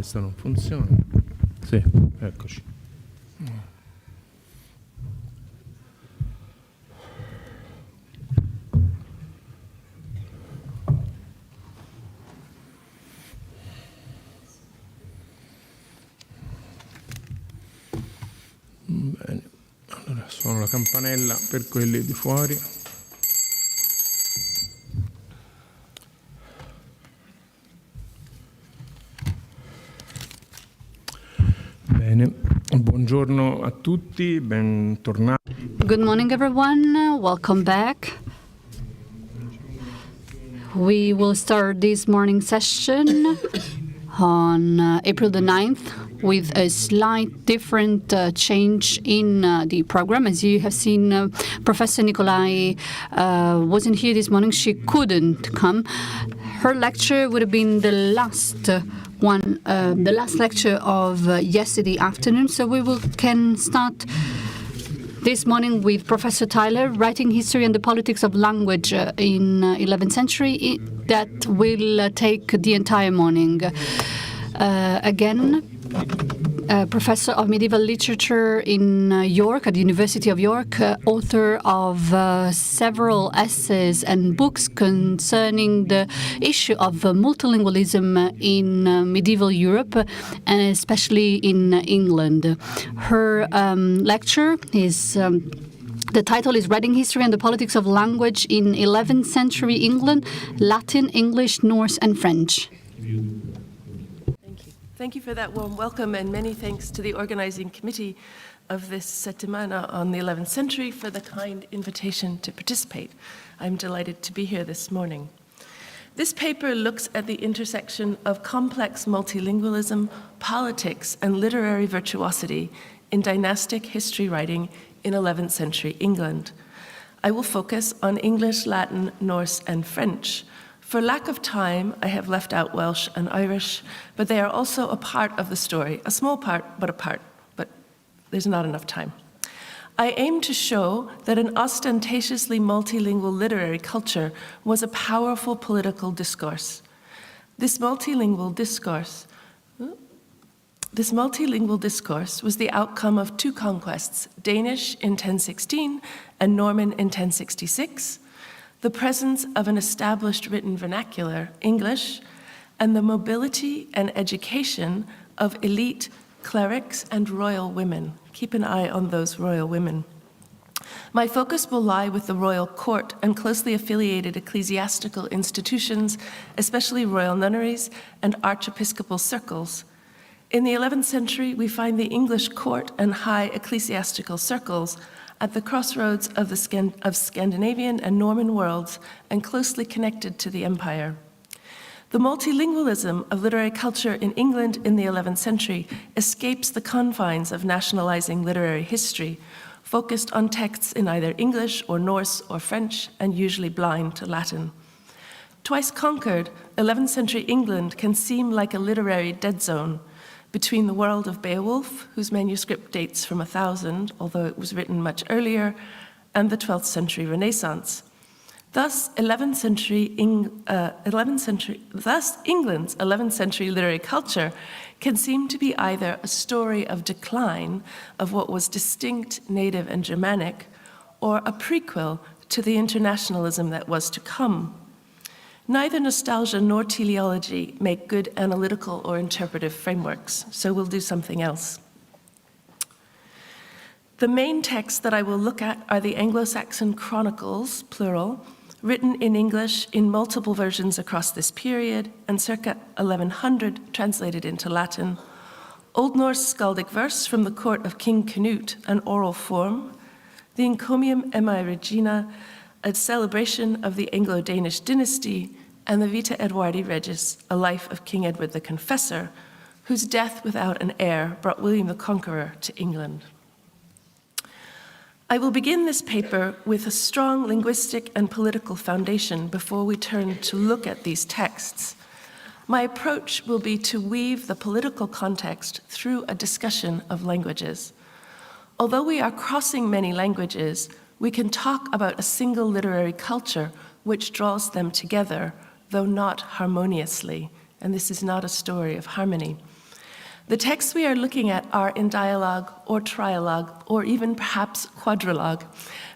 Questo non funziona. Sì, eccoci. Bene, allora suono la campanella per quelli di fuori. Bene, buongiorno a tutti, bentornati. Good morning, everyone. Welcome back. We will start this morning session on April the 9th with a slight different change in the program. As you have seen, Professor Nicolai wasn't here this morning. She couldn't come. Her lecture would have been the last the last lecture of yesterday afternoon. So we can start this morning with Professor Tyler, Writing History and the Politics of Language in 11th Century. That will take the entire morning. Again, Professor of Medieval Literature in York, at the University of York, author of several essays and books concerning the issue of multilingualism in medieval Europe, and especially in England. Her lecture is the title is Writing History and the Politics of Language in 11th Century England, Latin, English, Norse, and French. Thank you for that warm welcome, and many thanks to the organizing committee of this settimana on the 11th century for the kind invitation to participate. I'm delighted to be here this morning. This paper looks at the intersection of complex multilingualism, politics, and literary virtuosity in dynastic history writing in 11th century England. I will focus on English, Latin, Norse, and French. For lack of time, I have left out Welsh and Irish, but they are also a part of the story, a small part, but there's not enough time. I aim to show that an ostentatiously multilingual literary culture was a powerful political discourse. This multilingual discourse was the outcome of two conquests, Danish in 1016 and Norman in 1066, the presence of an established written vernacular, English, and the mobility and education of elite clerics and royal women. Keep an eye on those royal women. My focus will lie with the royal court and closely affiliated ecclesiastical institutions, especially royal nunneries and archiepiscopal circles. In the 11th century, we find the English court and high ecclesiastical circles at the crossroads of Scandinavian and Norman worlds and closely connected to the empire. The multilingualism of literary culture in England in the 11th century escapes the confines of nationalizing literary history, focused on texts in either English or Norse or French, and usually blind to Latin. Twice conquered, 11th century England can seem like a literary dead zone, between the world of Beowulf, whose manuscript dates from 1000, although it was written much earlier, and the 12th century Renaissance. Thus, England's 11th century literary culture can seem to be either a story of decline of what was distinct, native, and Germanic, or a prequel to the internationalism that was to come. Neither nostalgia nor teleology make good analytical or interpretive frameworks, so we'll do something else. The main texts that I will look at are the Anglo-Saxon chronicles, plural, written in English in multiple versions across this period, and circa 1100 translated into Latin, Old Norse skaldic verse from the court of King Canute, an oral form, the Encomium Emmae Regina, a celebration of the Anglo-Danish dynasty, and the Vita Edwardi Regis, a life of King Edward the Confessor, whose death without an heir brought William the Conqueror to England. I will begin this paper with a strong linguistic and political foundation before we turn to look at these texts. My approach will be to weave the political context through a discussion of languages. Although we are crossing many languages, we can talk about a single literary culture which draws them together, though not harmoniously, and this is not a story of harmony. The texts we are looking at are in dialogue or trialogue or even perhaps quadrilogue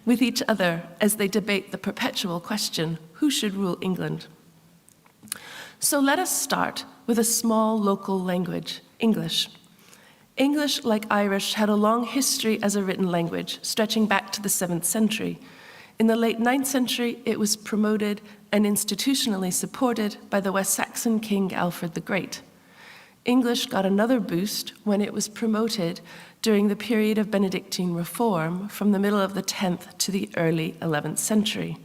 with each other as they debate the perpetual question, who should rule England? So let us start with a small local language, English. English, like Irish, had a long history as a written language, stretching back to the 7th century. In the late 9th century, it was promoted and institutionally supported by the West Saxon king Alfred the Great. English got another boost when it was promoted during the period of Benedictine reform from the middle of the 10th to the early 11th century.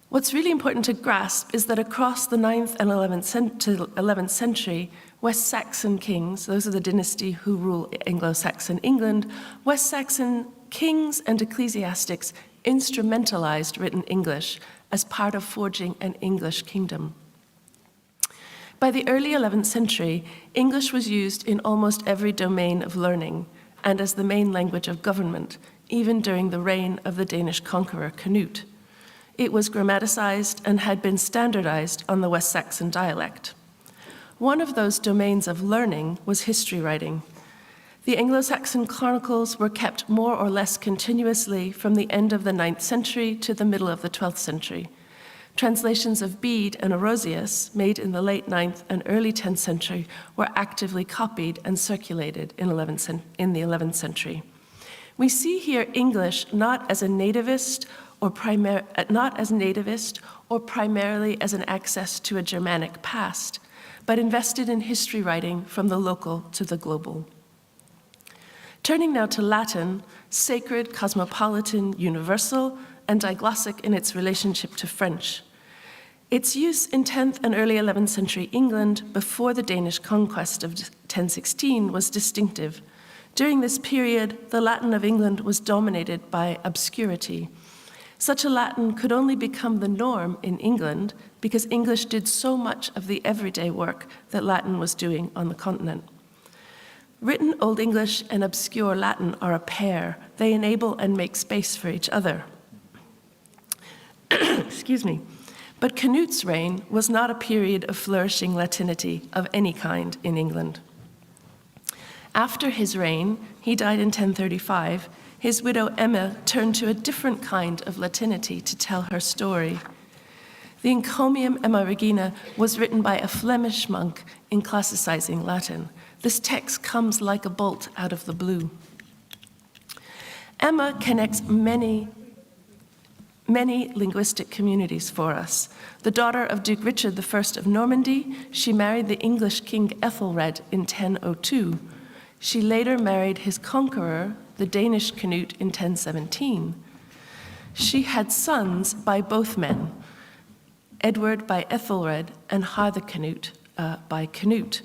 What's really important to grasp is that across the 9th and 11th century, West Saxon kings, those are the dynasty who rule Anglo-Saxon England, West Saxon kings and ecclesiastics instrumentalized written English as part of forging an English kingdom. By the early 11th century, English was used in almost every domain of learning and as the main language of government, even during the reign of the Danish conqueror Canute. It was grammaticized and had been standardized on the West Saxon dialect. One of those domains of learning was history writing. The Anglo-Saxon chronicles were kept more or less continuously from the end of the 9th century to the middle of the 12th century. Translations of Bede and Orosius, made in the late 9th and early 10th century, were actively copied and circulated in the 11th century. We see here English not as nativist or primarily as an access to a Germanic past, but invested in history writing from the local to the global. Turning now to Latin, sacred, cosmopolitan, universal, and diglossic in its relationship to French. Its use in 10th and early 11th century England before the Danish conquest of 1016 was distinctive. During this period, the Latin of England was dominated by obscurity. Such a Latin could only become the norm in England because English did so much of the everyday work that Latin was doing on the continent. Written Old English and obscure Latin are a pair. They enable and make space for each other. Excuse me. But Canute's reign was not a period of flourishing Latinity of any kind in England. After his reign, he died in 1035, his widow Emma turned to a different kind of Latinity to tell her story. The Encomium Emma Regina was written by a Flemish monk in classicizing Latin. This text comes like a bolt out of the blue. Emma connects many linguistic communities for us. The daughter of Duke Richard I of Normandy, she married the English King Ethelred in 1002. She later married his conqueror, the Danish Canute, in 1017. She had sons by both men, Edward by Ethelred and Harthacnut by Canute.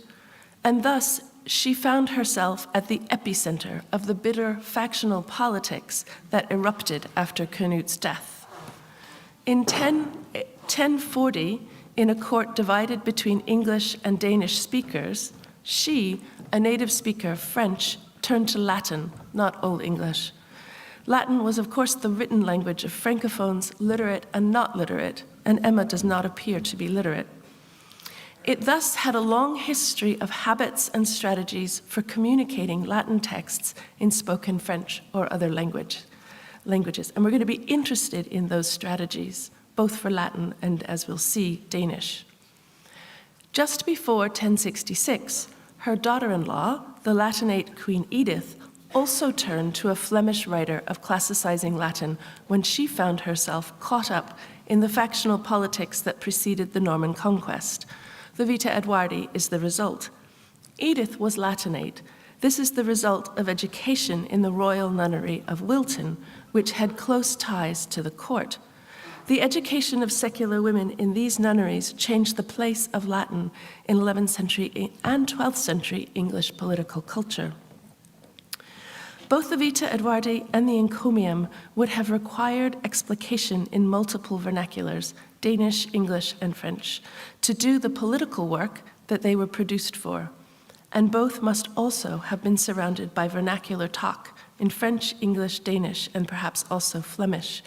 And thus, she found herself at the epicenter of the bitter factional politics that erupted after Canute's death. In 1040, in a court divided between English and Danish speakers, she, a native speaker of French, turned to Latin, not Old English. Latin was, of course, the written language of Francophones, literate and not literate, and Emma does not appear to be literate. It thus had a long history of habits and strategies for communicating Latin texts in spoken French or other languages. And we're going to be interested in those strategies, both for Latin and, as we'll see, Danish. Just before 1066, her daughter-in-law, the Latinate Queen Edith, also turned to a Flemish writer of classicizing Latin when she found herself caught up in the factional politics that preceded the Norman conquest. The Vita Edwardi is the result. Edith was Latinate. This is the result of education in the royal nunnery of Wilton, which had close ties to the court. The education of secular women in these nunneries changed the place of Latin in 11th century and 12th century English political culture. Both the Vita Edwardi and the Encomium would have required explication in multiple vernaculars, Danish, English, and French, to do the political work that they were produced for. And both must also have been surrounded by vernacular talk in French, English, Danish, and perhaps also Flemish.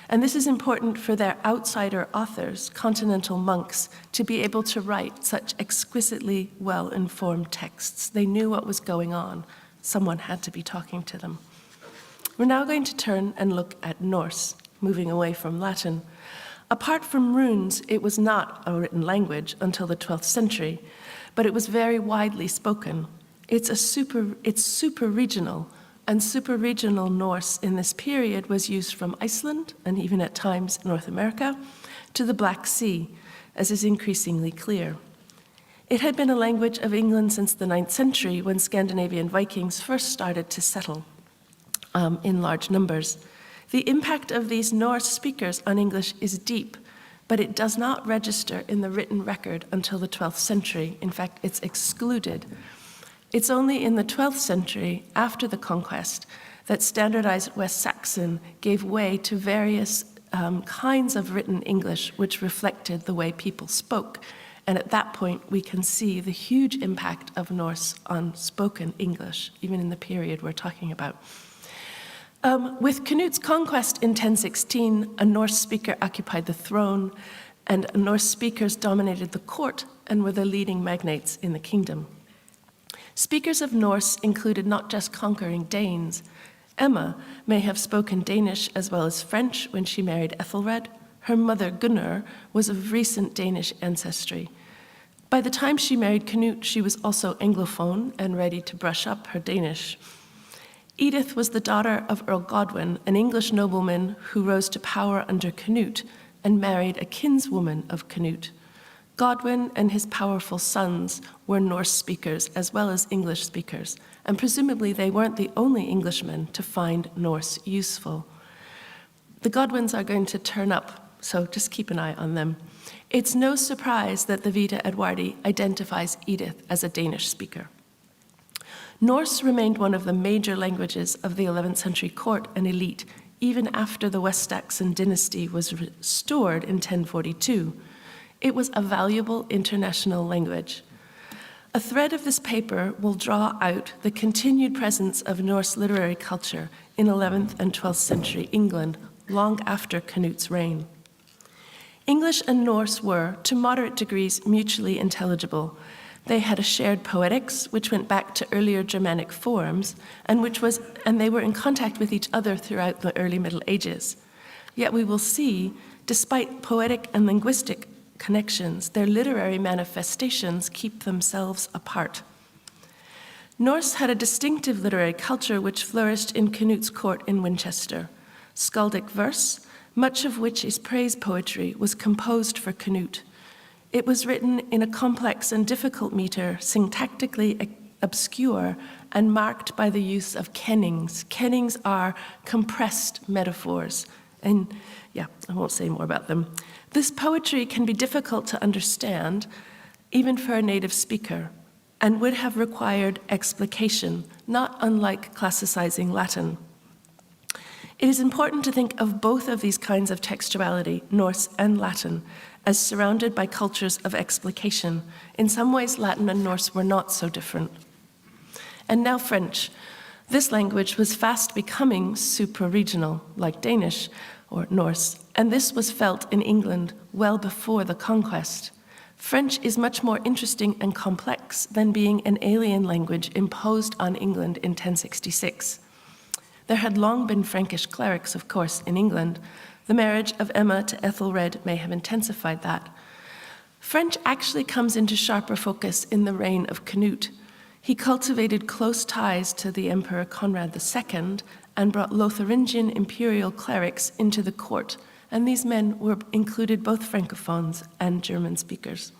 And this is important for their outsider authors, continental monks, to be able to write such exquisitely well-informed texts. They knew what was going on. Someone had to be talking to them. We're now going to turn and look at Norse, moving away from Latin. Apart from runes, it was not a written language until the 12th century, but it was very widely spoken. It's super regional, and super regional Norse in this period was used from Iceland, and even at times North America, to the Black Sea, as is increasingly clear. It had been a language of England since the 9th century, when Scandinavian Vikings first started to settle in large numbers. The impact of these Norse speakers on English is deep, but it does not register in the written record until the 12th century. In fact, it's excluded. It's only in the 12th century, after the conquest, that standardized West Saxon gave way to various kinds of written English which reflected the way people spoke. And at that point, we can see the huge impact of Norse on spoken English, even in the period we're talking about. With Canut's conquest in 1016, a Norse speaker occupied the throne, and Norse speakers dominated the court and were the leading magnates in the kingdom. Speakers of Norse included not just conquering Danes. Emma may have spoken Danish as well as French when she married Ethelred. Her mother, Gunnar, was of recent Danish ancestry. By the time she married Canute, she was also Anglophone and ready to brush up her Danish. Edith was the daughter of Earl Godwin, an English nobleman who rose to power under Canute and married a kinswoman of Canute. Godwin and his powerful sons were Norse speakers as well as English speakers, and presumably they weren't the only Englishmen to find Norse useful. The Godwins are going to turn up, so just keep an eye on them. It's no surprise that the Vita Edwardi identifies Edith as a Danish speaker. Norse remained one of the major languages of the 11th century court and elite, even after the West Saxon dynasty was restored in 1042. It was a valuable international language. A thread of this paper will draw out the continued presence of Norse literary culture in 11th and 12th century England, long after Canute's reign. English and Norse were, to moderate degrees, mutually intelligible. They had a shared poetics, which went back to earlier Germanic forms, and they were in contact with each other throughout the early Middle Ages. Yet we will see, despite poetic and linguistic connections, their literary manifestations keep themselves apart. Norse had a distinctive literary culture which flourished in Canute's court in Winchester. Skaldic verse, much of which is praise poetry, was composed for Canute. It was written in a complex and difficult meter, syntactically obscure, and marked by the use of kennings. Kennings are compressed metaphors. And yeah, I won't say more about them. This poetry can be difficult to understand, even for a native speaker, and would have required explication, not unlike classicizing Latin. It is important to think of both of these kinds of textuality, Norse and Latin, as surrounded by cultures of explication. In some ways, Latin and Norse were not so different. And now French. This language was fast becoming supra-regional, like Danish or Norse, and this was felt in England well before the conquest. French is much more interesting and complex than being an alien language imposed on England in 1066. There had long been Frankish clerics, of course, in England. The marriage of Emma to Ethelred may have intensified that. French actually comes into sharper focus in the reign of Canute. He cultivated close ties to the Emperor Conrad II and brought Lotharingian imperial clerics into the court, and these men included both Francophones and German speakers.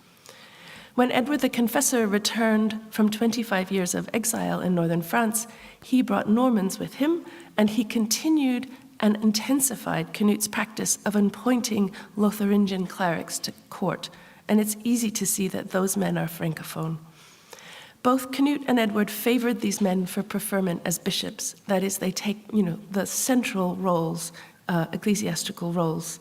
When Edward the Confessor returned from 25 years of exile in northern France, he brought Normans with him, and he continued and intensified Canute's practice of appointing Lotharingian clerics to court, and it's easy to see that those men are Francophone. Both Canute and Edward favored these men for preferment as bishops. That is, they take, the central roles, ecclesiastical roles.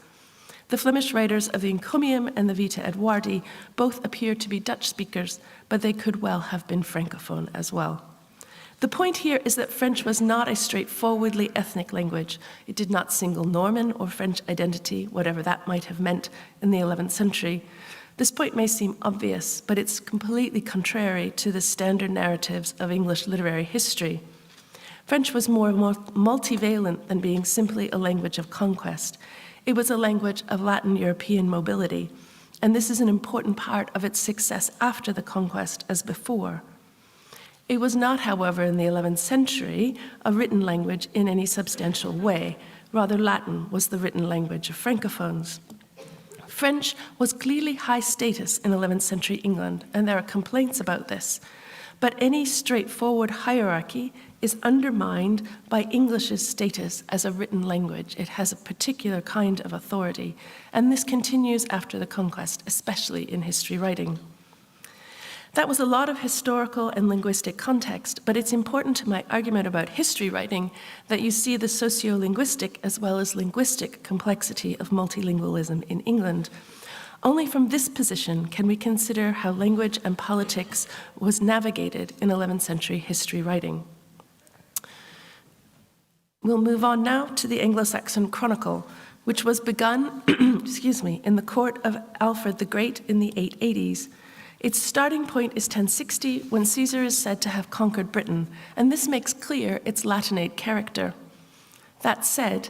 The Flemish writers of the Encomium and the Vita Edwardi both appear to be Dutch speakers, but they could well have been Francophone as well. The point here is that French was not a straightforwardly ethnic language. It did not single Norman or French identity, whatever that might have meant in the 11th century. This point may seem obvious, but it's completely contrary to the standard narratives of English literary history. French was more multivalent than being simply a language of conquest. It was a language of Latin European mobility, and this is an important part of its success after the conquest as before. It was not, however, in the 11th century, a written language in any substantial way. Rather, Latin was the written language of Francophones. French was clearly high status in 11th century England, and there are complaints about this. But any straightforward hierarchy is undermined by English's status as a written language. It has a particular kind of authority, and this continues after the conquest, especially in history writing. That was a lot of historical and linguistic context, but it's important to my argument about history writing that you see the sociolinguistic as well as linguistic complexity of multilingualism in England. Only from this position can we consider how language and politics was navigated in 11th century history writing. We'll move on now to the Anglo-Saxon Chronicle, which was begun in the court of Alfred the Great in the 880s. Its starting point is 1060, when Caesar is said to have conquered Britain, and this makes clear its Latinate character. That said,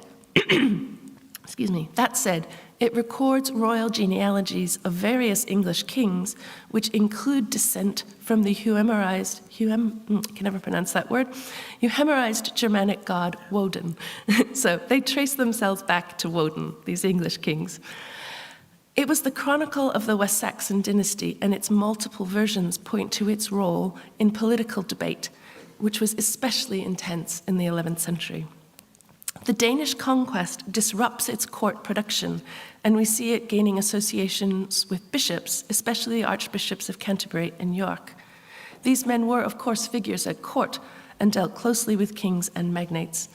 it records royal genealogies of various English kings, which include descent from the Euhemerized Germanic god Woden. So they trace themselves back to Woden, these English kings. It was the chronicle of the West Saxon dynasty, and its multiple versions point to its role in political debate, which was especially intense in the 11th century. The Danish conquest disrupts its court production, and we see it gaining associations with bishops, especially the archbishops of Canterbury and York. These men were, of course, figures at court and dealt closely with kings and magnates.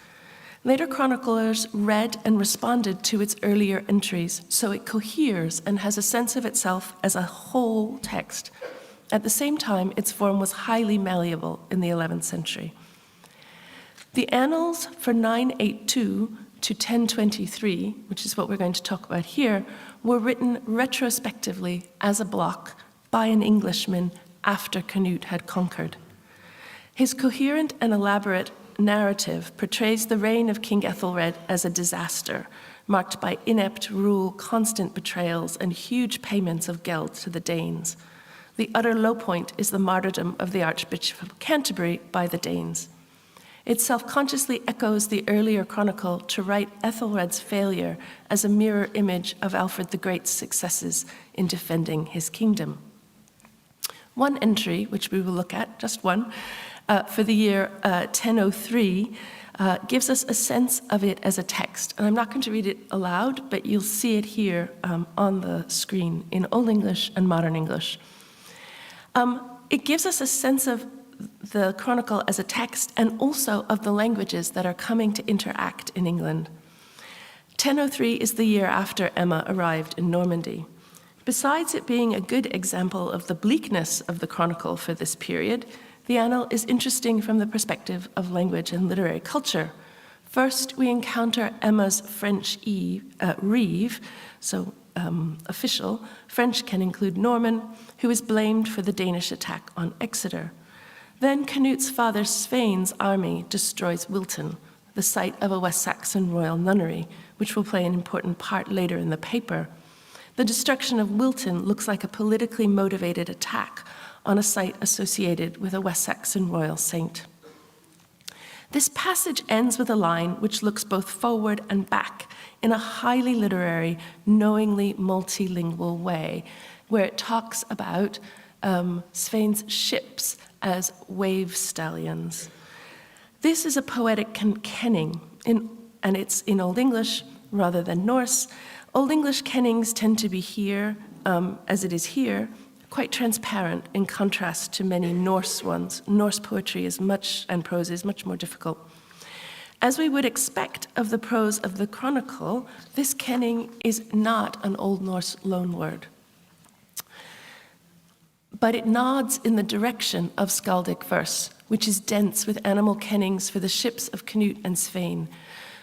Later chroniclers read and responded to its earlier entries, so it coheres and has a sense of itself as a whole text. At the same time, its form was highly malleable in the 11th century. The annals for 982 to 1023, which is what we're going to talk about here, were written retrospectively as a block by an Englishman after Canute had conquered. His coherent and elaborate narrative portrays the reign of King Ethelred as a disaster, marked by inept rule, constant betrayals, and huge payments of geld to the Danes. The utter low point is the martyrdom of the Archbishop of Canterbury by the Danes. It self-consciously echoes the earlier chronicle to write Ethelred's failure as a mirror image of Alfred the Great's successes in defending his kingdom. One entry, which we will look at, just one, for the year 1003, gives us a sense of it as a text. And I'm not going to read it aloud, but you'll see it here on the screen in Old English and Modern English. It gives us a sense of the chronicle as a text and also of the languages that are coming to interact in England. 1003 is the year after Emma arrived in Normandy. Besides it being a good example of the bleakness of the chronicle for this period, the annal is interesting from the perspective of language and literary culture. First, we encounter Emma's French reeve, so official. French can include Norman, who is blamed for the Danish attack on Exeter. Then Canute's father Svein's army destroys Wilton, the site of a West Saxon royal nunnery, which will play an important part later in the paper. The destruction of Wilton looks like a politically motivated attack on a site associated with a West Saxon royal saint. This passage ends with a line which looks both forward and back in a highly literary, knowingly multilingual way, where it talks about Svein's ships as wave stallions. This is a poetic kenning, and it's in Old English rather than Norse. Old English kennings tend to be here, as it is here, quite transparent in contrast to many Norse ones. Norse poetry is and prose is much more difficult. As we would expect of the prose of the chronicle, this kenning is not an Old Norse loanword, but it nods in the direction of skaldic verse, which is dense with animal kennings for the ships of Canute and Svein,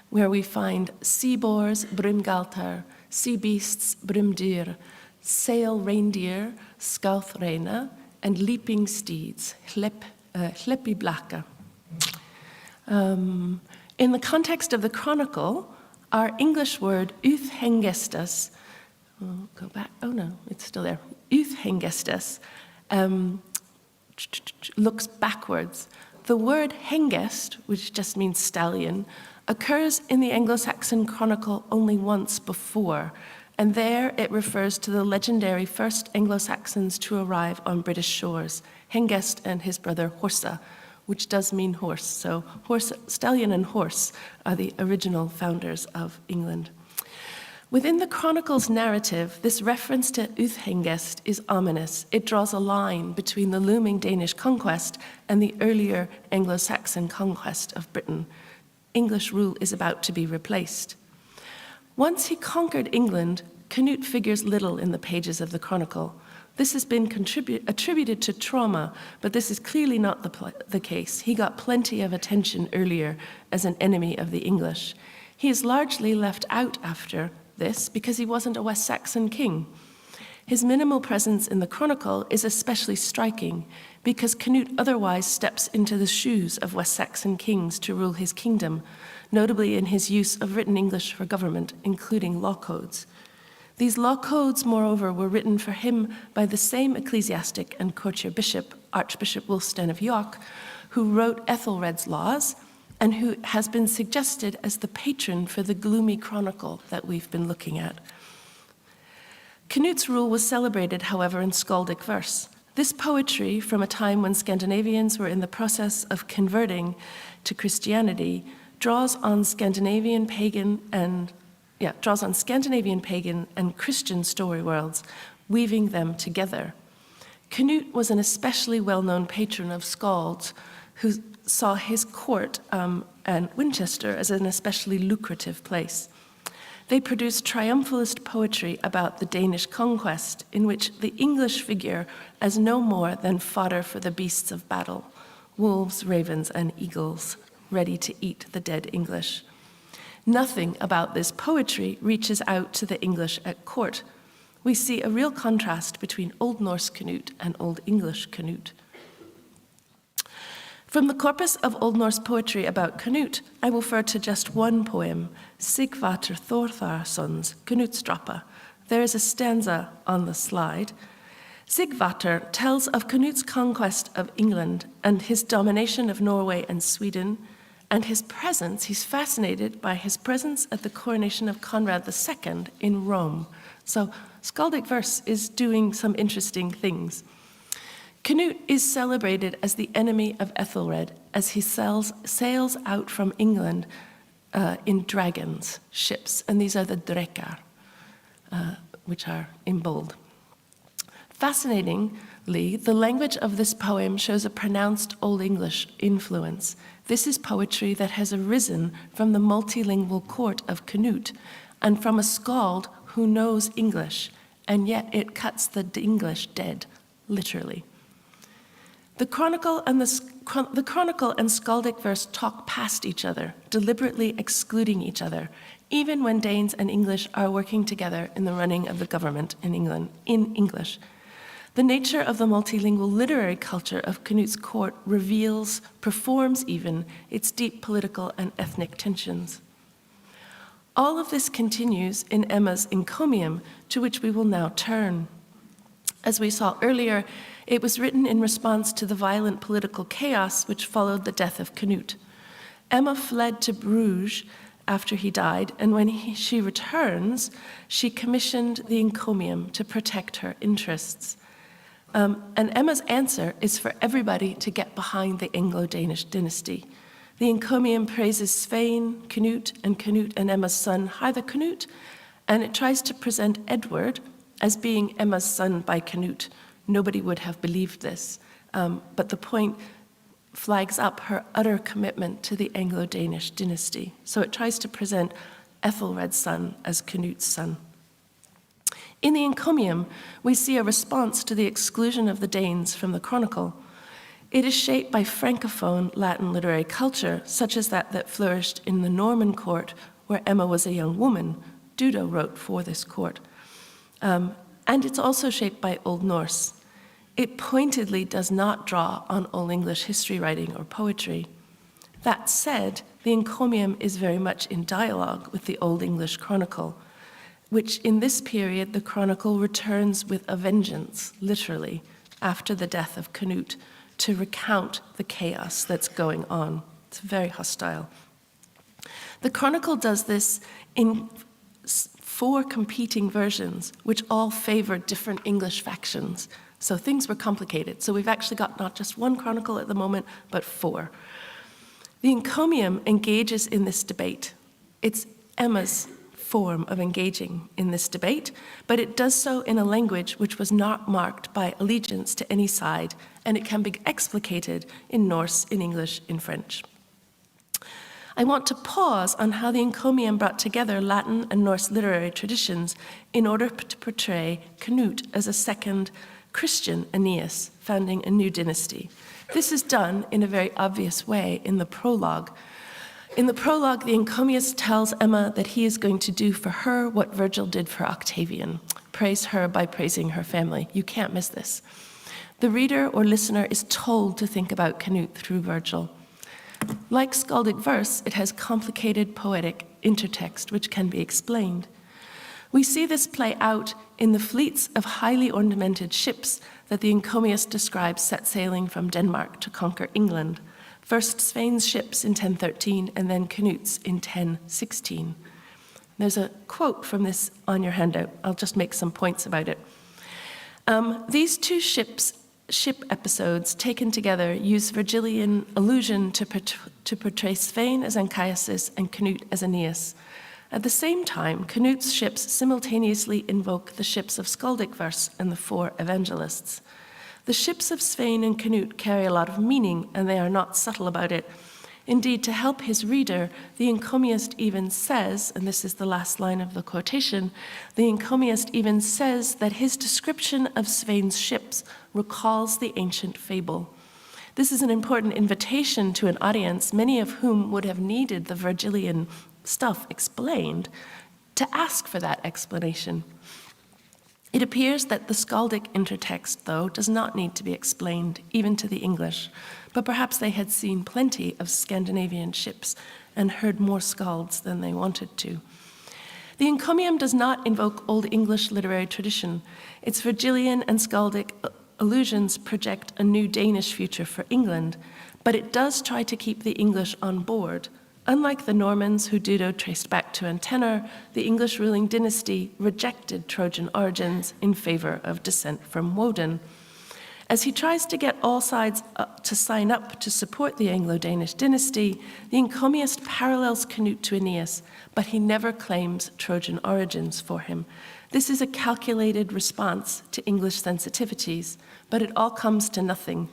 where we find sea boars, brimgaltar, sea beasts, brimdyr, sail reindeer, skauthreina, and leaping steeds, hleppiblaka. In the context of the chronicle, our English word uthhengestas, go back, oh no, it's still there, uthhengestas, looks backwards. The word hengest, which just means stallion, occurs in the Anglo-Saxon chronicle only once before, and there it refers to the legendary first Anglo-Saxons to arrive on British shores, Hengest and his brother Horsa, which does mean horse. So horse, stallion and horse are the original founders of England. Within the chronicle's narrative, this reference to Uthhengest is ominous. It draws a line between the looming Danish conquest and the earlier Anglo-Saxon conquest of Britain. English rule is about to be replaced. Once he conquered England, Canute figures little in the pages of the chronicle. This has been attributed to trauma, but this is clearly not the case. He got plenty of attention earlier as an enemy of the English. He is largely left out after this because he wasn't a West Saxon king. His minimal presence in the chronicle is especially striking because Canute otherwise steps into the shoes of West Saxon kings to rule his kingdom, notably in his use of written English for government, including law codes. These law codes, moreover, were written for him by the same ecclesiastic and courtier bishop, Archbishop Wulfstan of York, who wrote Ethelred's laws and who has been suggested as the patron for the gloomy chronicle that we've been looking at. Canute's rule was celebrated, however, in skaldic verse. This poetry, from a time when Scandinavians were in the process of converting to Christianity, draws on Scandinavian pagan and Christian story worlds, weaving them together. Canute was an especially well-known patron of skalds who saw his court and Winchester as an especially lucrative place. They produced triumphalist poetry about the Danish conquest, in which the English figure as no more than fodder for the beasts of battle, wolves, ravens, and eagles, ready to eat the dead English. Nothing about this poetry reaches out to the English at court. We see a real contrast between Old Norse Canute and Old English Canute. From the corpus of Old Norse poetry about Canute, I will refer to just one poem, Sigvatur Þórðarsson's Knutsdrapa. There is a stanza on the slide. Sigvatur tells of Canute's conquest of England and his domination of Norway and Sweden, and his presence. He's fascinated by his presence at the coronation of Conrad II in Rome. So skaldic verse is doing some interesting things. Canute is celebrated as the enemy of Ethelred as he sails out from England in dragons, ships, and these are the drekar, which are in bold. Fascinatingly, the language of this poem shows a pronounced Old English influence. This is poetry that has arisen from the multilingual court of Canute and from a skald who knows English, and yet it cuts the English dead, literally. The chronicle and skaldic verse talk past each other, deliberately excluding each other, even when Danes and English are working together in the running of the government in England in English. The nature of the multilingual literary culture of Canute's court reveals, performs even, its deep political and ethnic tensions. All of this continues in Emma's encomium, to which we will now turn. As we saw earlier, it was written in response to the violent political chaos which followed the death of Canute. Emma fled to Bruges after he died, and when she returns, she commissioned the encomium to protect her interests. And Emma's answer is for everybody to get behind the Anglo-Danish dynasty. The encomium praises Svein, Canute and Emma's son, Harthacnut, and it tries to present Edward as being Emma's son by Canute. Nobody would have believed this, but the point flags up her utter commitment to the Anglo-Danish dynasty. So it tries to present Ethelred's son as Canute's son. In the encomium, we see a response to the exclusion of the Danes from the chronicle. It is shaped by Francophone Latin literary culture, such as that flourished in the Norman court, where Emma was a young woman. Dudo wrote for this court. And it's also shaped by Old Norse. It pointedly does not draw on Old English history writing or poetry. That said, the encomium is very much in dialogue with the Old English Chronicle, which in this period the Chronicle returns with a vengeance, literally, after the death of Canute, to recount the chaos that's going on. It's very hostile. The Chronicle does this in 4 competing versions, which all favor different English factions. So things were complicated. So we've actually got not just 1 Chronicle at the moment, but 4. The encomium engages in this debate. It's Emma's form of engaging in this debate, but it does so in a language which was not marked by allegiance to any side, and it can be explicated in Norse, in English, in French. I want to pause on how the encomium brought together Latin and Norse literary traditions in order to portray Canute as a second Christian Aeneas, founding a new dynasty. This is done in a very obvious way in the prologue. In the prologue, the encomiast tells Emma that he is going to do for her what Virgil did for Octavian, praise her by praising her family. You can't miss this. The reader or listener is told to think about Canute through Virgil. Like skaldic verse, it has complicated poetic intertext which can be explained. We see this play out in the fleets of highly ornamented ships that the encomiast describes set sailing from Denmark to conquer England. First Svein's ships in 1013 and then Canute's in 1016. There's a quote from this on your handout. I'll just make some points about it. These 2 ship episodes taken together use Virgilian allusion to portray Svein as Anchises and Canute as Aeneas. At the same time, Canute's ships simultaneously invoke the ships of skaldic verse and the 4 evangelists. The ships of Svein and Canute carry a lot of meaning, and they are not subtle about it. Indeed, to help his reader, the encomiast even says, and this is the last line of the quotation, the encomiast even says that his description of Svein's ships recalls the ancient fable. This is an important invitation to an audience, many of whom would have needed the Virgilian stuff explained, to ask for that explanation. It appears that the skaldic intertext, though, does not need to be explained, even to the English, but perhaps they had seen plenty of Scandinavian ships and heard more skalds than they wanted to. The encomium does not invoke Old English literary tradition. Its Virgilian and skaldic allusions project a new Danish future for England, but it does try to keep the English on board. Unlike the Normans, who Dudo traced back to Antenor, the English ruling dynasty rejected Trojan origins in favor of descent from Woden. As he tries to get all sides to sign up to support the Anglo-Danish dynasty, the encomiast parallels Canute to Aeneas, but he never claims Trojan origins for him. This is a calculated response to English sensitivities, but it all comes to nothing.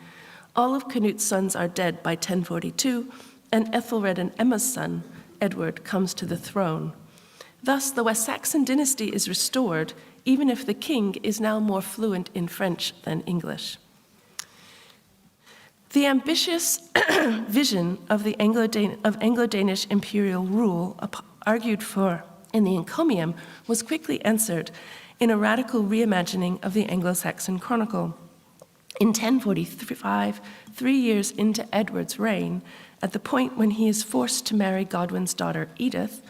All of Canute's sons are dead by 1042, and Ethelred and Emma's son, Edward, comes to the throne. Thus, the West Saxon dynasty is restored, even if the king is now more fluent in French than English. The ambitious vision of Anglo-Danish imperial rule argued for in the encomium was quickly answered in a radical reimagining of the Anglo-Saxon Chronicle. In 1045, 3 years into Edward's reign, at the point when he is forced to marry Godwin's daughter Edith,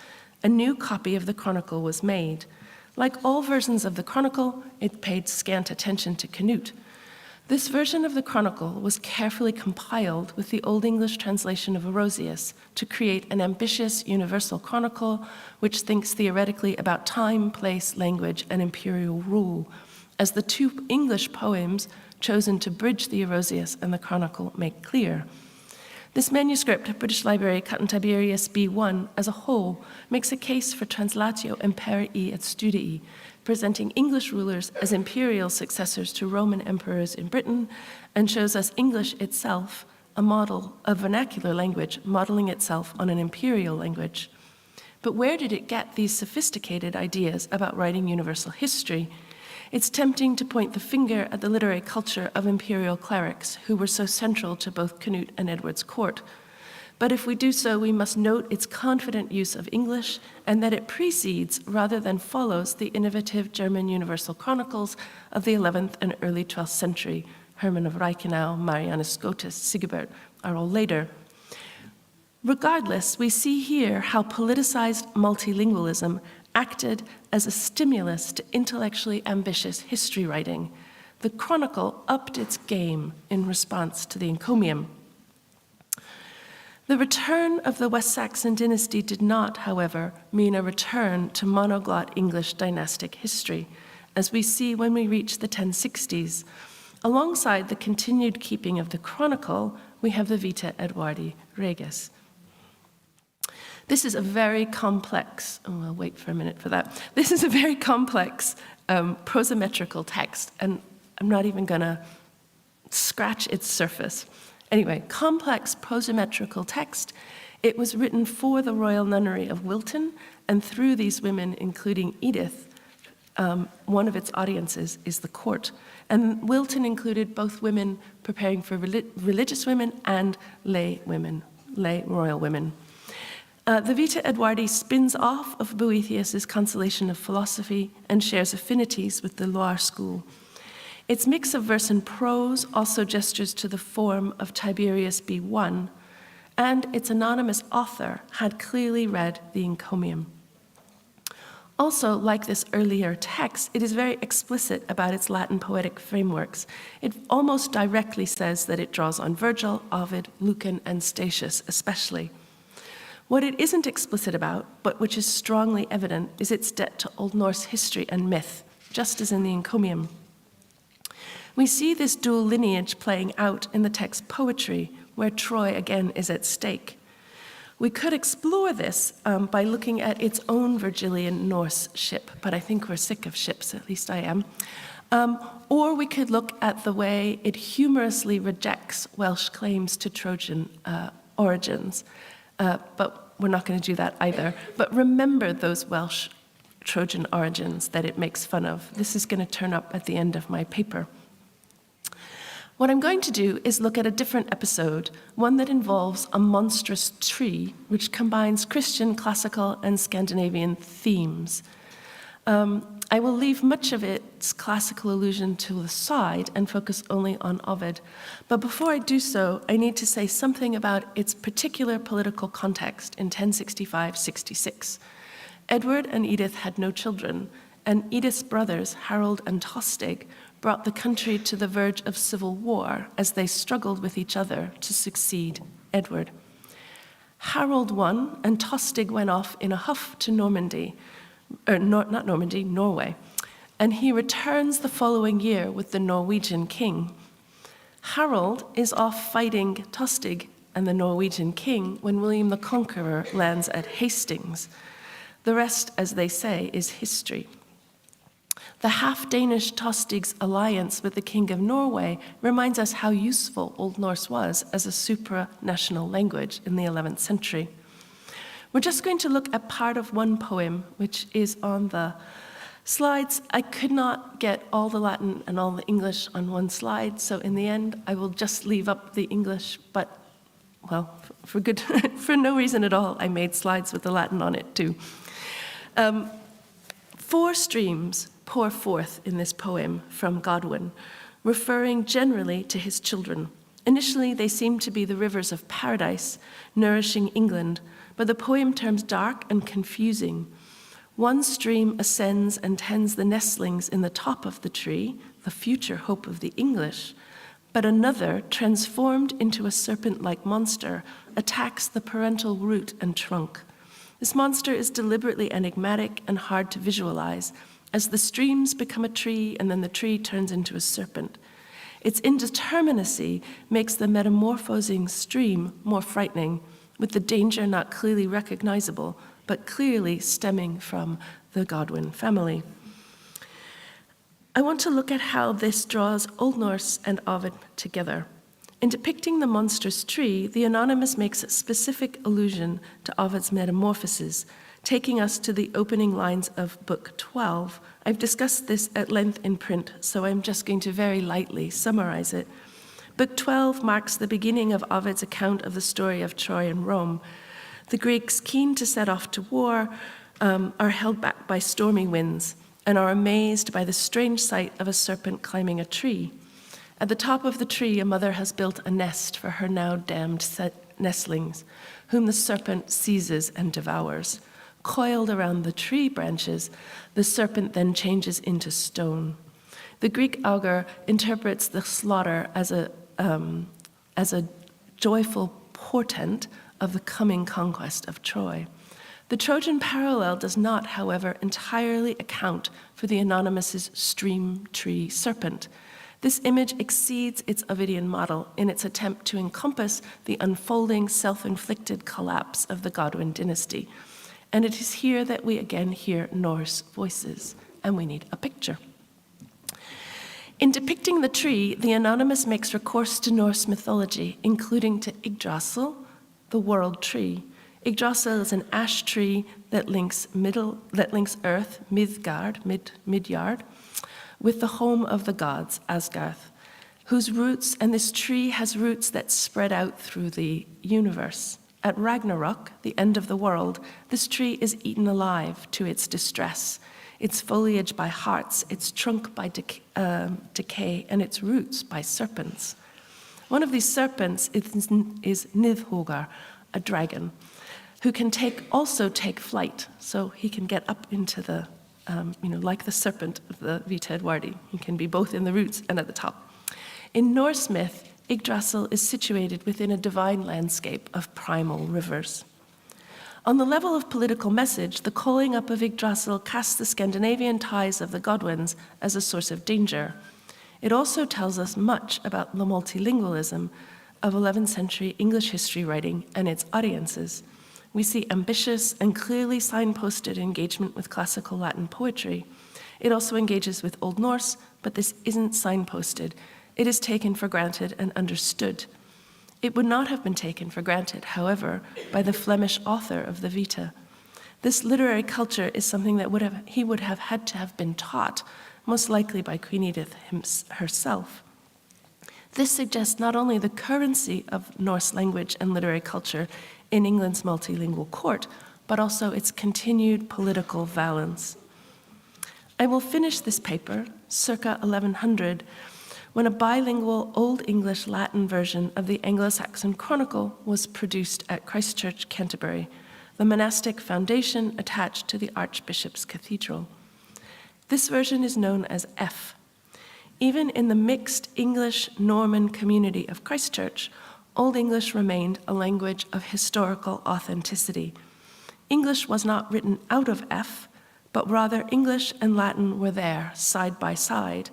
a new copy of the Chronicle was made. Like all versions of the Chronicle, it paid scant attention to Canute. This version of the Chronicle was carefully compiled with the Old English translation of Orosius to create an ambitious universal chronicle which thinks theoretically about time, place, language, and imperial rule, as the 2 English poems chosen to bridge the Orosius and the Chronicle make clear. This manuscript, British Library, Cut Tiberius B1, as a whole, makes a case for translatio imperii et studii, presenting English rulers as imperial successors to Roman emperors in Britain, and shows us English itself, a model of vernacular language, modeling itself on an imperial language. But where did it get these sophisticated ideas about writing universal history? it's tempting to point the finger at the literary culture of imperial clerics who were so central to both Canute and Edward's court. But if we do so, we must note its confident use of English and that it precedes rather than follows the innovative German universal chronicles of the 11th and early 12th century. Hermann of Reichenau, Marianus Scotus, Sigebert are all later. Regardless, we see here how politicized multilingualism acted as a stimulus to intellectually ambitious history writing. The Chronicle upped its game in response to the encomium. The return of the West Saxon dynasty did not, however, mean a return to monoglot English dynastic history, as we see when we reach the 1060s. Alongside the continued keeping of the Chronicle, we have the Vita Edwardi Regis. This is a very complex, I'll wait for a minute for that. This is a very complex prosometrical text, and I'm not even gonna scratch its surface. Anyway, complex prosometrical text. It was written for the royal nunnery of Wilton, and through these women, including Edith, one of its audiences is the court. And Wilton included both women preparing for religious women and lay women, lay royal women. The Vita Edwardi spins off of Boethius's Consolation of Philosophy and shares affinities with the Loire school. Its mix of verse and prose also gestures to the form of Tiberius B1, and its anonymous author had clearly read the encomium. Also, like this earlier text, it is very explicit about its Latin poetic frameworks. It almost directly says that it draws on Virgil, Ovid, Lucan, and Statius especially. What it isn't explicit about, but which is strongly evident, is its debt to Old Norse history and myth, just as in the encomium. We see this dual lineage playing out in the text's poetry, where Troy again is at stake. We could explore this by looking at its own Virgilian Norse ship, but I think we're sick of ships, at least I am. Or we could look at the way it humorously rejects Welsh claims to Trojan origins. But we're not going to do that either. But remember those Welsh Trojan origins that it makes fun of. This is going to turn up at the end of my paper. What I'm going to do is look at a different episode, one that involves a monstrous tree, which combines Christian, classical, and Scandinavian themes. I will leave much of its classical allusion to the side and focus only on Ovid. But before I do so, I need to say something about its particular political context in 1065-66. Edward and Edith had no children, and Edith's brothers, Harold and Tostig, brought the country to the verge of civil war as they struggled with each other to succeed Edward. Harold won, and Tostig went off in a huff to Normandy, Norway, and he returns the following year with the Norwegian king. Harold is off fighting Tostig and the Norwegian king when William the Conqueror lands at Hastings. The rest, as they say, is history. The half-Danish Tostig's alliance with the King of Norway reminds us how useful Old Norse was as a supranational language in the 11th century. We're just going to look at part of one poem, which is on the slides. I could not get all the Latin and all the English on one slide, so in the end, I will just leave up the English, but, well, for no reason at all, I made slides with the Latin on it too. 4 streams pour forth in this poem from Godwin, referring generally to his children. Initially, they seem to be the rivers of paradise, nourishing England, but the poem turns dark and confusing. One stream ascends and tends the nestlings in the top of the tree, the future hope of the English, but another, transformed into a serpent-like monster, attacks the parental root and trunk. This monster is deliberately enigmatic and hard to visualize, as the streams become a tree and then the tree turns into a serpent. Its indeterminacy makes the metamorphosing stream more frightening, with the danger not clearly recognizable, but clearly stemming from the Godwin family. I want to look at how this draws Old Norse and Ovid together. In depicting the monstrous tree, the anonymous makes a specific allusion to Ovid's metamorphoses, taking us to the opening lines of Book 12. I've discussed this at length in print, so I'm just going to very lightly summarize it. Book 12 marks the beginning of Ovid's account of the story of Troy and Rome. The Greeks, keen to set off to war, are held back by stormy winds and are amazed by the strange sight of a serpent climbing a tree. At the top of the tree, a mother has built a nest for her now damned nestlings, whom the serpent seizes and devours. Coiled around the tree branches, the serpent then changes into stone. The Greek augur interprets the slaughter as a joyful portent of the coming conquest of Troy. The Trojan parallel does not, however, entirely account for the anonymous stream tree serpent. This image exceeds its Ovidian model in its attempt to encompass the unfolding, self-inflicted collapse of the Godwin dynasty. And it is here that we again hear Norse voices, and we need a picture. In depicting the tree, the anonymous makes recourse to Norse mythology, including to Yggdrasil, the world tree. Yggdrasil is an ash tree that links Earth, Midgard, with the home of the gods, Asgarth, whose roots, and this tree has roots that spread out through the universe. At Ragnarok, the end of the world, this tree is eaten alive to its distress, its foliage by hearts, its trunk by decay, and its roots by serpents. One of these serpents is Nidhoggar, a dragon, who can also take flight, so he can get up into the, like the serpent of the Vita Edwardi. He can be both in the roots and at the top. In Norse myth, Yggdrasil is situated within a divine landscape of primal rivers. On the level of political message, the calling up of Yggdrasil casts the Scandinavian ties of the Godwins as a source of danger. It also tells us much about the multilingualism of 11th century English history writing and its audiences. We see ambitious and clearly signposted engagement with classical Latin poetry. It also engages with Old Norse, but this isn't signposted. It is taken for granted and understood. It would not have been taken for granted, however, by the Flemish author of the Vita. This literary culture is something that he would have had to have been taught, most likely by Queen Edith herself. This suggests not only the currency of Norse language and literary culture in England's multilingual court, but also its continued political valence. I will finish this paper, circa 1100, when a bilingual Old English-Latin version of the Anglo-Saxon Chronicle was produced at Christ Church, Canterbury, the monastic foundation attached to the Archbishop's Cathedral. This version is known as F. Even in the mixed English-Norman community of Christ Church, Old English remained a language of historical authenticity. English was not written out of F, but rather English and Latin were there, side by side,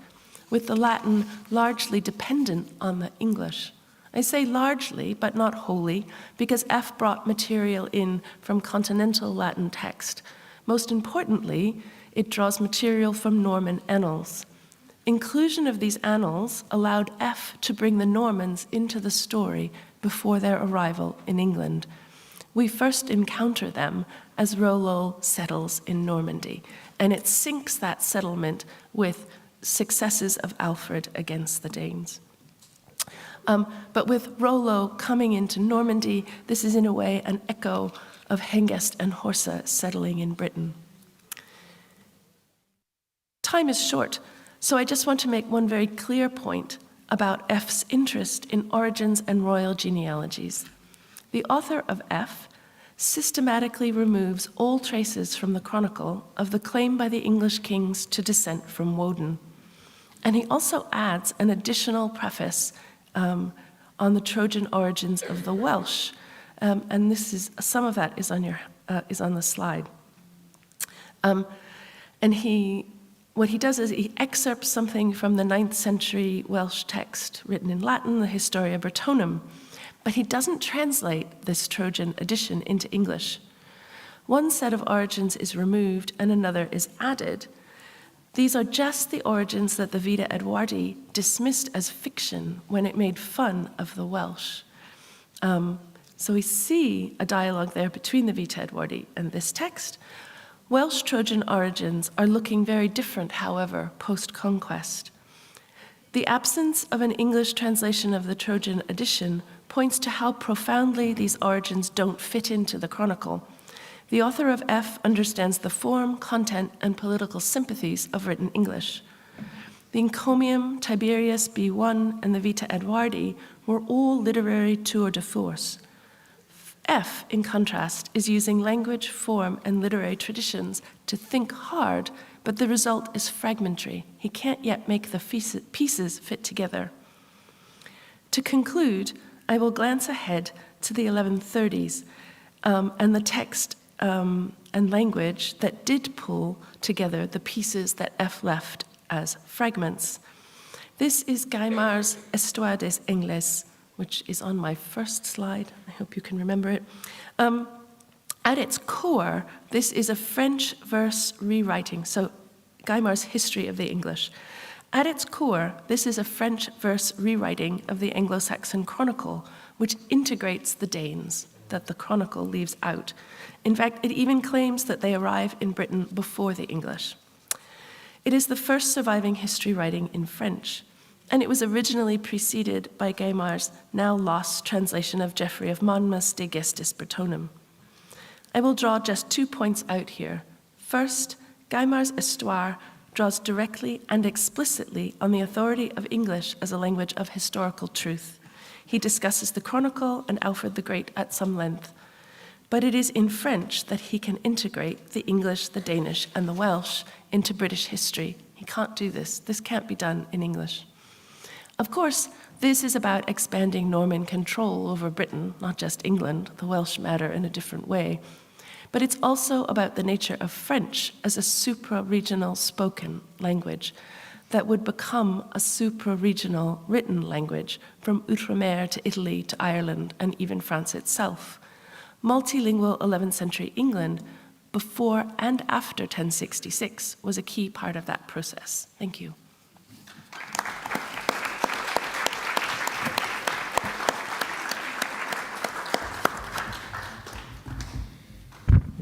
with the Latin largely dependent on the English. I say largely, but not wholly, because F brought material in from continental Latin text. Most importantly, it draws material from Norman annals. Inclusion of these annals allowed F to bring the Normans into the story before their arrival in England. We first encounter them as Rollo settles in Normandy, and it syncs that settlement with successes of Alfred against the Danes. But with Rollo coming into Normandy, this is in a way an echo of Hengest and Horsa settling in Britain. Time is short, so I just want to make one very clear point about F's interest in origins and royal genealogies. The author of F systematically removes all traces from the Chronicle of the claim by the English kings to descent from Woden. And he also adds an additional preface on the Trojan origins of the Welsh, and this is some of that is on the slide. And what he does is he excerpts something from the 9th century Welsh text written in Latin, the Historia Britonum, but he doesn't translate this Trojan edition into English. One set of origins is removed and another is added. These are just the origins that the Vita Edwardi dismissed as fiction when it made fun of the Welsh. So we see a dialogue there between the Vita Edwardi and this text. Welsh Trojan origins are looking very different, however, post-conquest. The absence of an English translation of the Trojan edition points to how profoundly these origins don't fit into the chronicle. The author of F understands the form, content, and political sympathies of written English. The encomium, Tiberius B1, and the Vita Edwardi were all literary tour de force. F, in contrast, is using language, form, and literary traditions to think hard, but the result is fragmentary. He can't yet make the pieces fit together. To conclude, I will glance ahead to the 1130s and the text and language that did pull together the pieces that F left as fragments. This is Gaimar's Histoire des Anglais, which is on my first slide. I hope you can remember it. At its core, this is a French verse rewriting, so Gaimar's History of the English. At its core, this is a French verse rewriting of the Anglo-Saxon Chronicle, which integrates the Danes that the Chronicle leaves out. In fact, it even claims that they arrive in Britain before the English. It is the first surviving history writing in French, and it was originally preceded by Gaimar's now lost translation of Geoffrey of Monmouth's De Gestis Bretonum. I will draw just 2 points out here. First, Gaimar's Histoire draws directly and explicitly on the authority of English as a language of historical truth. He discusses the Chronicle and Alfred the Great at some length, but it is in French that he can integrate the English, the Danish, and the Welsh into British history. He can't do this. This can't be done in English. Of course, this is about expanding Norman control over Britain, not just England. The Welsh matter in a different way. But it's also about the nature of French as a supra-regional spoken language that would become a supra-regional written language from Outremer to Italy to Ireland and even France itself. Multilingual 11th century England before and after 1066 was a key part of that process. Thank you.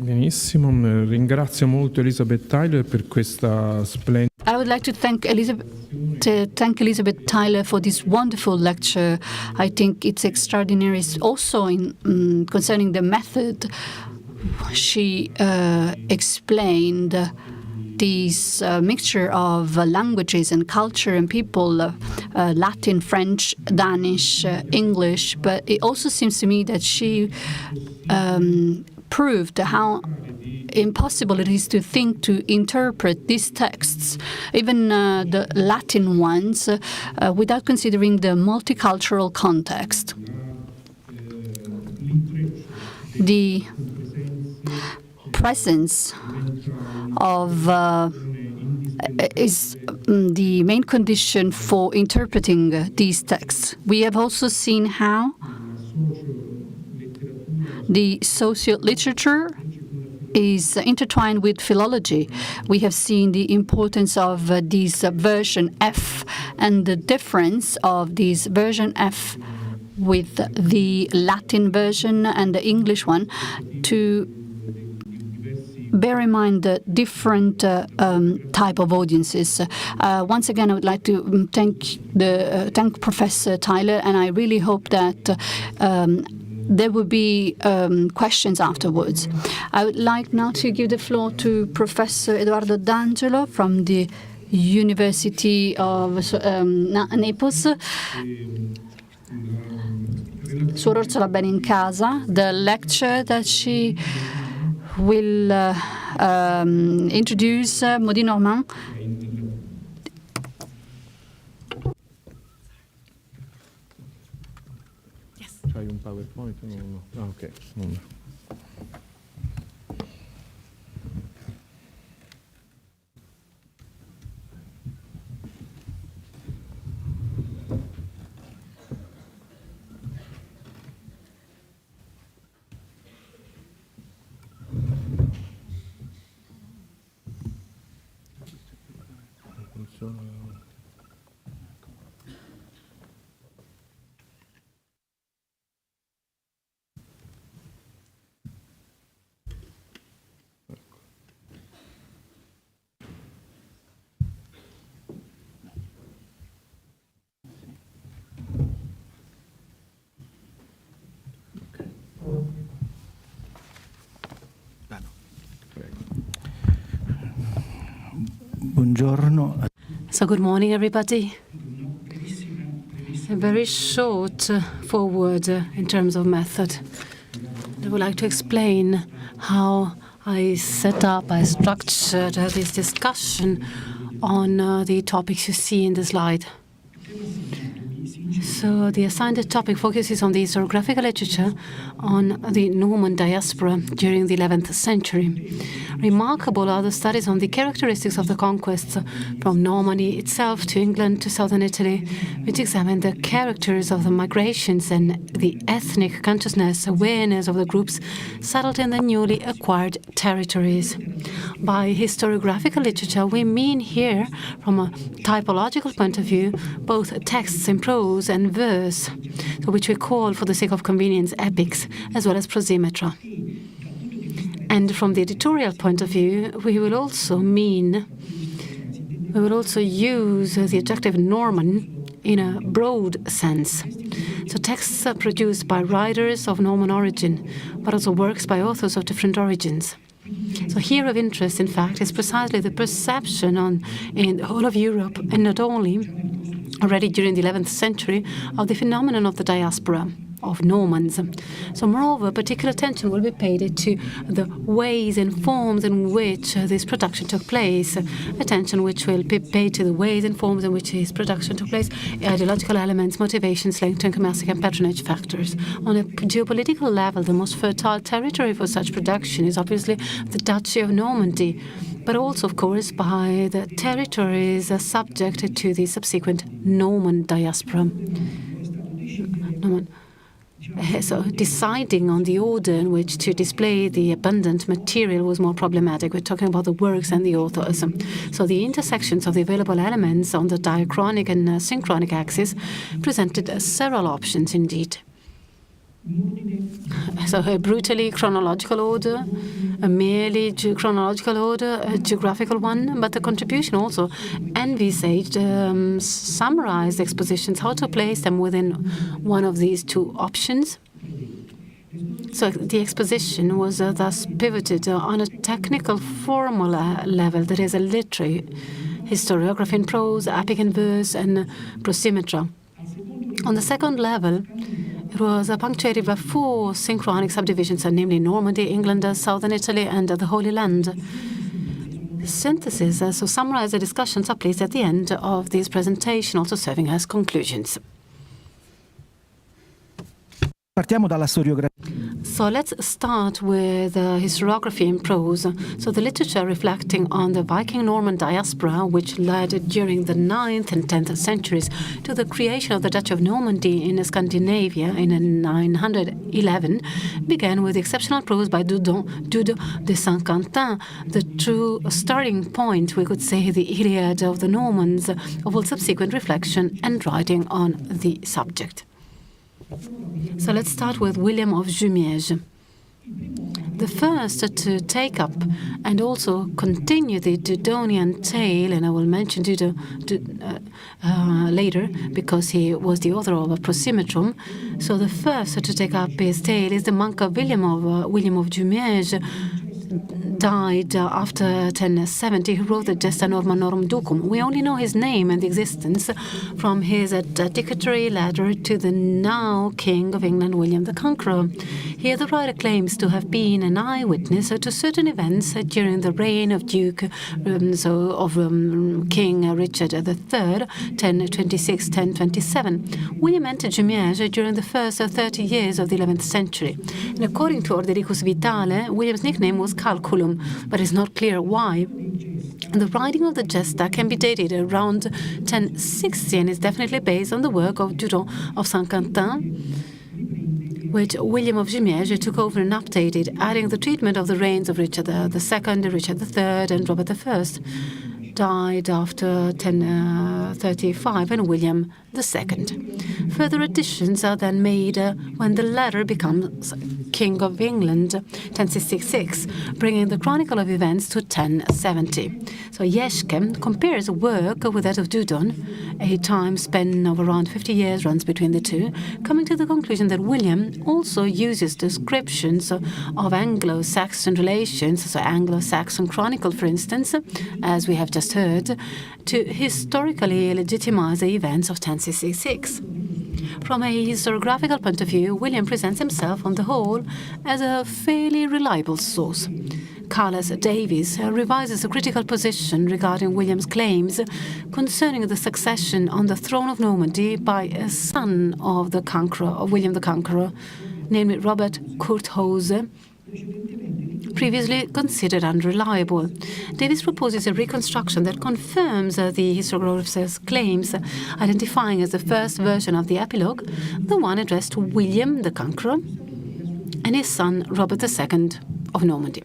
Benissimo, ringrazio molto Elizabeth Tyler per questa splendida. I would like to thank Elizabeth Tyler for this wonderful lecture. I think it's extraordinary also in concerning the method. She explained this mixture of languages and culture and people, Latin, French, Danish, English, but it also seems to me that she proved how impossible it is to think, to interpret these texts, even the Latin ones, without considering the multicultural context. The presence of is the main condition for interpreting these texts. We have also seen how the social literature is intertwined with philology. We have seen the importance of this version F and the difference of this version F with the Latin version and the English one, to bear in mind the different type of audiences. Once again, I would like to thank Professor Tyler, and I really hope that there will be questions afterwards. I would like now to give the floor to Professor Edoardo D'Angelo from the University of Naples. Suor Orsola Bene in Casa, the lecture that she will introduce, Maudit Normand. C'hai un PowerPoint? No. Ah, ok. Buongiorno. So good morning, everybody. A very short forward in terms of method. I would like to explain how I structured this discussion on the topics you see in the slide. So the assigned topic focuses on the historiographical literature on the Norman diaspora during the 11th century. Remarkable are the studies on the characteristics of the conquests from Normandy itself to England to southern Italy, which examine the characters of the migrations and the ethnic consciousness, awareness of the groups settled in the newly acquired territories. By historiographical literature, we mean here, from a typological point of view, both texts in prose and verse, which we call, for the sake of convenience, epics, as well as prosimetra. And from the editorial point of view, we will also use the adjective Norman in a broad sense. So texts are produced by writers of Norman origin, but also works by authors of different origins. So here of interest, in fact, is precisely the perception in the whole of Europe, and not only, already during the 11th century, of the phenomenon of the diaspora of Normans. So moreover, particular attention will be paid to the ways and forms in which this production took place, attention which will be paid to the ways and forms in which this production took place, ideological elements, motivations linked to domestic and patronage factors. On a geopolitical level, the most fertile territory for such production is obviously the Duchy of Normandy, but also, of course, by the territories subject to the subsequent Norman diaspora. So deciding on the order in which to display the abundant material was more problematic. We're talking about the works and the authors. So the intersections of the available elements on the diachronic and synchronic axis presented several options indeed. So a brutally chronological order, a merely chronological order, a geographical one, but the contribution also envisaged summarized expositions, how to place them within one of these two options. So the exposition was thus pivoted on a technical formula level, that is a literary historiography in prose, epic in verse, and prosimetra. On the second level, it was punctuated by 4 synchronic subdivisions, namely Normandy, England, southern Italy, and the Holy Land. Synthesis, so summarize the discussions, are placed at the end of this presentation, also serving as conclusions. Partiamo dalla storiografia. So let's start with historiography in prose. So the literature reflecting on the Viking Norman diaspora, which led during the 9th and 10th centuries to the creation of the Duchy of Normandy in Scandinavia in 911, began with the exceptional prose by Dudo de Saint-Quentin, the true starting point, we could say, the Iliad of the Normans, of all subsequent reflection and writing on the subject. So let's start with William of Jumièges. The first to take up and also continue the Dudonian tale, and I will mention Dudo later because he was the author of a Prosimetrum. So the first to take up his tale is the monk of William of Jumièges, died after 1070, who wrote the Gesta Normanorum Ducum. We only know his name and existence from his dedicatory letter to the now King of England, William the Conqueror. Here the writer claims to have been an eyewitness to certain events during the reign of King Richard III, 1026-1027. William entered Jumièges during the first 30 years of the 11th century. And according to Ordericus Vitale, William's nickname was Calculum, but it's not clear why. The writing of the Gesta can be dated around 1060 and is definitely based on the work of Dudo of Saint-Quentin, which William of Jumièges took over and updated, adding the treatment of the reigns of Richard II, Richard III, and Robert I. Died after 1035, and William II. Further additions are then made when the latter becomes King of England, 1066, bringing the chronicle of events to 1070. So Lxxi compares work with that of Dudon. A time span of around 50 years runs between the two, coming to the conclusion that William also uses descriptions of Anglo-Saxon relations, so Anglo-Saxon Chronicle, for instance, as we have just heard, to historically legitimize the events of 1066. From a historiographical point of view, William presents himself, on the whole, as a fairly reliable source. Carlos Davies revises a critical position regarding William's claims concerning the succession on the throne of Normandy by a son of the conqueror, of William the Conqueror, namely Robert Curthose, previously considered unreliable. Davies proposes a reconstruction that confirms the historiographer's claims, identifying as the first version of the epilogue the one addressed to William the Conqueror and his son Robert II of Normandy.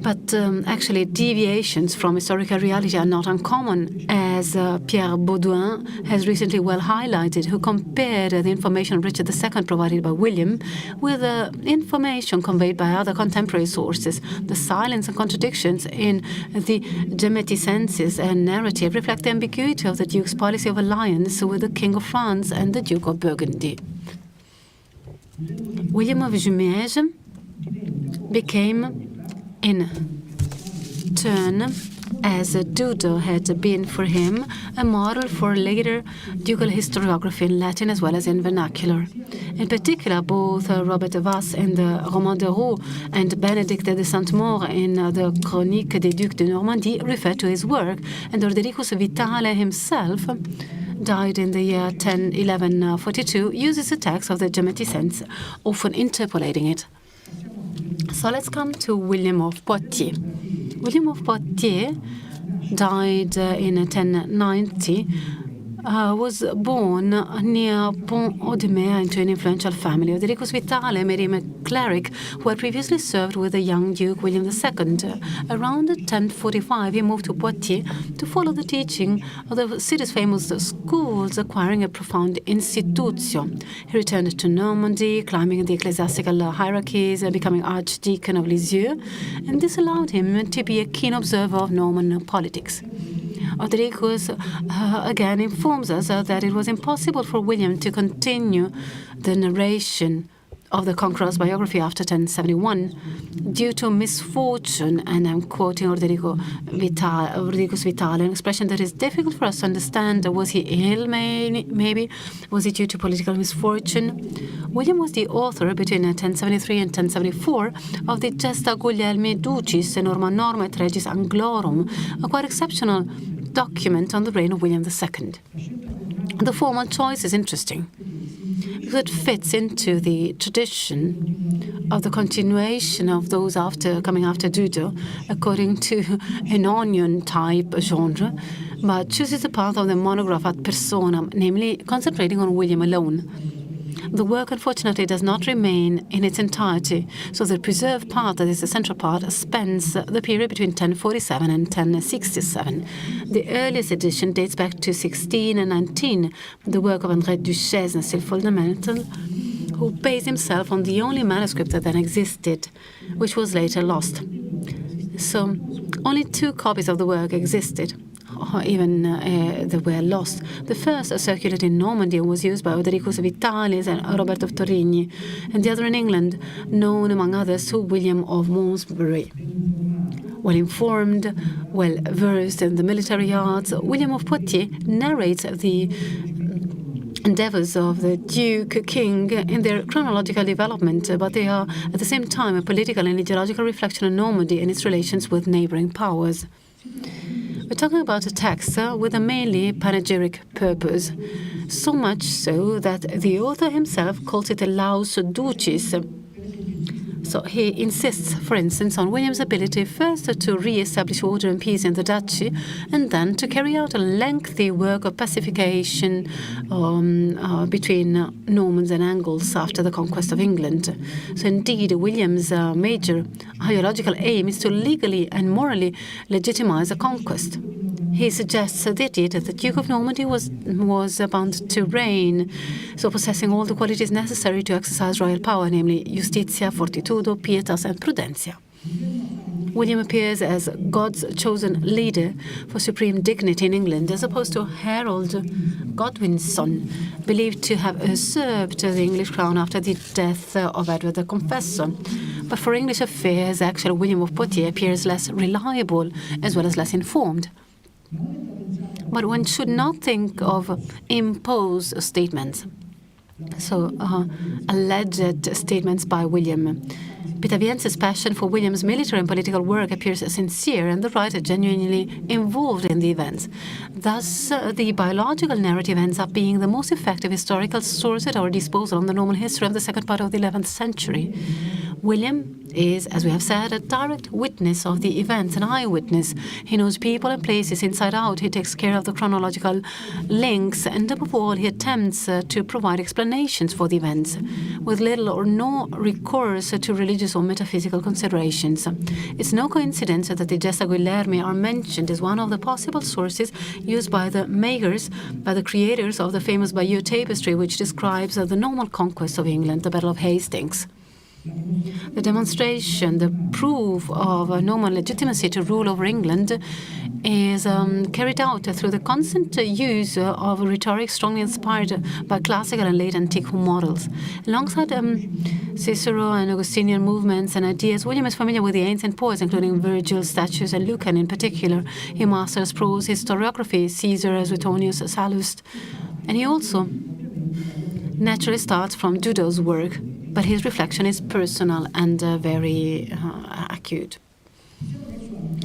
But actually, deviations from historical reality are not uncommon, as Pierre Baudouin has recently well highlighted, who compared the information Richard II provided by William with information conveyed by other contemporary sources. The silence and contradictions in the Gemeticenses and narrative reflect the ambiguity of the Duke's policy of alliance with the King of France and the Duke of Burgundy. William of Jumieges became, in turn, as Dudo had been for him, a model for later ducal historiography in Latin as well as in vernacular. In particular, both Robert de Vasse in the Roman de Roux and Benedict de Saint-Maur in the Chronique des Ducs de Normandie refer to his work, and Ordericus Vitale himself, died in the year 1142, uses the text of the Gemeticenses, often interpolating it. So let's come to William of Poitiers. William of Poitiers died in 1090, was born near Pont-Audemer into an influential family. Ordericus Vitale made him a cleric who had previously served with the young Duke William II. Around 1045, he moved to Poitiers to follow the teaching of the city's famous schools, acquiring a profound institutio. He returned to Normandy, climbing the ecclesiastical hierarchies, becoming Archdeacon of Lisieux, and this allowed him to be a keen observer of Norman politics. Ordericus again informs us that it was impossible for William to continue the narration of the conqueror's biography after 1071 due to misfortune, and I'm quoting Ordericus Vitale, an expression that is difficult for us to understand. Was he ill, maybe? Was it due to political misfortune? William was the author between 1073 and 1074 of the Gesta Guglielmi Ducis Norma Norma et Regis Anglorum, a quite exceptional document on the reign of William II. The formal choice is interesting because it fits into the tradition of the continuation of those coming after Dudo, according to an onion-type genre, but chooses the path of the monograph ad personam, namely concentrating on William alone. The work, unfortunately, does not remain in its entirety, so the preserved part, that is the central part, spans the period between 1047 and 1067. The earliest edition dates back to 1619, the work of André Duchesne, still fundamental, who based himself on the only manuscript that then existed, which was later lost. So only 2 copies of the work existed. Even they were lost. The first circulated in Normandy was used by Ordericus Vitalis and Robert of Torigny, and the other in England, known among others to William of Malmesbury. Well informed, well versed in the military arts, William of Poitiers narrates the endeavors of the Duke King in their chronological development, but they are at the same time a political and ideological reflection on Normandy and its relations with neighboring powers. We're talking about a text with a mainly panegyric purpose, so much so that the author himself calls it a laus ducis. So he insists, for instance, on William's ability first to re-establish order and peace in the duchy, and then to carry out a lengthy work of pacification between Normans and Angles after the conquest of England. So indeed, William's major ideological aim is to legally and morally legitimize a conquest. He suggests the idea that the Duke of Normandy was bound to reign, so possessing all the qualities necessary to exercise royal power, namely justitia, fortitudo, pietas, and prudentia. William appears as God's chosen leader for supreme dignity in England, as opposed to Harold Godwin's son, believed to have usurped the English crown after the death of Edward the Confessor. But for English affairs, actually William of Poitiers appears less reliable as well as less informed. But one should not think of imposed statements, so alleged statements by William. Pitaviense's passion for William's military and political work appears sincere, and the writer genuinely involved in the events. Thus, the biological narrative ends up being the most effective historical source at our disposal on the normal history of the second part of the 11th century. William is, as we have said, a direct witness of the events, an eyewitness. He knows people and places inside out. He takes care of the chronological links, and above all, he attempts to provide explanations for the events, with little or no recourse to religious or metaphysical considerations. It's no coincidence that the Gesta Guillermi are mentioned as one of the possible sources used by the makers, by the creators of the famous Bayeux tapestry, which describes the normal conquest of England, the Battle of Hastings. The demonstration, the proof of Norman legitimacy to rule over England is carried out through the constant use of rhetoric strongly inspired by classical and late antique models. Alongside Cicero and Augustinian movements and ideas, William is familiar with the ancient poets, including Virgil, Statius, and Lucan in particular. He masters prose, historiography, Caesar, Suetonius, Sallust, and he also naturally starts from Dudo's work, but his reflection is personal and very acute.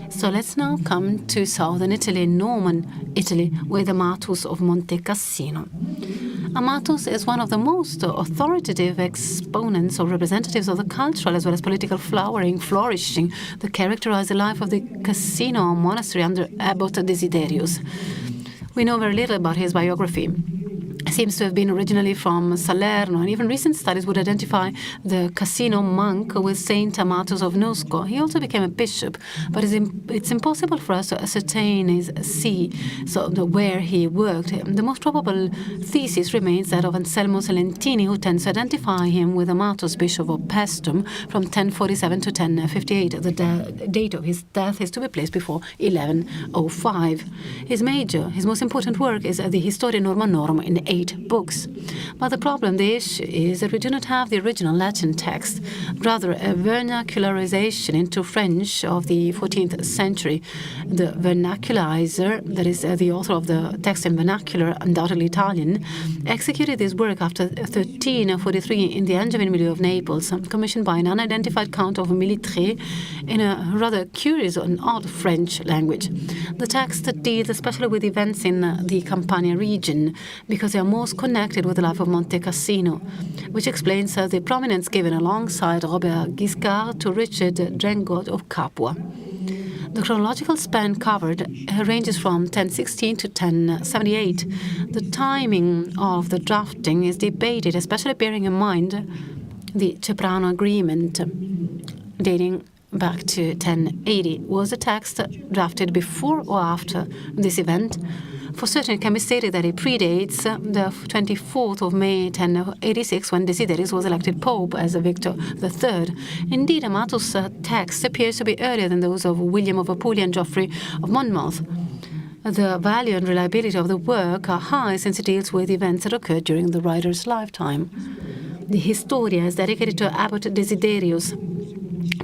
So let's now come to southern Italy, Norman Italy, with Amatus of Monte Cassino. Amatus is one of the most authoritative exponents or representatives of the cultural as well as political flourishing that characterized the life of the Cassino monastery under Abbot Desiderius. We know very little about his biography. Seems to have been originally from Salerno, and even recent studies would identify the Cassino monk with Saint Amatus of Nosco. He also became a bishop, but it's impossible for us to ascertain his see, so where he worked. The most probable thesis remains that of Anselmo Salentini, who tends to identify him with Amatus, bishop of Paestum, from 1047 to 1058. The date of his death is to be placed before 1105. His most important work is the Historia Normanorum in 8 books. But the issue is that we do not have the original Latin text, rather a vernacularization into French of the 14th century. The vernacularizer, that is the author of the text in vernacular, undoubtedly Italian, executed this work after 1343 in the Angevin milieu of Naples, commissioned by an unidentified Count of Militre in a rather curious and odd French language. The text deals especially with events in the Campania region, because they are most connected with the life of Monte Cassino, which explains the prominence given alongside Robert Guiscard to Richard Drengot of Capua. The chronological span covered ranges from 1016 to 1078. The timing of the drafting is debated, especially bearing in mind the Ceprano Agreement dating back to 1080. Was the text drafted before or after this event? For certain, it can be stated that it predates the 24th of May 1086, when Desiderius was elected Pope as Victor III. Indeed, Amatus' text appears to be earlier than those of William of Apulia and Geoffrey of Monmouth. The value and reliability of the work are high, since it deals with events that occurred during the writer's lifetime. The Historia is dedicated to Abbot Desiderius.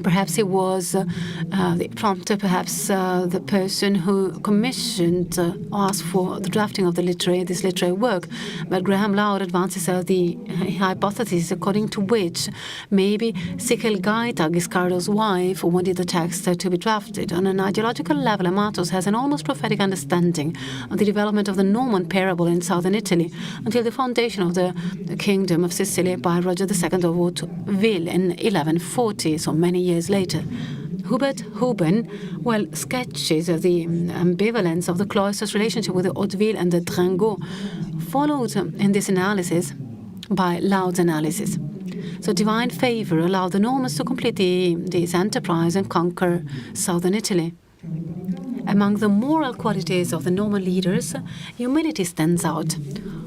Perhaps he was the prompter, perhaps the person who commissioned, asked for the drafting of this literary work. But Graham Laud advances the hypothesis according to which maybe Sichelgaita, Guiscardo's wife, wanted the text to be drafted. On an ideological level, Amatus has an almost prophetic understanding of the development of the Norman parable in southern Italy until the foundation of the Kingdom of Sicily by Roger II of Hauteville in 1140, so many years later. Hubert Huben, sketches the ambivalence of the cloister's relationship with the Hauteville and the Drengot, followed in this analysis by Laud's analysis. So divine favor allowed the Normans to complete this enterprise and conquer southern Italy. Among the moral qualities of the Norman leaders, humility stands out,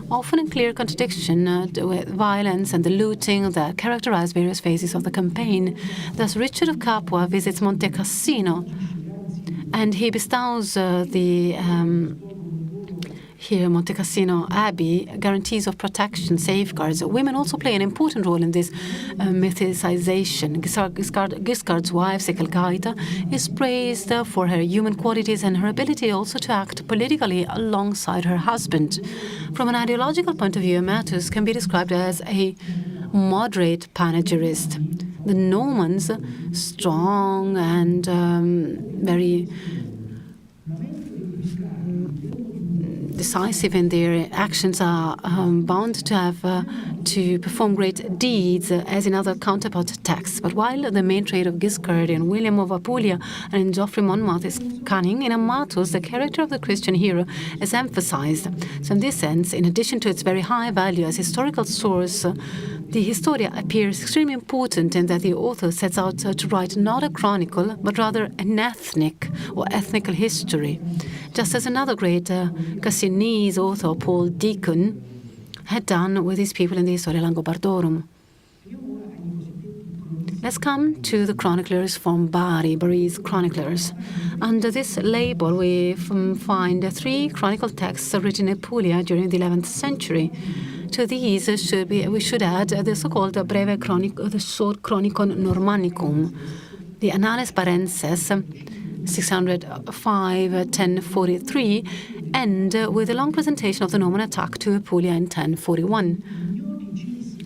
often in clear contradiction with violence and the looting that characterized various phases of the campaign. Thus, Richard of Capua visits Monte Cassino, and he bestows here, Monte Cassino Abbey, guarantees of protection, safeguards. Women also play an important role in this mythicization. Guiscard's wife, Secalcaita, is praised for her human qualities and her ability also to act politically alongside her husband. From an ideological point of view, Amatus can be described as a moderate panegyrist. The Normans, strong and very decisive in their actions, are bound to have to perform great deeds, as in other counterpart texts. But while the main trait of Guiscard and William of Apulia and in Geoffrey Monmouth is cunning, in Amatus the character of the Christian hero is emphasized. So in this sense, in addition to its very high value as historical source, the Historia appears extremely important in that the author sets out to write not a chronicle, but rather an ethnic or ethnical history, just as another great Cassinese author, Paul Deacon, had done with his people in the Historia Langobardorum. Let's come to the chroniclers from Bari's chroniclers. Under this label, we find 3 chronicle texts written in Apulia during the 11th century. To these we should add the so-called Breve Chronicle, the short Chronicon Normannicum, the Annales Barenses, 605-1043, and with a long presentation of the Norman attack to Apulia in 1041.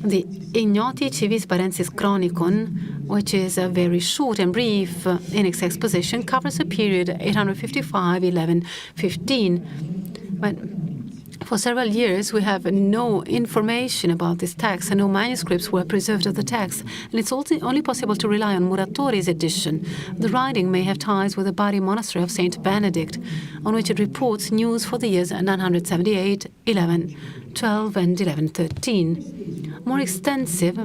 The Ignoti Civis Barensis Chronicon, which is very short and brief in its exposition, covers a period 855-1115. But for several years, we have no information about this text, and no manuscripts were preserved of the text, and it's also only possible to rely on Muratori's edition. The writing may have ties with the Bari monastery of Saint Benedict, on which it reports news for the years 978, 1112, and 1113. More extensive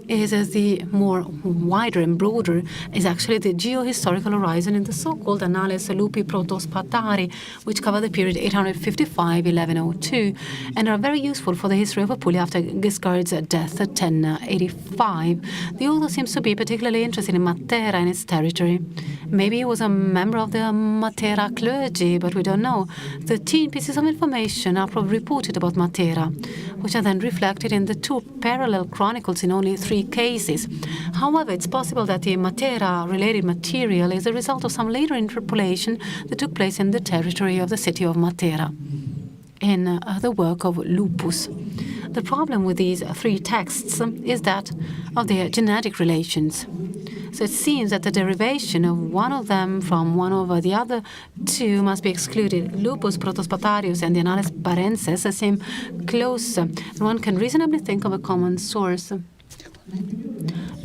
is the more wider and broader is actually the geohistorical horizon in the so-called Annales Lupi Protospatari, which cover the period 855-1102 and are very useful for the history of Apulia after Guiscard's death at 1085. The author seems to be particularly interested in Matera and its territory. Maybe he was a member of the Matera clergy, but we don't know. 13 pieces of information are reported about Matera, which are then reflected in the 2 parallel chronicles in only 3 cases. However, it's possible that the Matera-related material is the result of some later interpolation that took place in the territory of the city of Matera in the work of Lupus. The problem with these 3 texts is that of their genetic relations. So it seems that the derivation of one of them from one of the other 2 must be excluded. Lupus Protospatarius and the Annales Barenses seem close, and one can reasonably think of a common source.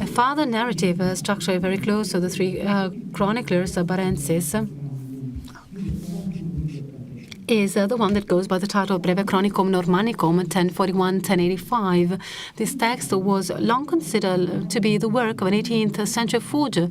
A further narrative structure very close to the 3 chroniclers, Barenses, is the one that goes by the title Breve Chronicum Normannicum, 1041-1085. This text was long considered to be the work of an 18th century forger,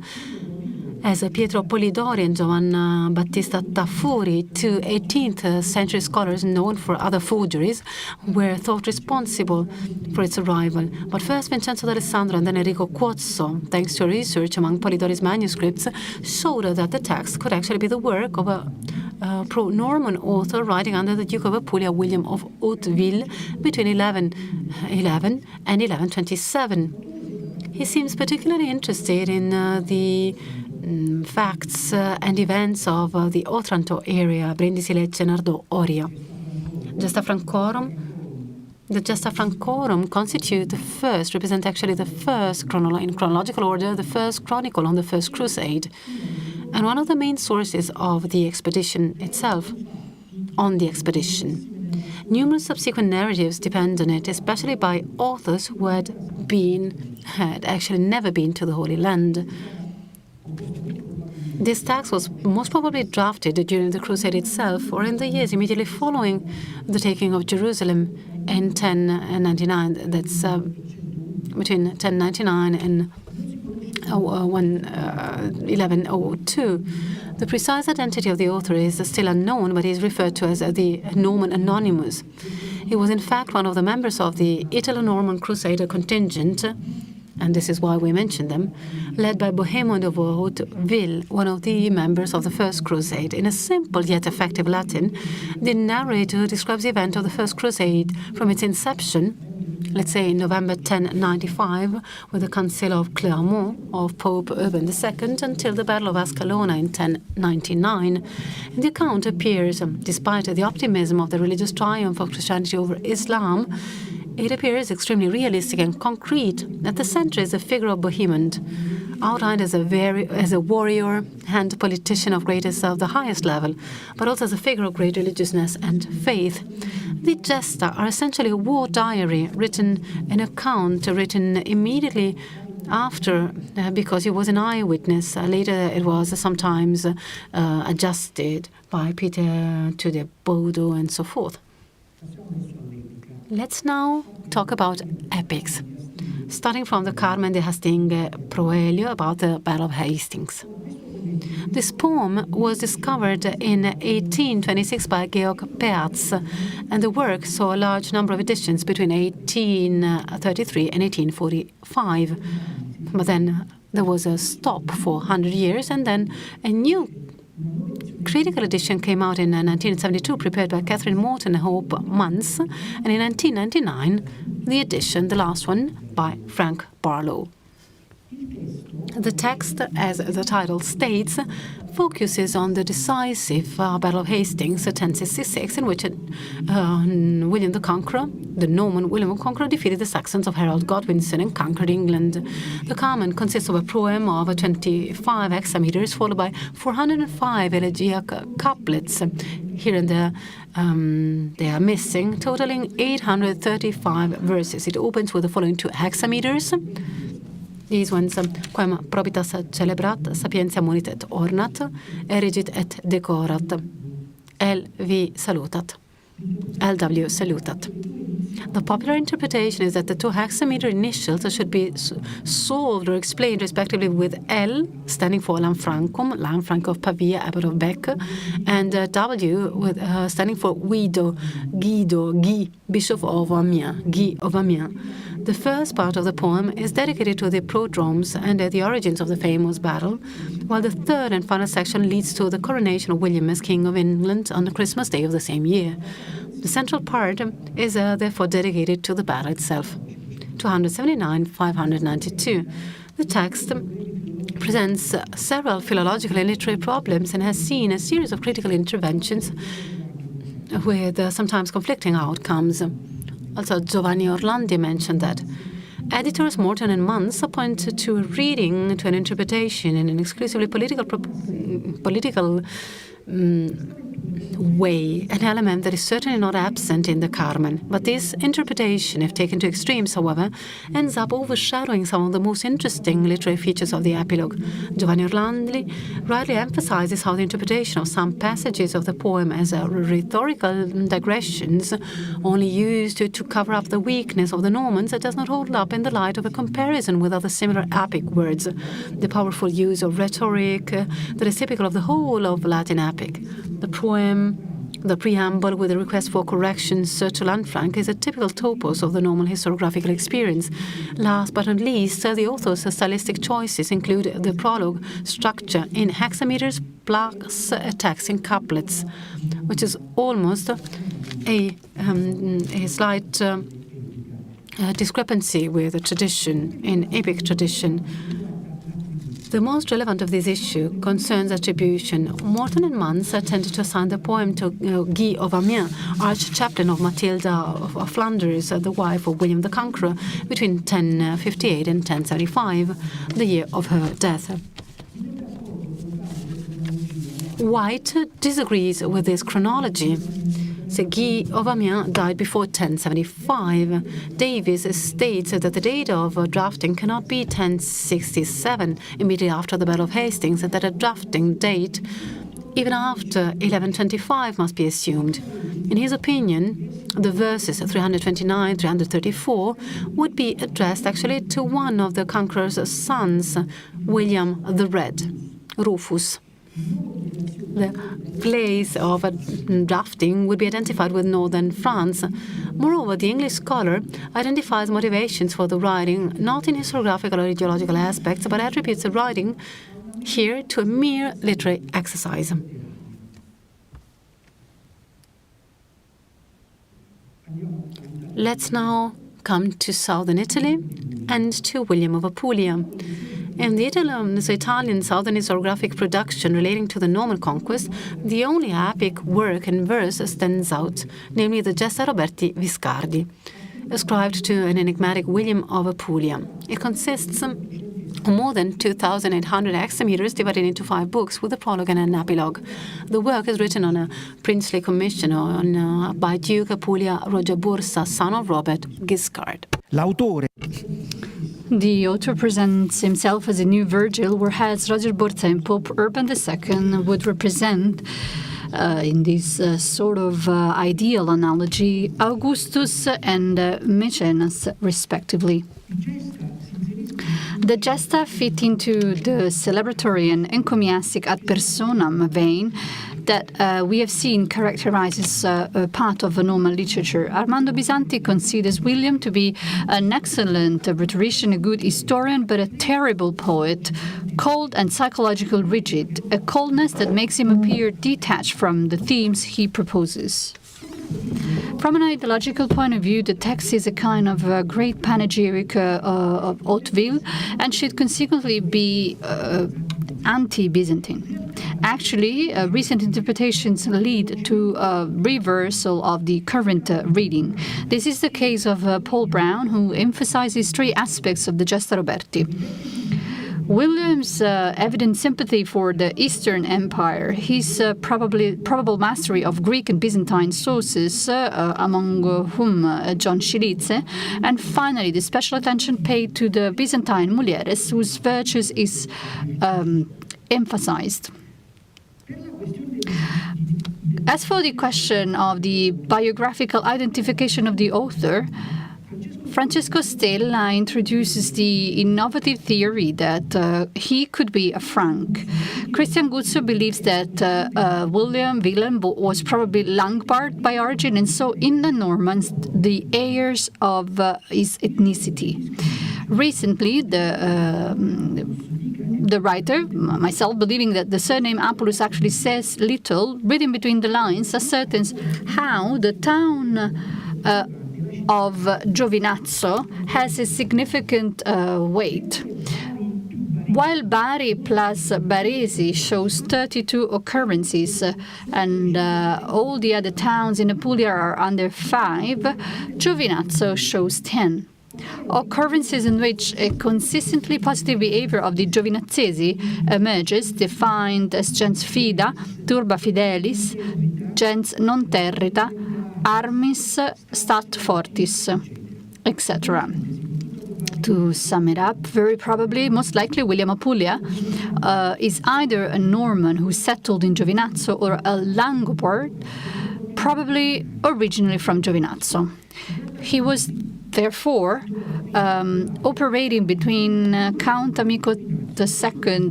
as Pietro Polidori and Giovanna Battista Tafuri, 2 18th century scholars known for other forgeries, were thought responsible for its arrival. But first Vincenzo d'Alessandro and then Enrico Cuozzo, thanks to research among Polidori's manuscripts, showed that the text could actually be the work of a pro-Norman author writing under the Duke of Apulia, William of Hauteville, between 1111 and 1127. He seems particularly interested in the facts and events of the Otranto area, Brindisi, Lecce, Nardò, Oria. The Gesta Francorum constitute the first, represent actually the first, in chronological order, the first chronicle on the First Crusade, and one of the main sources of the expedition itself, on the expedition. Numerous subsequent narratives depend on it, especially by authors who had actually never been to the Holy Land. This text was most probably drafted during the Crusade itself, or in the years immediately following the taking of Jerusalem in 1099. That's between 1099 and 1102. The precise identity of the author is still unknown, but he is referred to as the Norman Anonymous. He was in fact one of the members of the Italo-Norman Crusader contingent, and this is why we mention them, led by Bohemond of Hauteville, one of the members of the First Crusade. In a simple yet effective Latin, the narrator describes the event of the First Crusade from its inception, let's say in November 1095, with the Council of Clermont of Pope Urban II, until the Battle of Ascalona in 1099. And the account appears, despite the optimism of the religious triumph of Christianity over Islam, it appears extremely realistic and concrete. At the center is the figure of Bohemond, outlined as a warrior and politician of the highest level, but also as a figure of great religiousness and faith. The Gesta are essentially a war diary, an account written immediately after, because he was an eyewitness. Later it was sometimes adjusted by Peter to the Bodo and so forth. Let's now talk about epics, starting from the Carmen de Hastings Proelio about the Battle of Hastings. This poem was discovered in 1826 by Georg Peatz, and the work saw a large number of editions between 1833 and 1845. But then there was a stop for 100 years, and then a new critical edition came out in 1972, prepared by Catherine Morton and Hope Muntz, and in 1999, the last one, by Frank Barlow. The text, as the title states, focuses on the decisive Battle of Hastings, 1066, in which William the Conqueror, the Norman William the Conqueror, defeated the Saxons of Harold Godwinson and conquered England. The Carmen consists of a proem of 25 hexameters, followed by 405 elegiac couplets. Here and there, they are missing, totaling 835 verses. It opens with the following 2 hexameters. These ones, quem probitas celebrat, sapientia munit et ornat, erigit et decorat, LV salutat, LW salutat. The popular interpretation is that the 2 hexameter initials should be solved or explained respectively with L, standing for Lanfranco of Pavia, Abbot of Bec, and W, with standing for Guido, Guy, Bishop of Amiens, Guy of Amiens. The first part of the poem is dedicated to the prodromes and the origins of the famous battle, while the third and final section leads to the coronation of William as King of England on the Christmas Day of the same year. The central part is therefore dedicated to the battle itself. 279-592. The text presents several philological and literary problems and has seen a series of critical interventions with sometimes conflicting outcomes. Also, Giovanni Orlandi mentioned that. Editors Morton and Muntz point to a reading, to an interpretation in an exclusively political way, an element that is certainly not absent in the Carmen. But this interpretation, if taken to extremes, however, ends up overshadowing some of the most interesting literary features of the epilogue. Giovanni Orlandi rightly emphasizes how the interpretation of some passages of the poem as rhetorical digressions, only used to cover up the weakness of the Normans, does not hold up in the light of a comparison with other similar epic words. The powerful use of rhetoric that is typical of the whole of Latin epic. The poem, the preamble with a request for corrections to Lanfranc, is a typical topos of the normal historiographical experience. Last but not least, the author's stylistic choices include the prologue structure in hexameters plus a text in couplets, which is almost a slight discrepancy with a tradition, in epic tradition. The most relevant of this issue concerns attribution. Morton and Muntz tended to assign the poem to Guy of Amiens, arch-chaplain of Matilda of Flanders, the wife of William the Conqueror, between 1058 and 1075, the year of her death. White disagrees with this chronology. Guy of Amiens died before 1075. Davis states that the date of drafting cannot be 1067, immediately after the Battle of Hastings, and that a drafting date, even after 1125, must be assumed. In his opinion, the verses 329, 334 would be addressed actually to one of the conqueror's sons, William the Red, Rufus. the place of drafting would be identified with northern France. Moreover, the English scholar identifies motivations for the writing not in historiographical or ideological aspects, but attributes the writing here to a mere literary exercise. Let's now come to southern Italy and to William of Apulia. In the Italian southern historiographic production relating to the Norman conquest, the only epic work in verse stands out, namely the Gesta Roberti Viscardi, ascribed to an enigmatic William of Apulia. It consists of more than 2,800 hexameters divided into 5 books with a prologue and an epilogue. The work is written on a princely commission by Duke Apulia Roger Borsa, son of Robert Guiscard. L'autore. The author presents himself as a new Virgil, whereas Roger Borsa and Pope Urban II would represent, in this sort of ideal analogy, Augustus and Maecenas, respectively. The Gesta fit into the celebratory and encomiastic ad personam vein that we have seen characterizes a part of Norman literature. Armando Bisanti considers William to be an excellent rhetorician, a good historian, but a terrible poet, cold and psychological rigid, a coldness that makes him appear detached from the themes he proposes. From an ideological point of view, the text is a kind of great panegyric of Hauteville and should consequently be anti-Byzantine. Actually, recent interpretations lead to a reversal of the current reading. This is the case of Paul Brown, who emphasizes 3 aspects of the Gesta Roberti. William's evident sympathy for the Eastern Empire, his probable mastery of Greek and Byzantine sources, among whom John Lxxi, and finally the special attention paid to the Byzantine mulieres, whose virtues is emphasized. As for the question of the biographical identification of the author, Francesco Stella introduces the innovative theory that he could be a Frank. Christian Guzzo believes that William was probably Langbard by origin, and so in the Normans, the heirs of his ethnicity. Recently, the writer, myself, believing that the surname Apulus actually says little, reading between the lines, ascertains how the town of Giovinazzo has a significant weight. While Bari plus Baresi shows 32 occurrences and all the other towns in Apulia are under 5, Giovinazzo shows 10. Occurrences in which a consistently positive behavior of the Giovinazzesi emerges, defined as gens fida, turba fidelis, gens non territa, armis stat fortis, etc. To sum it up, very probably, most likely, William Apulia is either a Norman who settled in Giovinazzo or a Langobard, probably originally from Giovinazzo. He was therefore operating between Count Amico II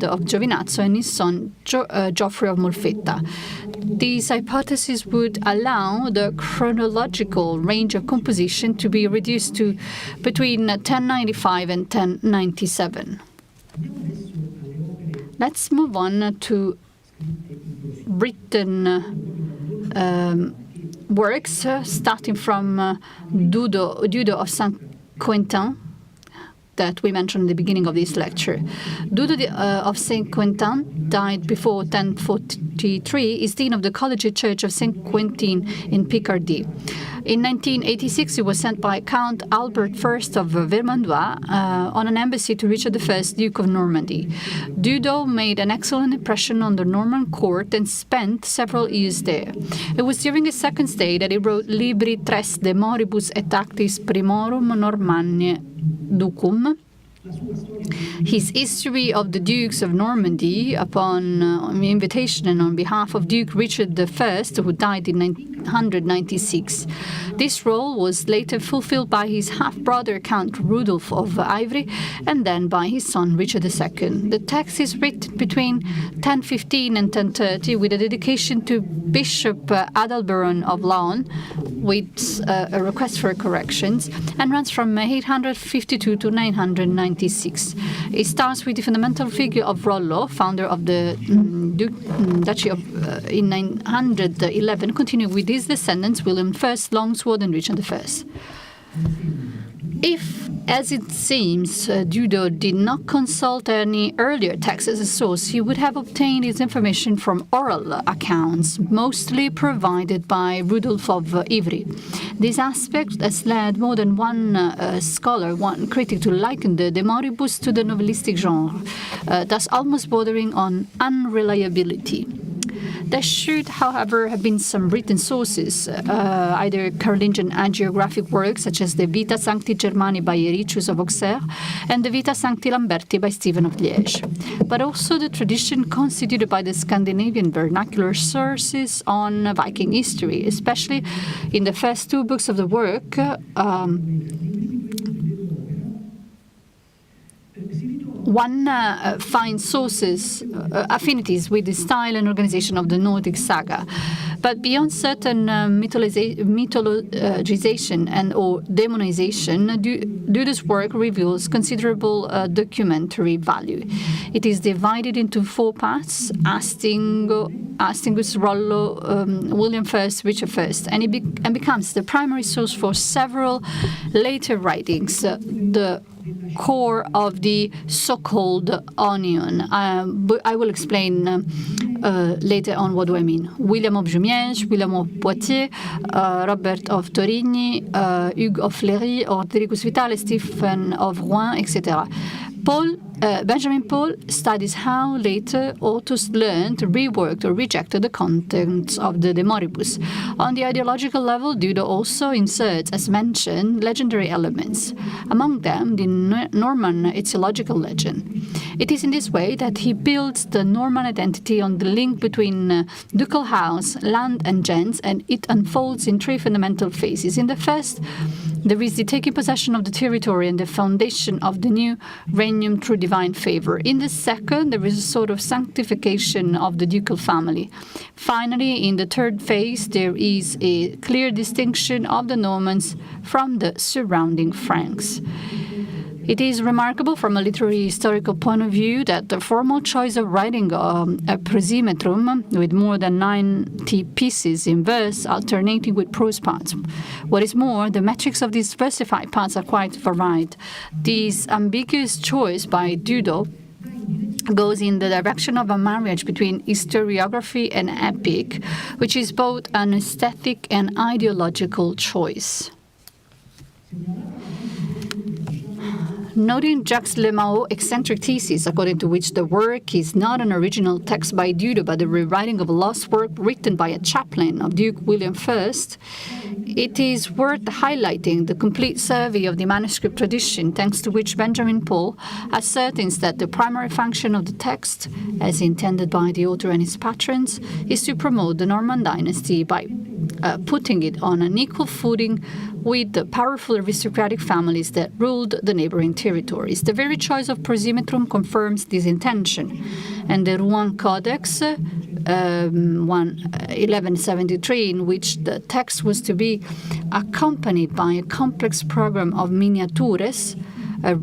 of Giovinazzo and his son Geoffrey of Molfetta. These hypotheses would allow the chronological range of composition to be reduced to between 1095 and 1097. Let's move on to written works, starting from Dudo of Saint Quentin, that we mentioned in the beginning of this lecture. Dudo of Saint Quentin died before 1043, is dean of the Collegiate Church of Saint Quentin in Picardy. In 1986, he was sent by Count Albert I of Vermandois on an embassy to Richard I, Duke of Normandy. Dudo made an excellent impression on the Norman court and spent several years there. It was during his second stay that he wrote Libri tres de moribus et actis primorum Normanniae ducum. His history of the Dukes of Normandy, upon invitation and on behalf of Duke Richard I, who died in 996. This role was later fulfilled by his half-brother Count Rudolf of Ivry and then by his son Richard II. The text is written between 1015 and 1030 with a dedication to Bishop Adalberon of Laon with a request for corrections, and runs from 852 to 996. It starts with the fundamental figure of Rollo, founder of the Duchy of in 911, continuing with his descendants William I, Longsword, and Richard I. If, as it seems, Dudo did not consult any earlier texts as a source, he would have obtained his information from oral accounts, mostly provided by Rudolf of Ivry. This aspect has led more than one scholar, one critic, to liken the De Moribus to the novellistic genre, thus almost bordering on unreliability. There should, however, have been some written sources, either Carolingian hagiographic works such as the Vita Sancti Germani by Ericius of Auxerre and the Vita Sancti Lamberti by Stephen of Liège, but also the tradition constituted by the Scandinavian vernacular sources on Viking history, especially in the first two books of the work. One finds sources, affinities with the style and organization of the Nordic saga. But beyond certain mythologization and or demonization, Duda's work reveals considerable documentary value. It is divided into four parts: Astingus, Rollo, William I, Richard I, and becomes the primary source for several later writings. The core of the so-called onion. But I will explain later on what do I mean. William of Jumièges, William of Poitiers, Robert of Torigny, Hugues of Fleury, Ordericus Vitalis, Stephen of Rouen, etc. Benjamin Paul studies how later authors learned, reworked, or rejected the contents of the De Moribus. On the ideological level, Duda also inserts, as mentioned, legendary elements, among them the Norman etiological legend. It is in this way that he builds the Norman identity on the link between ducal house, land, and gens, and it unfolds in three fundamental phases. In the first, there is the taking possession of the territory and the foundation of the new regnum through divine favor. In the second, there is a sort of sanctification of the ducal family. Finally, in the third phase, there is a clear distinction of the Normans from the surrounding Franks. It is remarkable from a literary historical point of view that the formal choice of writing a prosimetrum with more than 90 pieces in verse alternating with prose parts. What is more, the metrics of these versified parts are quite varied. This ambiguous choice by Dudo goes in the direction of a marriage between historiography and epic, which is both an aesthetic and ideological choice. Noting Jacques Lemao eccentric thesis, according to which the work is not an original text by Dudo, but the rewriting of a lost work written by a chaplain of Duke William I, it is worth highlighting the complete survey of the manuscript tradition, thanks to which Benjamin Paul ascertains that the primary function of the text, as intended by the author and his patrons, is to promote the Norman dynasty by putting it on an equal footing with the powerful aristocratic families that ruled the neighboring territories. The very choice of prosimetrum confirms this intention, and the Rouen Codex 1173, in which the text was to be accompanied by a complex program of miniatures, a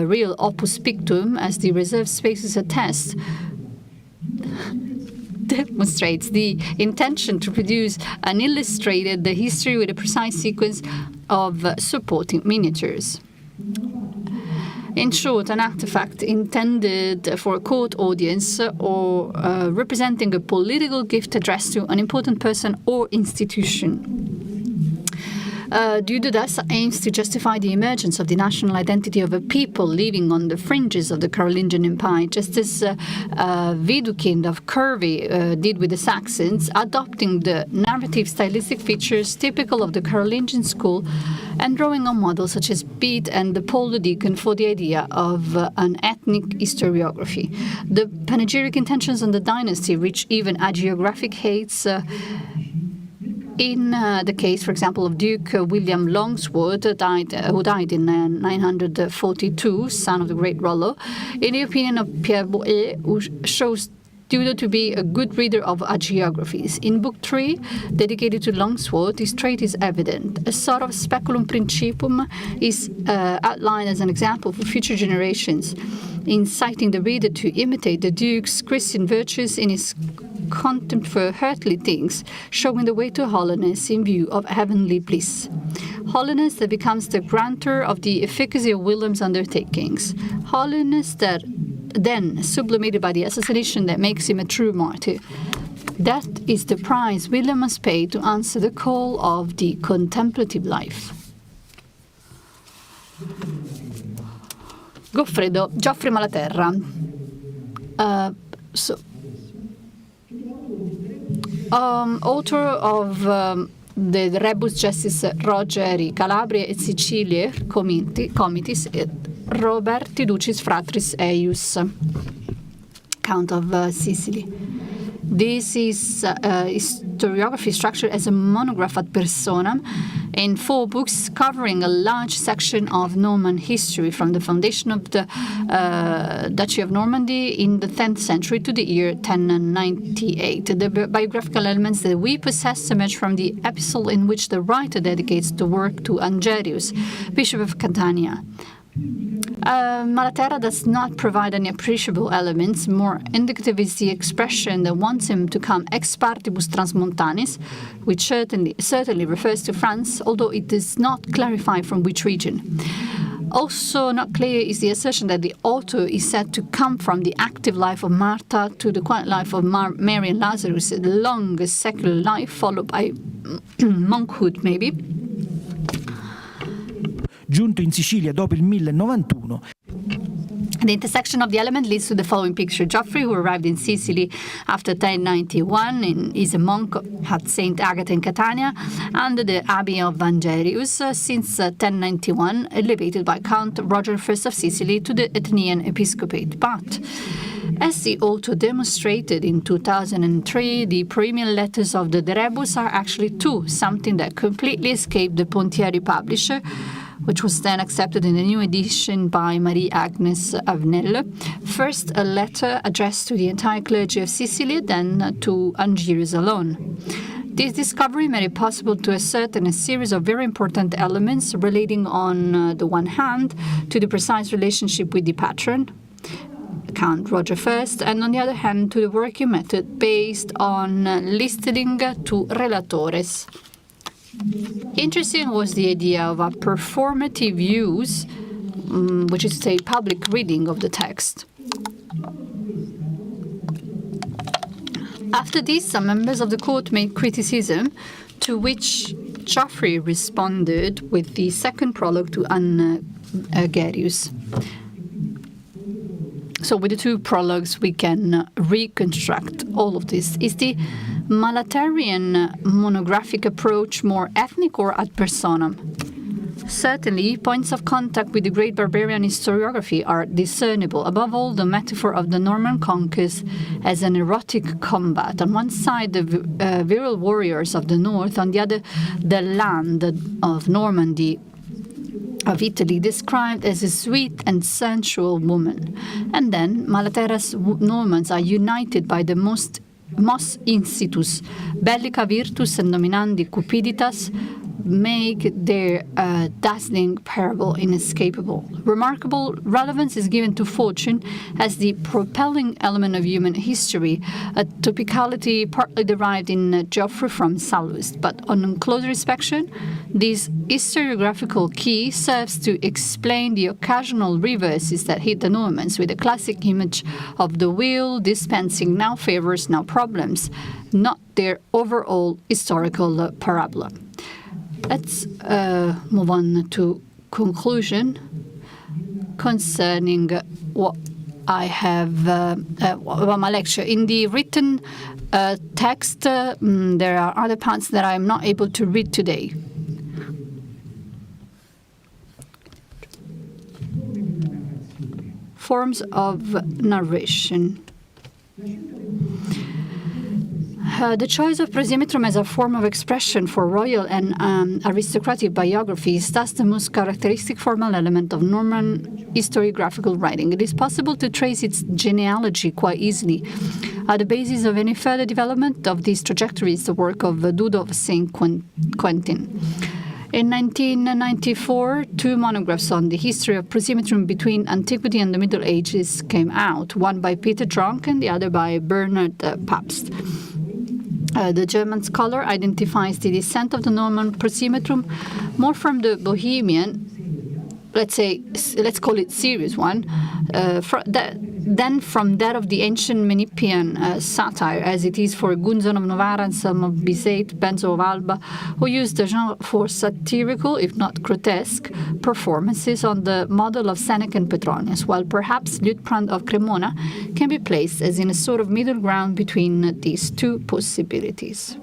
real opus pictum, as the reserved spaces attest, demonstrates the intention to produce an illustrated history with a precise sequence of supporting miniatures. In short, an artifact intended for a court audience or representing a political gift addressed to an important person or institution. Dudo thus aims to justify the emergence of the national identity of a people living on the fringes of the Carolingian Empire, just as Widukind of Curvey did with the Saxons, adopting the narrative stylistic features typical of the Carolingian school and drawing on models such as Bede and the Paul the Deacon for the idea of an ethnic historiography. The panegyric intentions on the dynasty reach even hagiographic heights In the case, for example, of Duke William Longsword, who died in 942, son of the great Rollo, in the opinion of Pierre Boët, who shows Tudor to be a good reader of hagiographies. In Book 3, dedicated to Longsword, this trait is evident. A sort of speculum principium is outlined as an example for future generations, inciting the reader to imitate the Duke's Christian virtues in his contempt for earthly things, showing the way to holiness in view of heavenly bliss. Holiness that becomes the grantor of the efficacy of William's undertakings. Holiness that then sublimated by the assassination that makes him a true martyr. That is the price William must pay to answer the call of the contemplative life. Geoffrey Malaterra. Author of the Rebus Gestis Rogeri Calabria et Sicilie Comitis et Roberti Ducis Fratris Eius, Count of Sicily. This is historiography structured as a monograph ad personam in 4 books covering a large section of Norman history from the foundation of the Duchy of Normandy in the 10th century to the year 1098. The biographical elements that we possess emerge from the epistle in which the writer dedicates the work to Angerius, Bishop of Catania. Malaterra does not provide any appreciable elements. More indicative is the expression that wants him to come ex partibus transmontanis, which certainly refers to France, although it does not clarify from which region. Also not clear is the assertion that the author is said to come from the active life of Martha to the quiet life of Mary and Lazarus, the longest secular life followed by monkhood, maybe. Giunto in Sicilia dopo il 1091. The intersection of the element leads to the following picture. Geoffrey, who arrived in Sicily after 1091, is a monk at St. Agatha in Catania, under the Abbey of Angerius, since 1091, elevated by Count Roger I of Sicily to the Athenian episcopate. But, as the author demonstrated in 2003, the perennial letters of the De Rebus are actually 2, something that completely escaped the Pontieri publisher, which was then accepted in a new edition by Marie-Agnes Avnel. First, a letter addressed to the entire clergy of Sicily, then to Angerius alone. This discovery made it possible to ascertain a series of very important elements relating, on the one hand, to the precise relationship with the patron, Count Roger I, and on the other hand, to the working method based on listening to relatores. Interesting was the idea of a performative use, which is to say public reading of the text. After this, some members of the court made criticism, to which Geoffrey responded with the second prologue to Angerius. So with the 2 prologues, we can reconstruct all of this. Is the Malaterrian monographic approach more ethnic or ad personam? Certainly, points of contact with the great barbarian historiography are discernible. Above all, the metaphor of the Norman conquest as an erotic combat. On one side, the virile warriors of the north, on the other, the land of Normandy, of Italy, described as a sweet and sensual woman. And then Malaterra's Normans are united by the mos institutus, bellica virtus and nominandi cupiditas, make their dazzling parable inescapable. Remarkable relevance is given to fortune as the propelling element of human history, a topicality partly derived in Geoffrey from Sallust. But on closer inspection, this historiographical key serves to explain the occasional reverses that hit the Normans, with a classic image of the wheel dispensing now favors, now problems, not their overall historical parabola. Let's move on to conclusion concerning what I have about my lecture. In the written text, there are other parts that I'm not able to read today. Forms of narration. The choice of prosimetrum as a form of expression for royal and aristocratic biography is thus the most characteristic formal element of Norman historiographical writing. It is possible to trace its genealogy quite easily. At the basis of any further development of these trajectories, the work of Dudo of St. Quentin. In 1994, two monographs on the history of prosimetrum between antiquity and the Middle Ages came out, one by Peter Dronk and the other by Bernard Pabst. The German scholar identifies the descent of the Norman prosimetrum more from the Bohemian, let's call it serious one, than from that of the ancient Menippean satire, as it is for Gunzon of Novara, Anselm of Bizet, Benzo of Alba, who used the genre for satirical, if not grotesque, performances on the model of Seneca and Petronius, while perhaps Liutprand of Cremona can be placed as in a sort of middle ground between these two possibilities.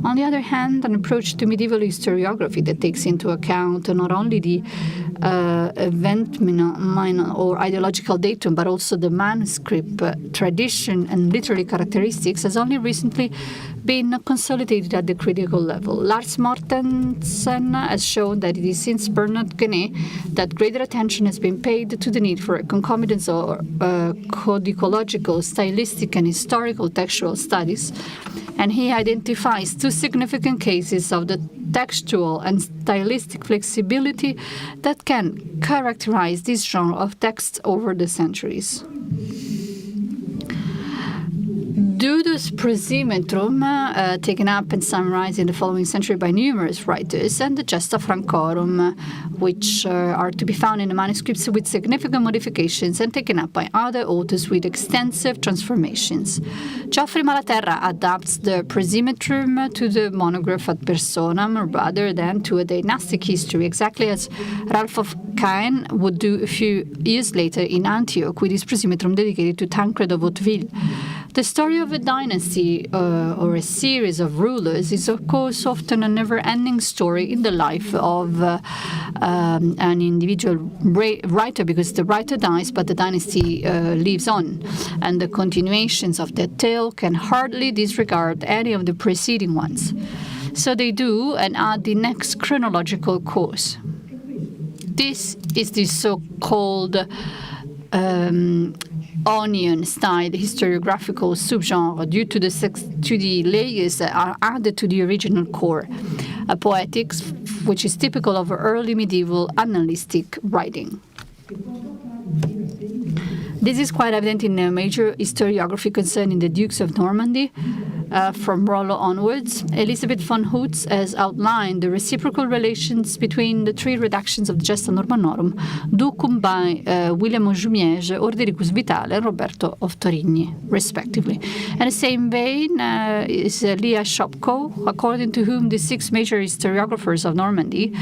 On the other hand, an approach to medieval historiography that takes into account not only the event or ideological datum, but also the manuscript tradition and literary characteristics has only recently been consolidated at the critical level. Lars Mortensen has shown that it is since Bernard Genet that greater attention has been paid to the need for concomitance or codicological, stylistic, and historical textual studies, and he identifies two significant cases of the textual and stylistic flexibility that can characterize this genre of text over the centuries. Dudo's prosimetrum, taken up and summarized in the following century by numerous writers, and the Gesta Francorum, which are to be found in the manuscripts with significant modifications and taken up by other authors with extensive transformations. Geoffrey Malaterra adapts the prosimetrum to the monograph ad personam rather than to a dynastic history, exactly as Ralph of Caen would do a few years later in Antioch with his prosimetrum dedicated to Tancred of Hauteville. The story of a dynasty or a series of rulers is, of course, often a never-ending story in the life of an individual writer, because the writer dies, but the dynasty lives on, and the continuations of that tale can hardly disregard any of the preceding ones. So they do, and add the next chronological course. This is the so-called onion-style historiographical subgenre due to the layers that are added to the original core, a poetics which is typical of early medieval annalistic writing. This is quite evident in a major historiography concerning the Dukes of Normandy, from Rollo onwards. Elisabeth von Hoots has outlined the reciprocal relations between the three redactions of the Gesta Normanorum, Ducum by William of Jumièges, Ordericus Vitale, and Roberto of Torigny, respectively. In the same vein is Leah Shopko, according to whom the six major historiographers of Normandy,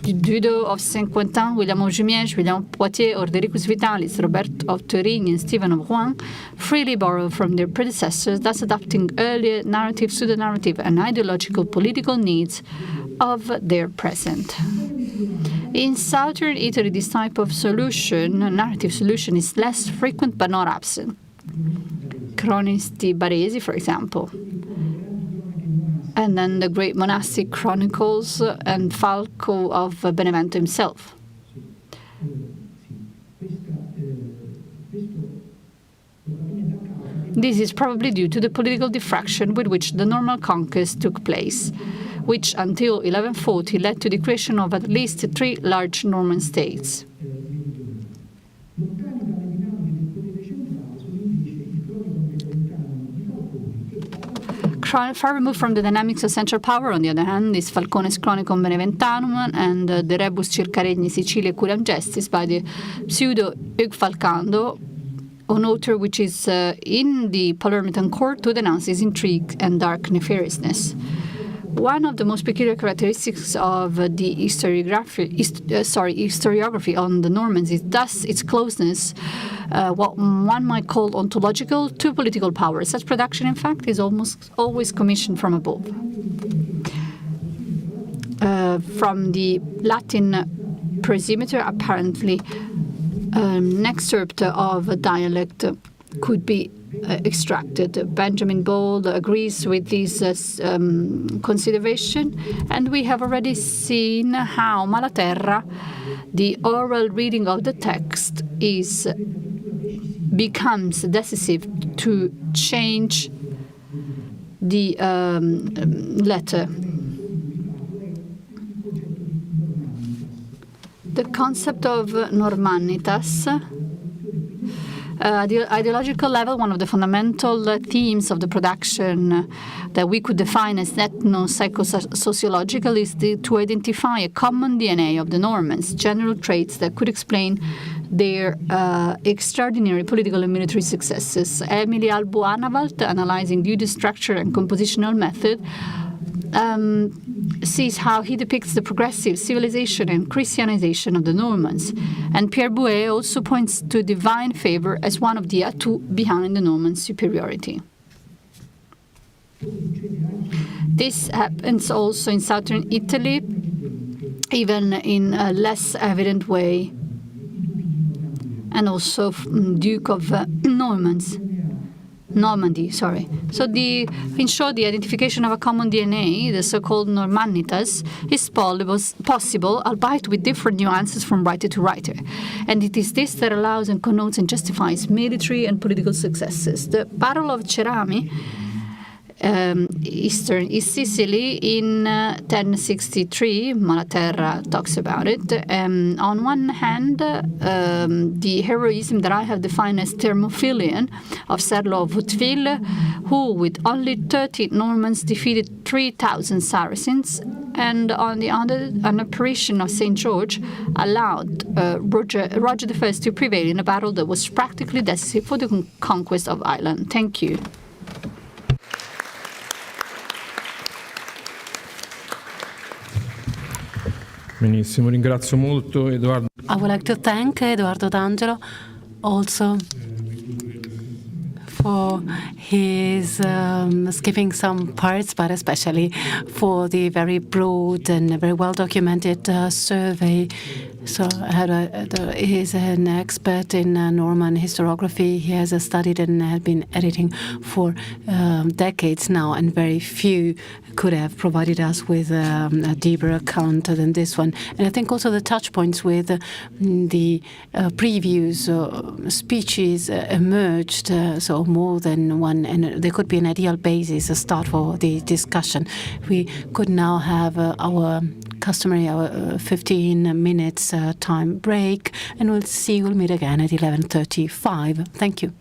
Dudo of St. Quentin, William of Jumièges, William of Poitiers, Ordericus Vitalis, Robert of Torigny, and Stephen of Rouen, freely borrow from their predecessors, thus adapting earlier narrative, pseudo-narrative, and ideological political needs of their present. In southern Italy, this type of solution, narrative solution, is less frequent but not absent. Cronisti Baresi, for example. And then the great monastic chronicles and Falco of Benevento himself. This is probably due to the political diffraction with which the Norman conquest took place, which until 1140 led to the creation of at least 3 large Norman states. Far removed from the dynamics of central power, on the other hand, is Falcone's Chronicon Beneventanum and the Rebus Circa Regni Sicilia Curiam Gestis by the pseudo Hugues Falcando, an author which is in the Palermitan court to denounce his intrigue and dark nefariousness. One of the most peculiar characteristics of the historiography on the Normans is thus its closeness, what one might call ontological, to political power. Such production, in fact, is almost always commissioned from above. From the Latin prosimeter, apparently an excerpt of a dialect could be extracted. Benjamin Ball agrees with this consideration, and we have already seen how Malaterra, the oral reading of the text, becomes decisive to change the letter. The concept of Normanitas, the ideological level, one of the fundamental themes of the production that we could define as ethno-psychosociological is to identify a common DNA of the Normans, general traits that could explain their extraordinary political and military successes. Emily Albo-Anavalt, analyzing duty structure and compositional method, sees how he depicts the progressive civilization and Christianization of the Normans. And Pierre Bouet also points to divine favor as one of the atouts behind the Norman superiority. This happens also in southern Italy, even in a less evident way, and also Duke of Normandy. So in short, the identification of a common DNA, the so-called Normanitas, is possible, albeit with different nuances from writer to writer. And it is this that allows and connotes and justifies military and political successes. The Battle of Cerami, Eastern East Sicily, in 1063, Malaterra talks about it. On one hand, the heroism that I have defined as thermophilian of Serlo of Hauteville, who with only 30 Normans defeated 3,000 Saracens, and on the other, an apparition of St. George allowed Roger I to prevail in a battle that was practically decisive for the conquest of Ireland. Thank you. Benissimo, ringrazio molto Edoardo. I would like to thank Edoardo D'Angelo also for his skipping some parts, but especially for the very broad and very well-documented survey. So he is an expert in Norman historiography. He has studied and had been editing for decades now, and very few could have provided us with a deeper account than this one. And I think also the touch points with the previous speeches emerged, so more than one, and there could be an ideal basis, a start for the discussion. We could now have our customary 15 minutes time break, and we'll meet again at 11:35. Thank you.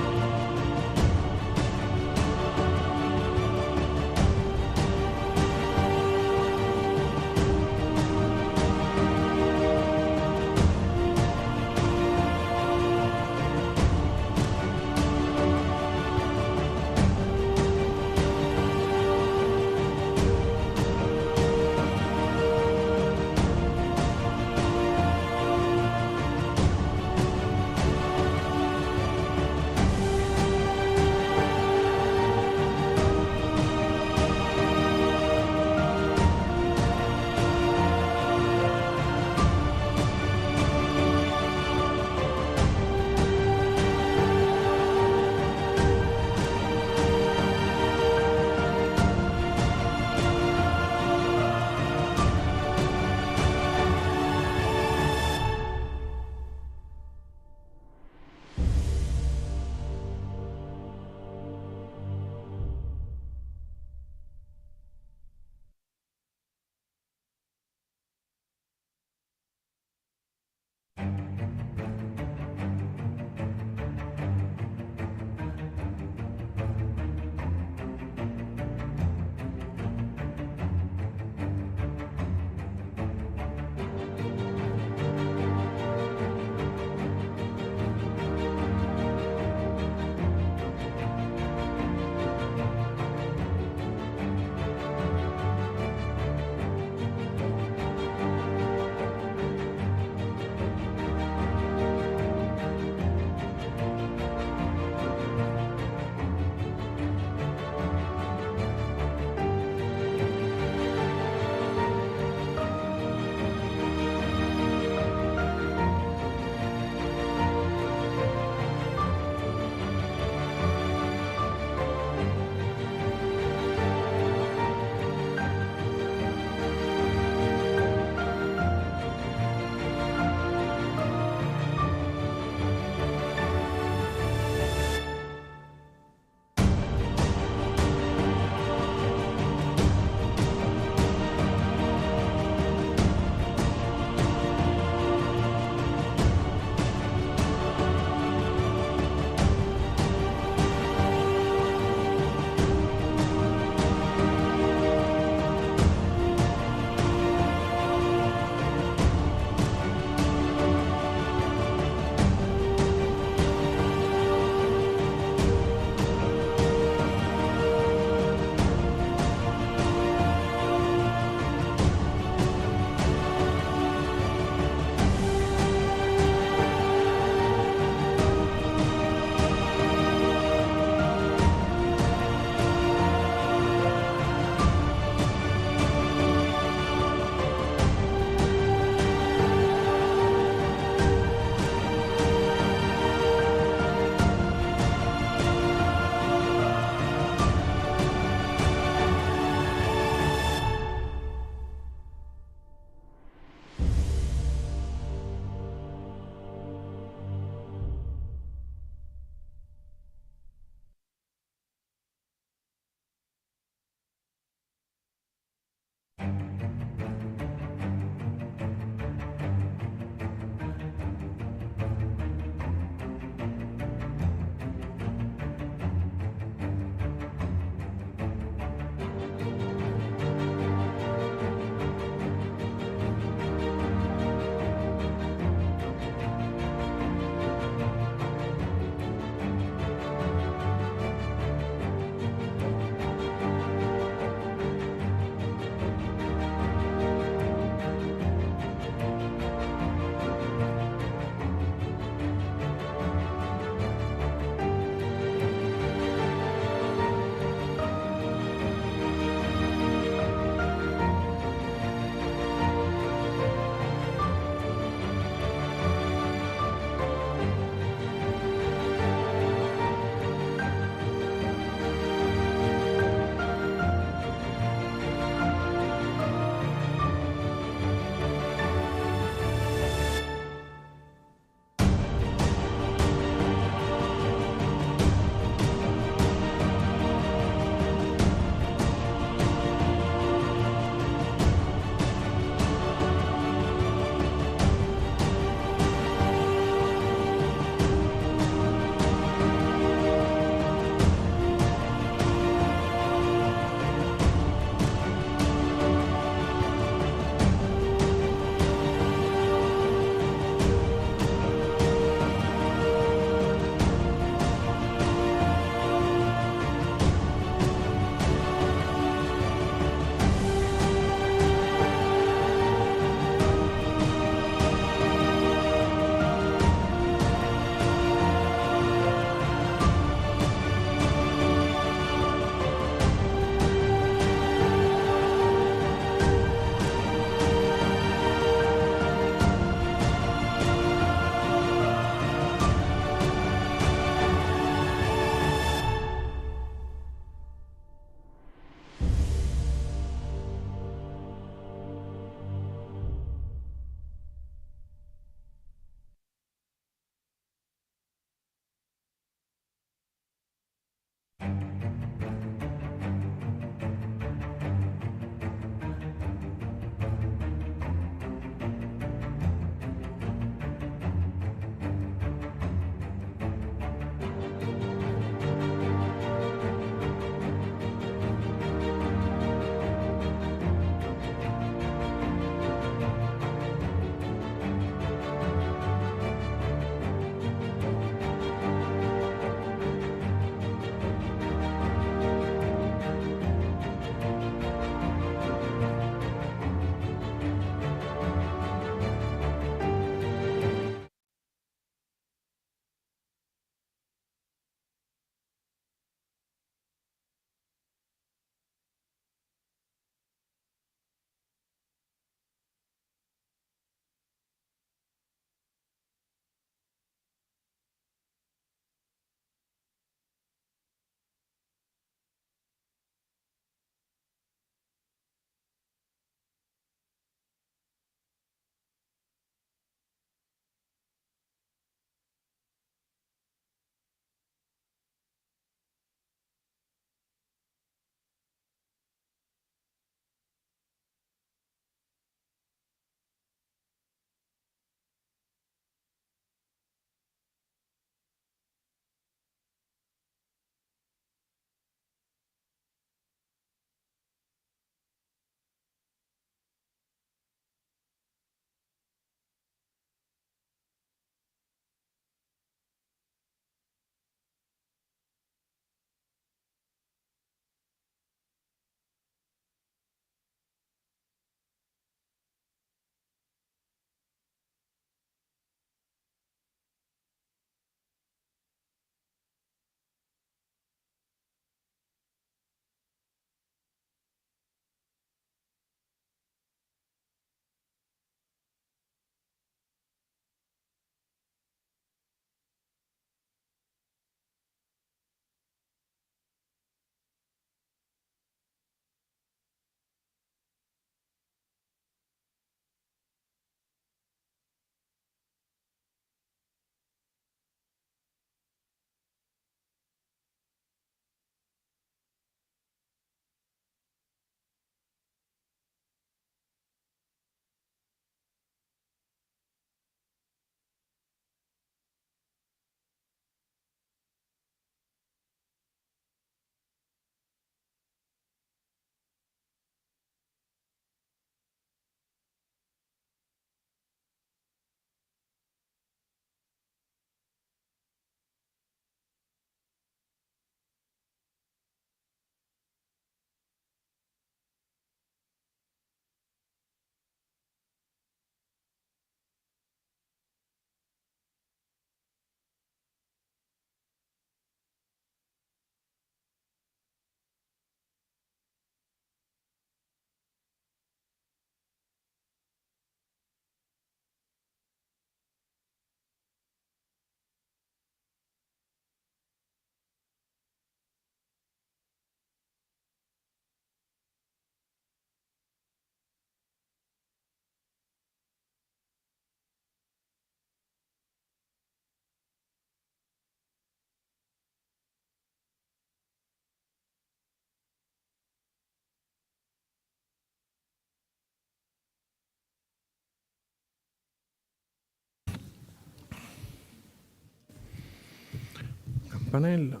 campanella.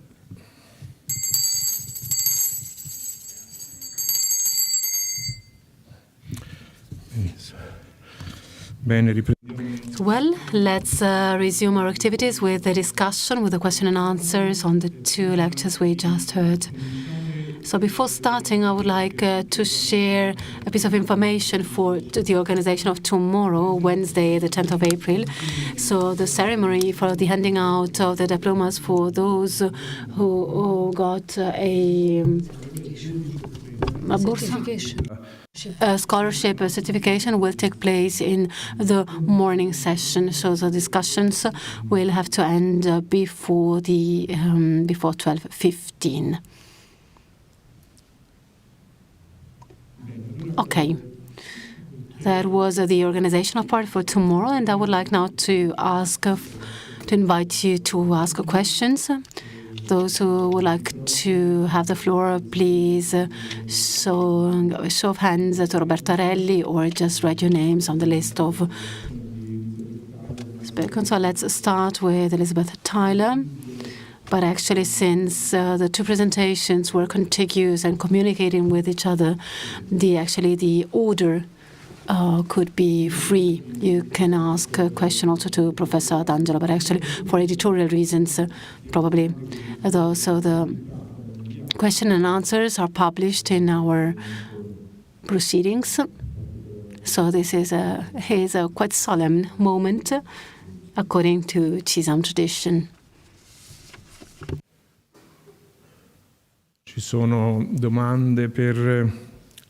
Bene, riprendiamo. Well, let's resume our activities with the discussion, with the question and answers on the two lectures we just heard. So before starting, I would like to share a piece of information for the organization of tomorrow, Wednesday, the 10th of April. So the ceremony for the handing out of the diplomas for those who got a scholarship certification will take place in the morning session. So the discussions will have to end before 12:15. Okay, that was the organizational part for tomorrow, and I would like now to invite you to ask questions. Those who would like to have the floor, please show of hands to Roberto Arelli, or just write your names on the list of speakers. So let's start with Elizabeth Tyler. But actually, since the two presentations were contiguous and communicating with each other, the order could be free. You can ask a question also to Professor D'Angelo, but actually, for editorial reasons, probably. So the question and answers are published in our proceedings. So this is a quite solemn moment, according to Cisam tradition. Ci sono domande per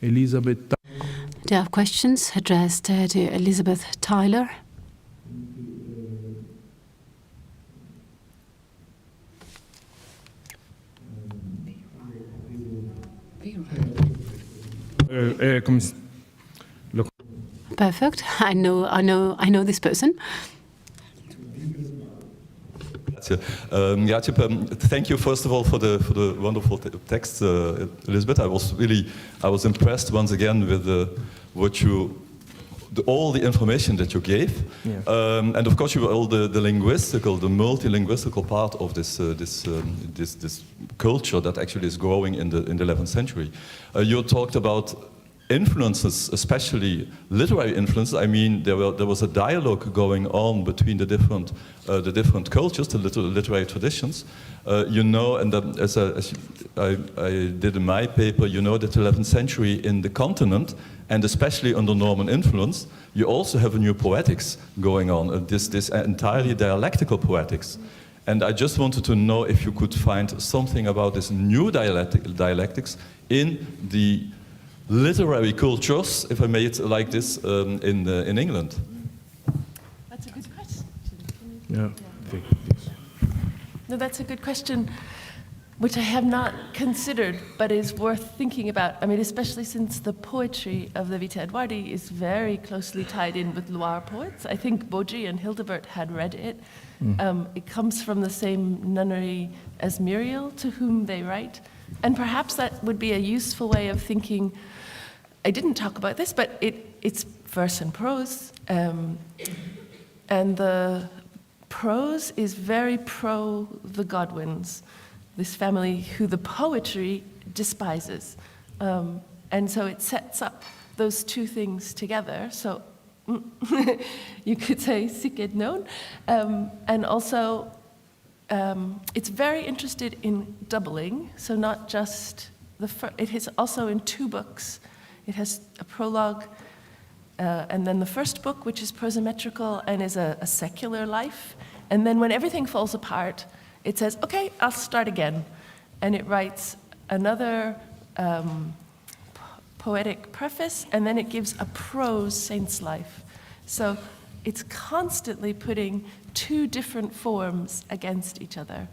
Elizabeth. Do you have questions addressed to Elizabeth Tyler? Perfect. I know this person. Thank you first of all for the wonderful text, Elizabeth. I was impressed once again with all the information that you gave, yeah. And of course all the multilinguistical part of this culture that actually is growing in the 11th century. You talked about influences, especially literary influences. I mean, there was a dialogue going on between the different cultures, the literary traditions. And as I did in my paper, that the 11th century in the continent, and especially under Norman influence, you also have a new poetics going on. This entirely dialectical poetics. And I just wanted to know if you could find something about this new dialectics in the literary cultures, if I may it like this, in England. That's a good question. Yeah. No, that's a good question, which I have not considered, but is worth thinking about. I mean, especially since the poetry of the Vita Eduardi is very closely tied in with Loire poets. I think Boji and Hildebert had read it. It comes from the same nunnery as Muriel, to whom they write. And perhaps that would be a useful way of thinking. I didn't talk about this, but it's verse and prose. And the prose is very pro the Godwins, this family who the poetry despises. And so it sets up those two things together. So you could say sic et non. And also, it's very interested in doubling, so not just it is also in two books. It has a prologue, and then the first book, which is prosometrical and is a secular life. And then when everything falls apart, it says, okay, I'll start again. And it writes another poetic preface, and then it gives a prose saint's life. So it's constantly putting two different forms against each other,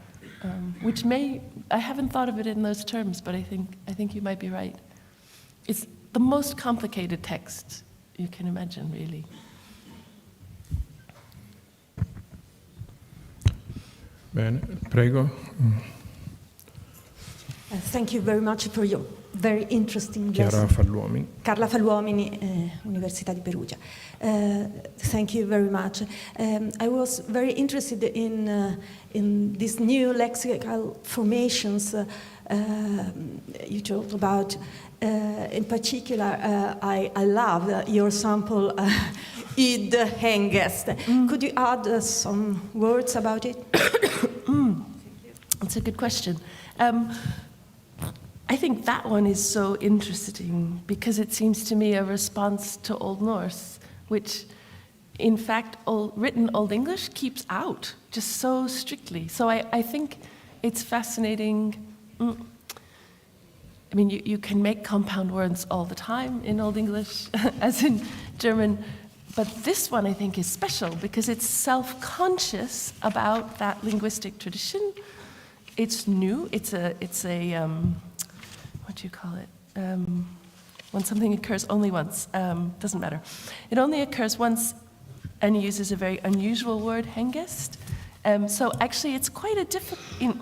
which I haven't thought of it in those terms, but I think you might be right. It's the most complicated text you can imagine, really. Bene, prego. Thank you very much for your very interesting Chiara lesson. Falluomini. Carla Falluomini, Università di Perugia. Thank you very much. I was very interested in these new lexical formations you talked about. In particular, I love your sample, id hengest. Could you add some words about it? That's a good question. I think that one is so interesting because it seems to me a response to Old Norse, which in fact written Old English keeps out just so strictly. So I think it's fascinating. I mean, you can make compound words all the time in Old English, as in German, but this one I think is special because it's self-conscious about that linguistic tradition. It's new. It's a what do you call it? When something occurs only once, doesn't matter. It only occurs once, and he uses a very unusual word, hengest. So actually, it's quite a difficult.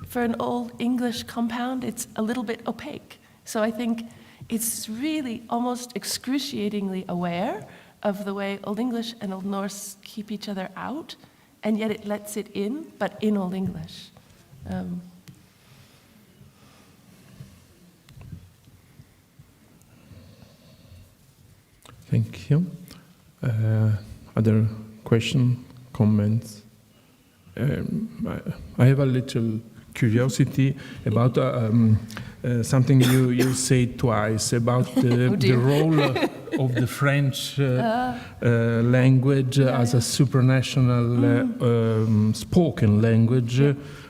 For an Old English compound, it's a little bit opaque. So I think it's really almost excruciatingly aware of the way Old English and Old Norse keep each other out, and yet it lets it in, but in Old English. Thank you. Other question, comments? I have a little curiosity about something you said twice about the role of the French language as a supranational spoken language,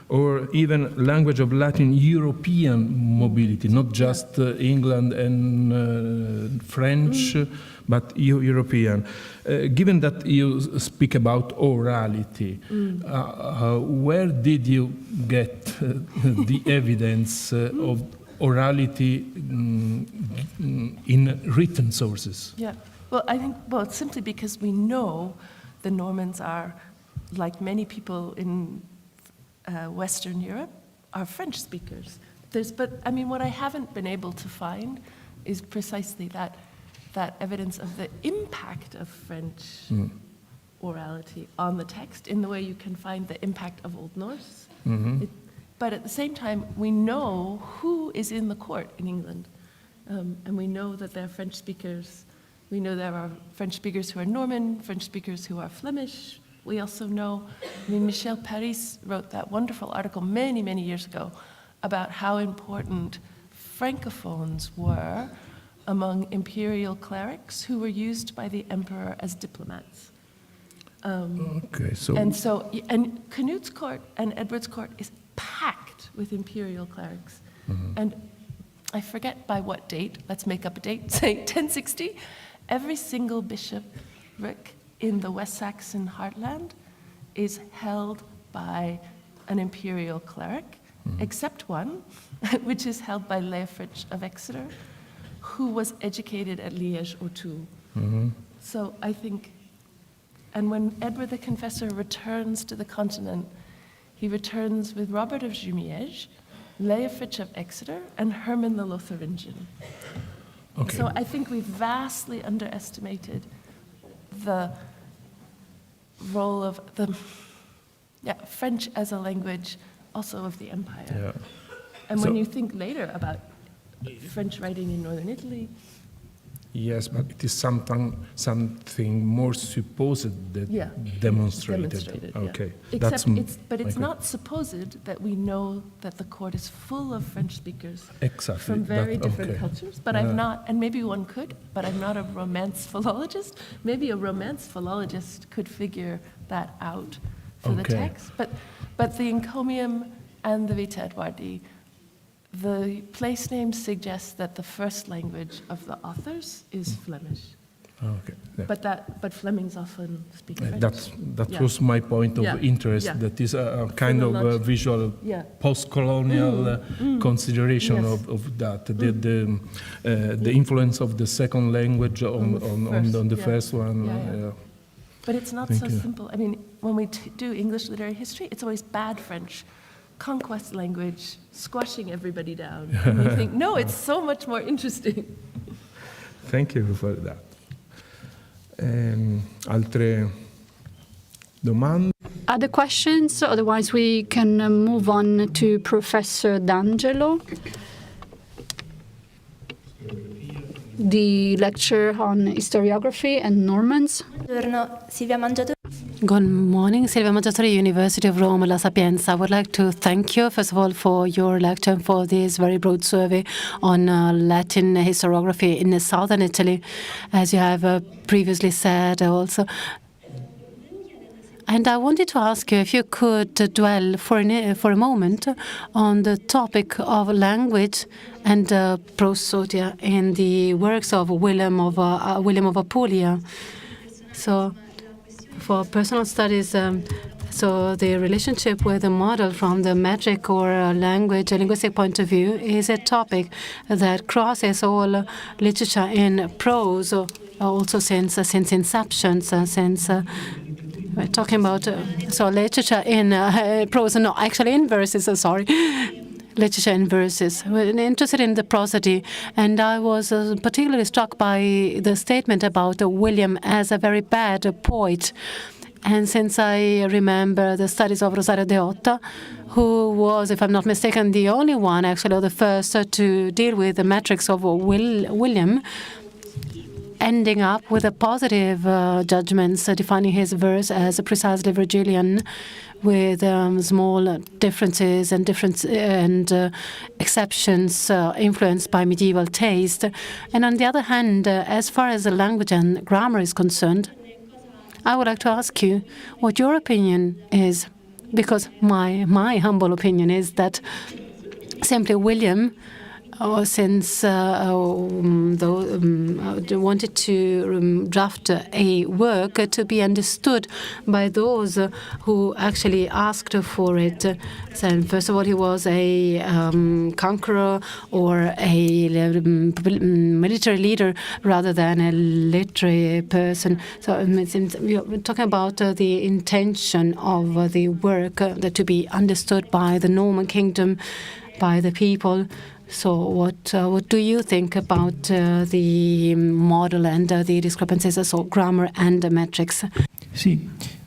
or even language of Latin European mobility, not just England and French, but European. Given that you speak about orality, where did you get the evidence of orality in written sources? Yeah, well, I think, it's simply because we know the Normans are, like many people in Western Europe, are French speakers. But I mean, what I haven't been able to find is precisely that evidence of the impact of French orality on the text in the way you can find the impact of Old Norse. But at the same time, we know who is in the court in England. And we know that there are French speakers. We know there are French speakers who are Norman, French speakers who are Flemish. We also know, Michel Paris wrote that wonderful article many, many years ago about how important Francophones were among imperial clerics who were used by the emperor as diplomats. And Canute's court and Edward's court is packed with imperial clerics. And I forget by what date, let's make up a date, say 1060, every single bishopric in the West Saxon heartland is held by an imperial cleric, except one, which is held by Lxxi of Exeter, who was educated at Liège or Toul. So I think, and when Edward the Confessor returns to the continent, he returns with Robert of Jumièges, Leofric of Exeter, and Herman the Lotharingian. Okay. So I think we've vastly underestimated the role of the French as a language, also of the empire. Yeah. And when you think later about French writing in northern Italy. Yes, but it is something more supposed than demonstrated. Okay. But it's not supposed that we know that the court is full of French speakers from very different cultures. But I'm not, and maybe one could, but I'm not a Romance philologist. Maybe a Romance philologist could figure that out for the text. But the encomium and the Vita Edwardi, the place name suggests that the first language of the authors is Flemish. Okay. Yeah. But Flemings often speak French. That was my point of interest. That is a kind of visual post-colonial consideration of that. The influence of the second language on the first one. But it's not so simple. I mean, when we do English literary history, it's always bad French. Conquest language, squashing everybody down. And we think, no, it's so much more interesting. Thank you for that. Altre domande? Other questions? Otherwise, we can move on to Professor D'Angelo. The lecture on historiography and Normans. Good morning, Silvia Mangiatori, University of Rome, La Sapienza. I would like to thank you, first of all, for your lecture and for this very broad survey on Latin historiography in southern Italy, as you have previously said also. And I wanted to ask you if you could dwell for a moment on the topic of language and prosodia in the works of William of Apulia. So, for personal studies, so the relationship with the model from the metric or linguistic point of view is a topic that crosses all literature in prose, also since inception, since. We're talking about so literature in prose, no, actually in verses. Sorry, literature in verses. We're interested in the prosody, and I was particularly struck by the statement about William as a very bad poet. And since I remember the studies of Rosario Deotta, who was, if I'm not mistaken, the only one, actually, or the first to deal with the metrics of William, ending up with a positive judgments defining his verse as precisely Virgilian, with small differences and exceptions influenced by medieval taste. And on the other hand, as far as the language and grammar is concerned, I would like to ask you what your opinion is, because my humble opinion is that simply William, since wanted to draft a work to be understood by those who actually asked for it. So first of all, he was a conqueror or a military leader rather than a literary person. So it seems we're talking about the intention of the work to be understood by the Norman kingdom, by the people. So what do you think about the model and the discrepancies, so grammar and metrics? Sì,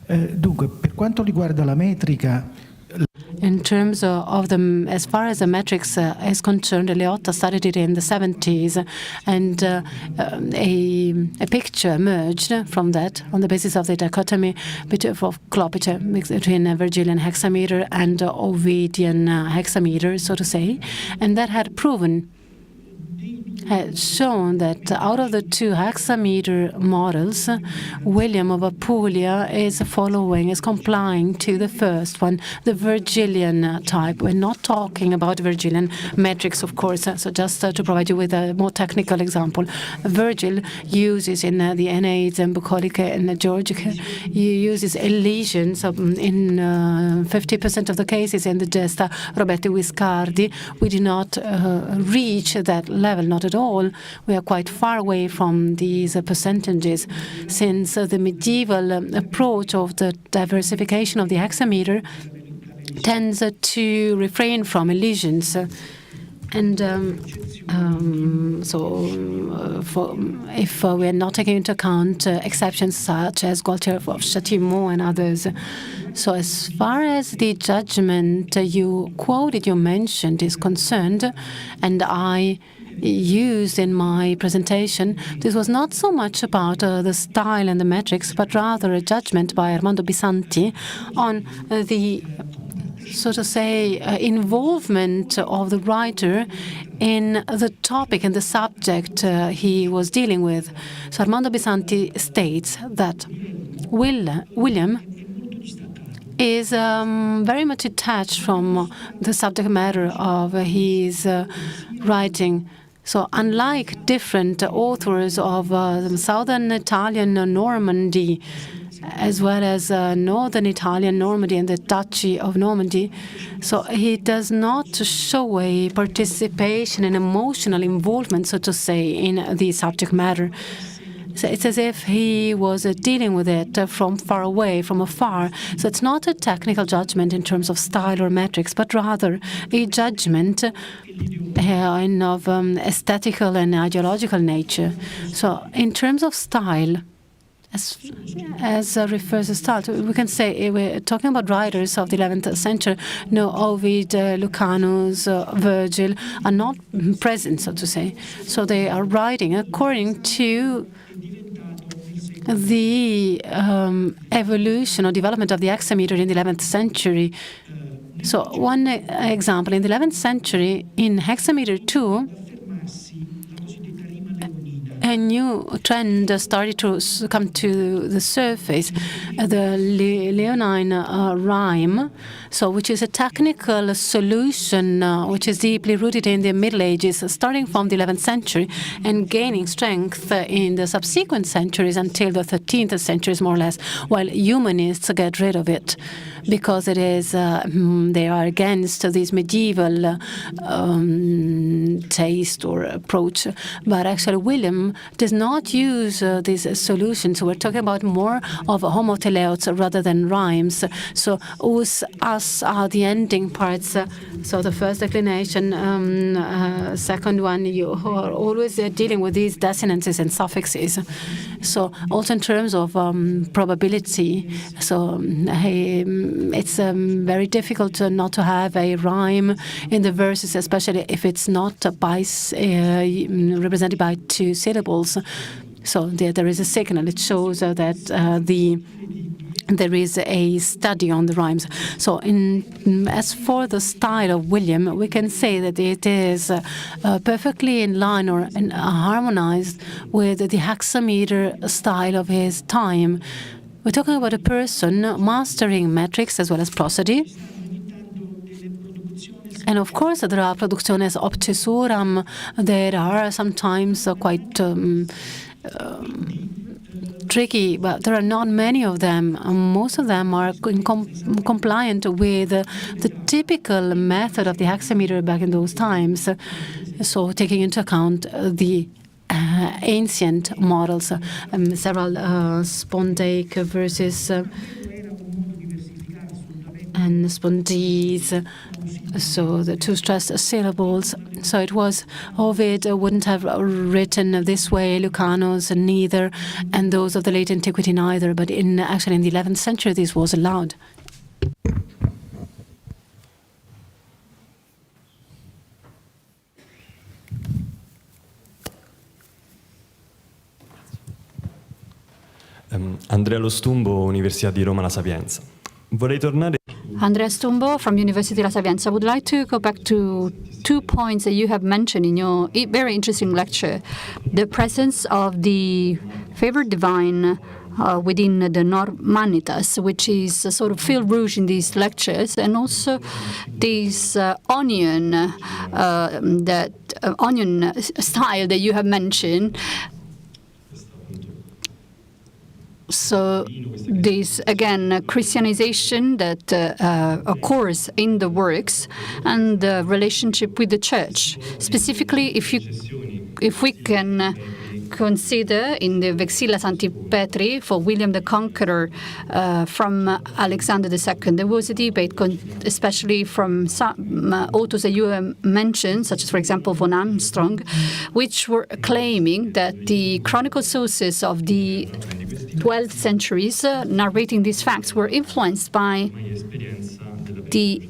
dunque, per quanto riguarda la metrica, in terms of the, as far as the metrics is concerned, Leotta studied it in the 70s, and a picture emerged from that on the basis of the dichotomy of Clopice between Virgilian hexameter and Ovidian hexameter, so to say, and that had shown that out of the two hexameter models, William of Apulia is complying to the first one, the Virgilian type. We're not talking about Virgilian metrics, of course. So just to provide you with a more technical example, Virgil uses in the Aeneid and Bucolica and Georgica, he uses elisions in 50% of the cases. In the Gesta Roberti Guiscardi, we do not reach that level, not at all. We are quite far away from these percentages, since the medieval approach of the diversification of the hexameter tends to refrain from elisions. And if we're not taking into account exceptions such as Gualtier of Châtillon and others. So as far as the judgment you mentioned is concerned, and I used in my presentation, this was not so much about the style and the metrics, but rather a judgment by Armando Bisanti on the, so to say, involvement of the writer in the topic and the subject he was dealing with. So Armando Bisanti states that William is very much detached from the subject matter of his writing. So unlike different authors of southern Italian Normandy, as well as northern Italian Normandy and the Duchy of Normandy, so he does not show a participation and emotional involvement, so to say, in the subject matter. So it's as if he was dealing with it from far away, from afar. So it's not a technical judgment in terms of style or metrics, but rather a judgment of aesthetical and ideological nature. So in terms of style, as refers to style, we can say we're talking about writers of the 11th century. No, Ovid, Lucanus, Virgil are not present, so to say. So they are writing according to the evolution or development of the hexameter in the 11th century. So one example, in the 11th century, in hexameter 2, a new trend started to come to the surface, the Leonine rhyme, which is a technical solution which is deeply rooted in the Middle Ages, starting from the 11th century and gaining strength in the subsequent centuries until the 13th century, more or less, while humanists get rid of it because it is they are against this medieval taste or approach. But actually, William does not use these solutions. We're talking about more of homoteleos rather than rhymes. So us, us are the ending parts. So the first declination, second one, you are always dealing with these dissonances and suffixes. So also in terms of probability, so it's very difficult not to have a rhyme in the verses, especially if it's not represented by two syllables. So there is a signal. It shows that there is a study on the rhymes. So as for the style of William, we can say that it is perfectly in line or harmonized with the hexameter style of his time. We're talking about a person mastering metrics as well as prosody. And of course, there are productiones obtusuram. There are sometimes quite tricky, but there are not many of them. Most of them are compliant with the typical method of the hexameter back in those times. So taking into account the ancient models, several spondaic verses and spondees, so the two stressed syllables. So it was, Ovid wouldn't have written this way, Lucanus neither, and those of the late antiquity neither, but actually in the 11th century this was allowed. Andrea Lo Stumbo, Università di Roma La Sapienza. Vorrei tornare. Andrea Stumbo from University La Sapienza. I would like to go back to 2 points that you have mentioned in your very interesting lecture. The presence of the favored divine within the Normanitas, which is a sort of fil rouge in these lectures, and also this onion style that you have mentioned. So this, again, Christianization that occurs in the works and the relationship with the church. Specifically, if we can consider in the Vexilla Sancti Petri for William the Conqueror from Alexander II, there was a debate, especially from some authors that you mentioned, such as, for example, von Armstrong, which were claiming that the chronicle sources of the 12th centuries narrating these facts were influenced by the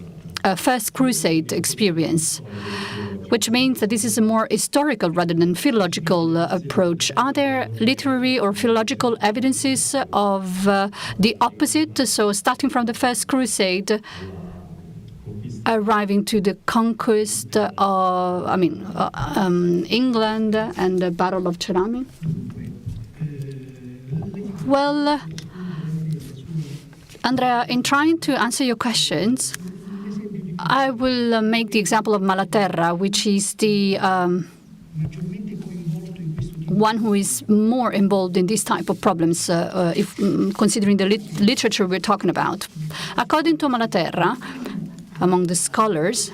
First Crusade experience, which means that this is a more historical rather than philological approach. Are there literary or philological evidences of the opposite? So starting from the First Crusade, arriving to the conquest of, England and the Battle of Cerami? Well, Andrea, in trying to answer your questions, I will make the example of Malaterra, which is the one who is more involved in this type of problems, if considering the literature we're talking about. According to Malaterra, among the scholars,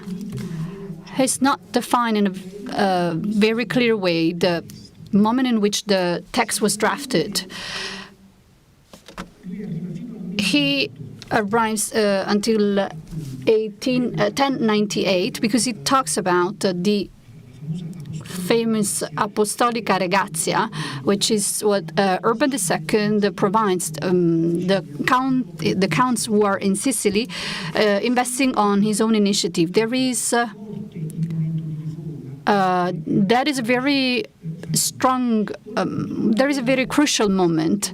he's not defined in a very clear way the moment in which the text was drafted. He arrives until 1098 because he talks about the famous Apostolica Regatia, which is what Urban II provides the counts who are in Sicily, investing on his own initiative. That is a very strong, there is a very crucial moment.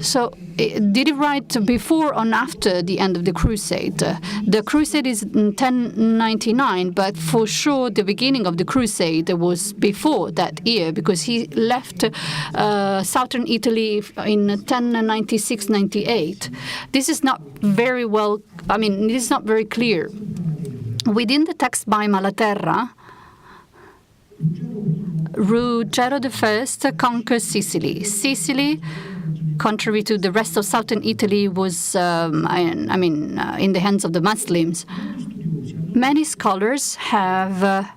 So, did he write before or after the end of the crusade? The crusade is in 1099, but for sure the beginning of the crusade was before that year, because he left southern Italy in 1096-98. This is not very well, this is not very clear. Within the text by Malaterra, Ruggero I conquers Sicily. Sicily, contrary to the rest of southern Italy, was, in the hands of the Muslims. Many scholars have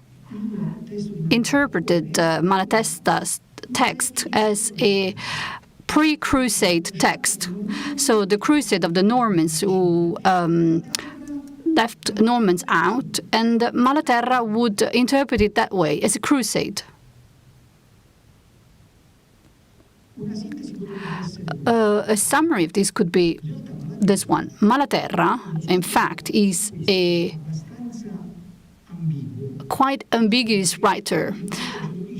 interpreted Malatesta's text as a pre-crusade text. So the crusade of the Normans who left Normans out, and Malaterra would interpret it that way, as a crusade. A summary of this could be this one. Malaterra, in fact, is a quite ambiguous writer.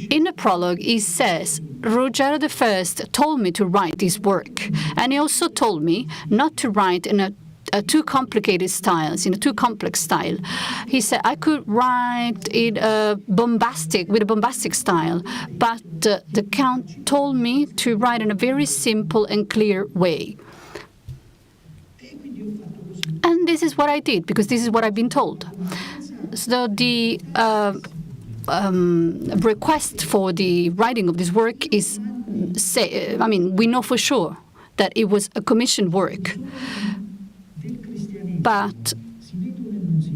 In the prologue, he says, Ruggero I told me to write this work, and he also told me not to write in a too complicated styles, in a too complex style. He said I could write in with a bombastic style, but the Count told me to write in a very simple and clear way. And this is what I did, because this is what I've been told. So the request for the writing of this work is, we know for sure that it was a commissioned work. But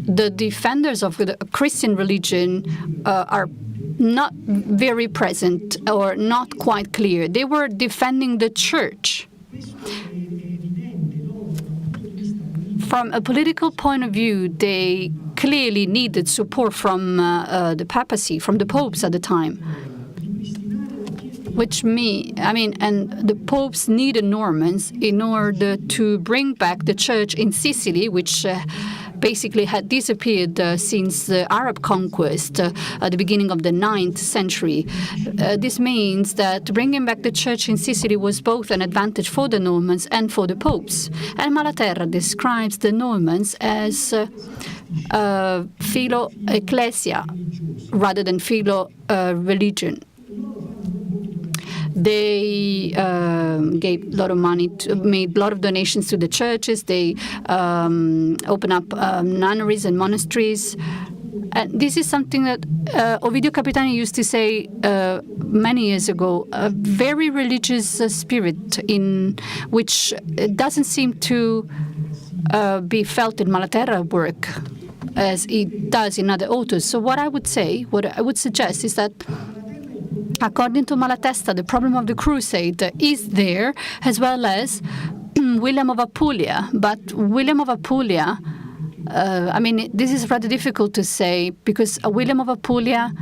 the defenders of the Christian religion are not very present or not quite clear. They were defending the church. From a political point of view, they clearly needed support from the papacy, from the popes at the time. And the popes needed Normans in order to bring back the church in Sicily, which basically had disappeared since the Arab conquest at the beginning of the 9th century. This means that bringing back the church in Sicily was both an advantage for the Normans and for the popes. And Malaterra describes the Normans as philo ecclesia rather than philo religion. They gave a lot of money, made a lot of donations to the churches. They opened up nunneries and monasteries. And this is something that Ovidio Capitani used to say many years ago, a very religious spirit in which doesn't seem to be felt in Malaterra work as it does in other authors. So what I would suggest is that according to Malatesta, the problem of the crusade is there, as well as William of Apulia. But William of Apulia, this is rather difficult to say, because William of Apulia,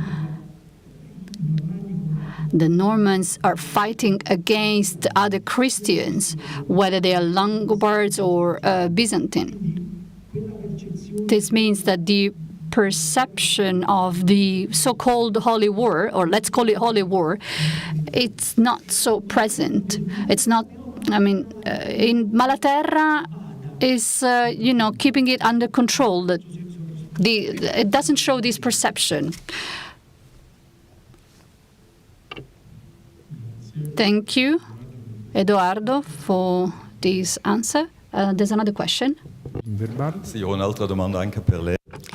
the Normans are fighting against other Christians, whether they are Longobards or Byzantine. This means that the perception of the so-called Holy War, or let's call it Holy War, it's not so present. It's not, in Malaterra is, keeping it under control. It doesn't show this perception. Thank you, Edoardo, for this answer. There's another question.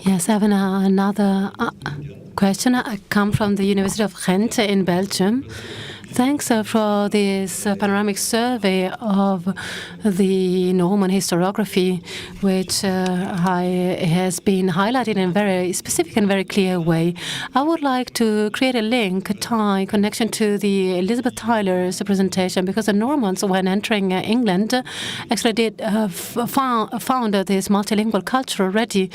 Yes, I have another question. I come from the University of Ghent in Belgium. Thanks for this panoramic survey of the Norman historiography, which has been highlighted in a very specific and very clear way. I would like to create a link, a tie, connection to the Elizabeth Tyler's presentation, because the Normans, when entering England, actually did found this multilingual culture already.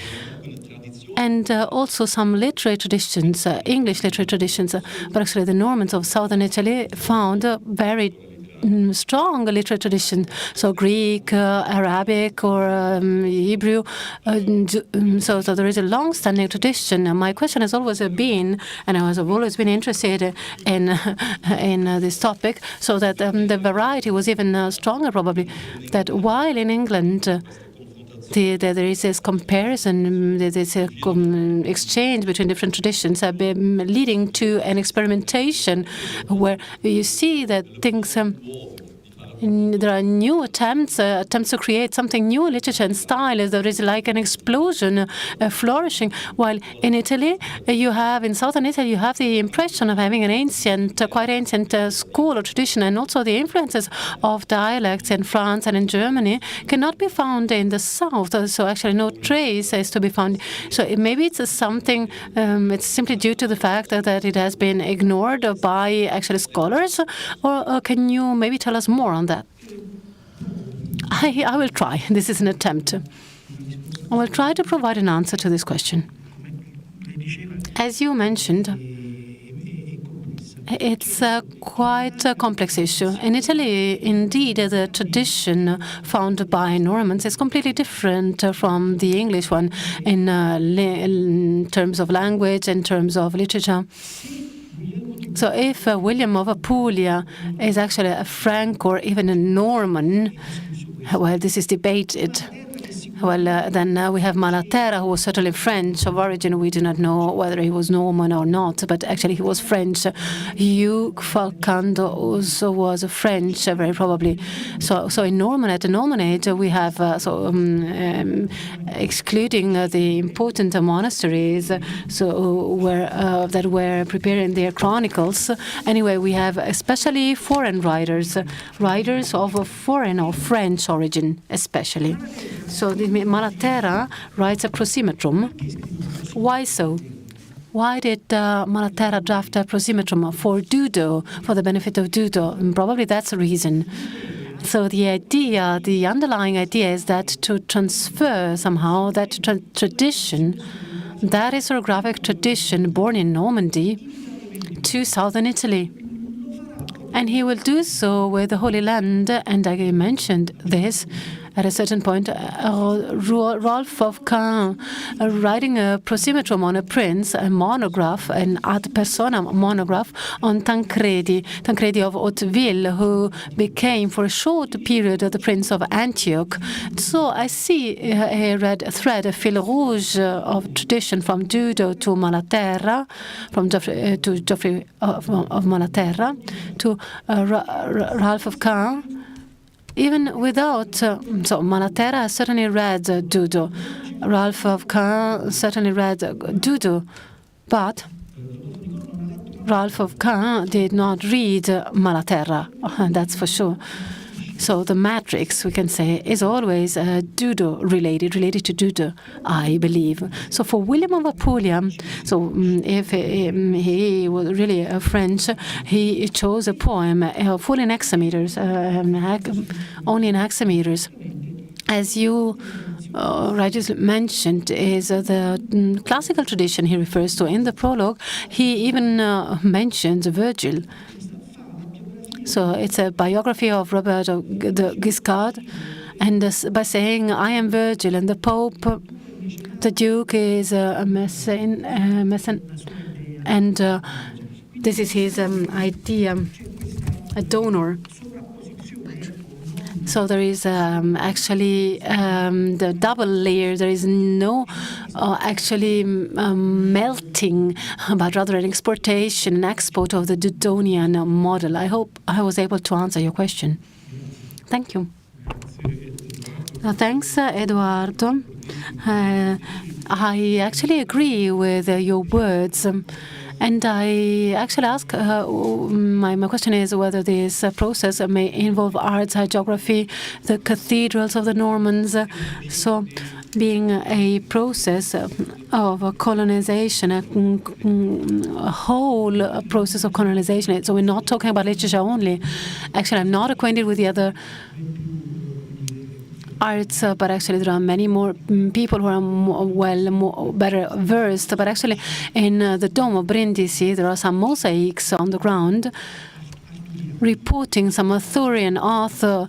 and also some literary traditions, English literary traditions. But actually, the Normans of southern Italy found very strong literary tradition, so Greek, Arabic, or Hebrew. So there is a long-standing tradition. My question has always been, and I have always been interested in this topic, so that the variety was even stronger, probably. That while in England there is this comparison, there's a exchange between different traditions, leading to an experimentation where you see that things. There are new attempts to create something new in literature and style. There is like an explosion, flourishing. While in Italy, in southern Italy, you have the impression of having an ancient, quite ancient school or tradition, and also the influences of dialects in France and in Germany cannot be found in the south. So actually, no trace is to be found. So maybe it's something. It's simply due to the fact that it has been ignored by actually scholars. Or can you maybe tell us more on that? I will try. This is an attempt. I will try to provide an answer to this question. As you mentioned, it's quite a complex issue. In Italy, indeed, the tradition found by Normans is completely different from the English one in terms of language, in terms of literature. So if William of Apulia is actually a Frank or even a Norman, well, this is debated. Well, then we have Malaterra, who was certainly French of origin. We do not know whether he was Norman or not, but actually he was French. Hugh Falcando also was French, very probably. So in Norman, at the Norman age, we have, excluding the important monasteries, that were preparing their chronicles. Anyway, we have especially foreign writers of foreign or French origin, especially. So the Malaterra writes a prosimetrum. Why so? Why did Malaterra draft a prosimetrum? For Dudo, for the benefit of Dudo. And probably that's the reason. So the idea, the underlying idea is that to transfer somehow that tradition, that historiographic tradition born in Normandy, to southern Italy. And he will do so with the Holy Land, and I mentioned this at a certain point. Rolf of Caen writing a prosimetrum on a prince, a monograph, an ad personam monograph on Tancredi of Hauteville, who became for a short period the Prince of Antioch. So I see a red thread, a fil rouge of tradition from Dudo to Malaterra, from Geoffrey of Malaterra to Ralph of Caen. Even without, so Malaterra certainly read Dudo. Ralph of Caen certainly read Dudo, but Ralph of Caen did not read Malaterra, that's for sure. So the matrix, we can say, is always Dudo related to Dudo, I believe. So for William of Apulia, so if he was really French, he chose a poem full in hexameters, only in hexameters. As you rightly mentioned, is the classical tradition he refers to. In the prologue, he even mentions Virgil. So it's a biography of Robert de Guiscard, and by saying, I am Virgil, and the Pope, the Duke is a Messin, and this is his idea, a donor. So there is actually the double layer. There is no actually melting, but rather an exportation, an export of the Dudonian model. I hope I was able to answer your question. Thank you. Thanks, Eduardo. I actually agree with your words. And I actually ask, my question is whether this process may involve arts, geography, the cathedrals of the Normans. So being a process of colonization, a whole process of colonization. So we're not talking about literature only. Actually, I'm not acquainted with the other arts, but actually there are many more people who are better versed. But actually, in the Dome of Brindisi, there are some mosaics on the ground reporting some Arthurian author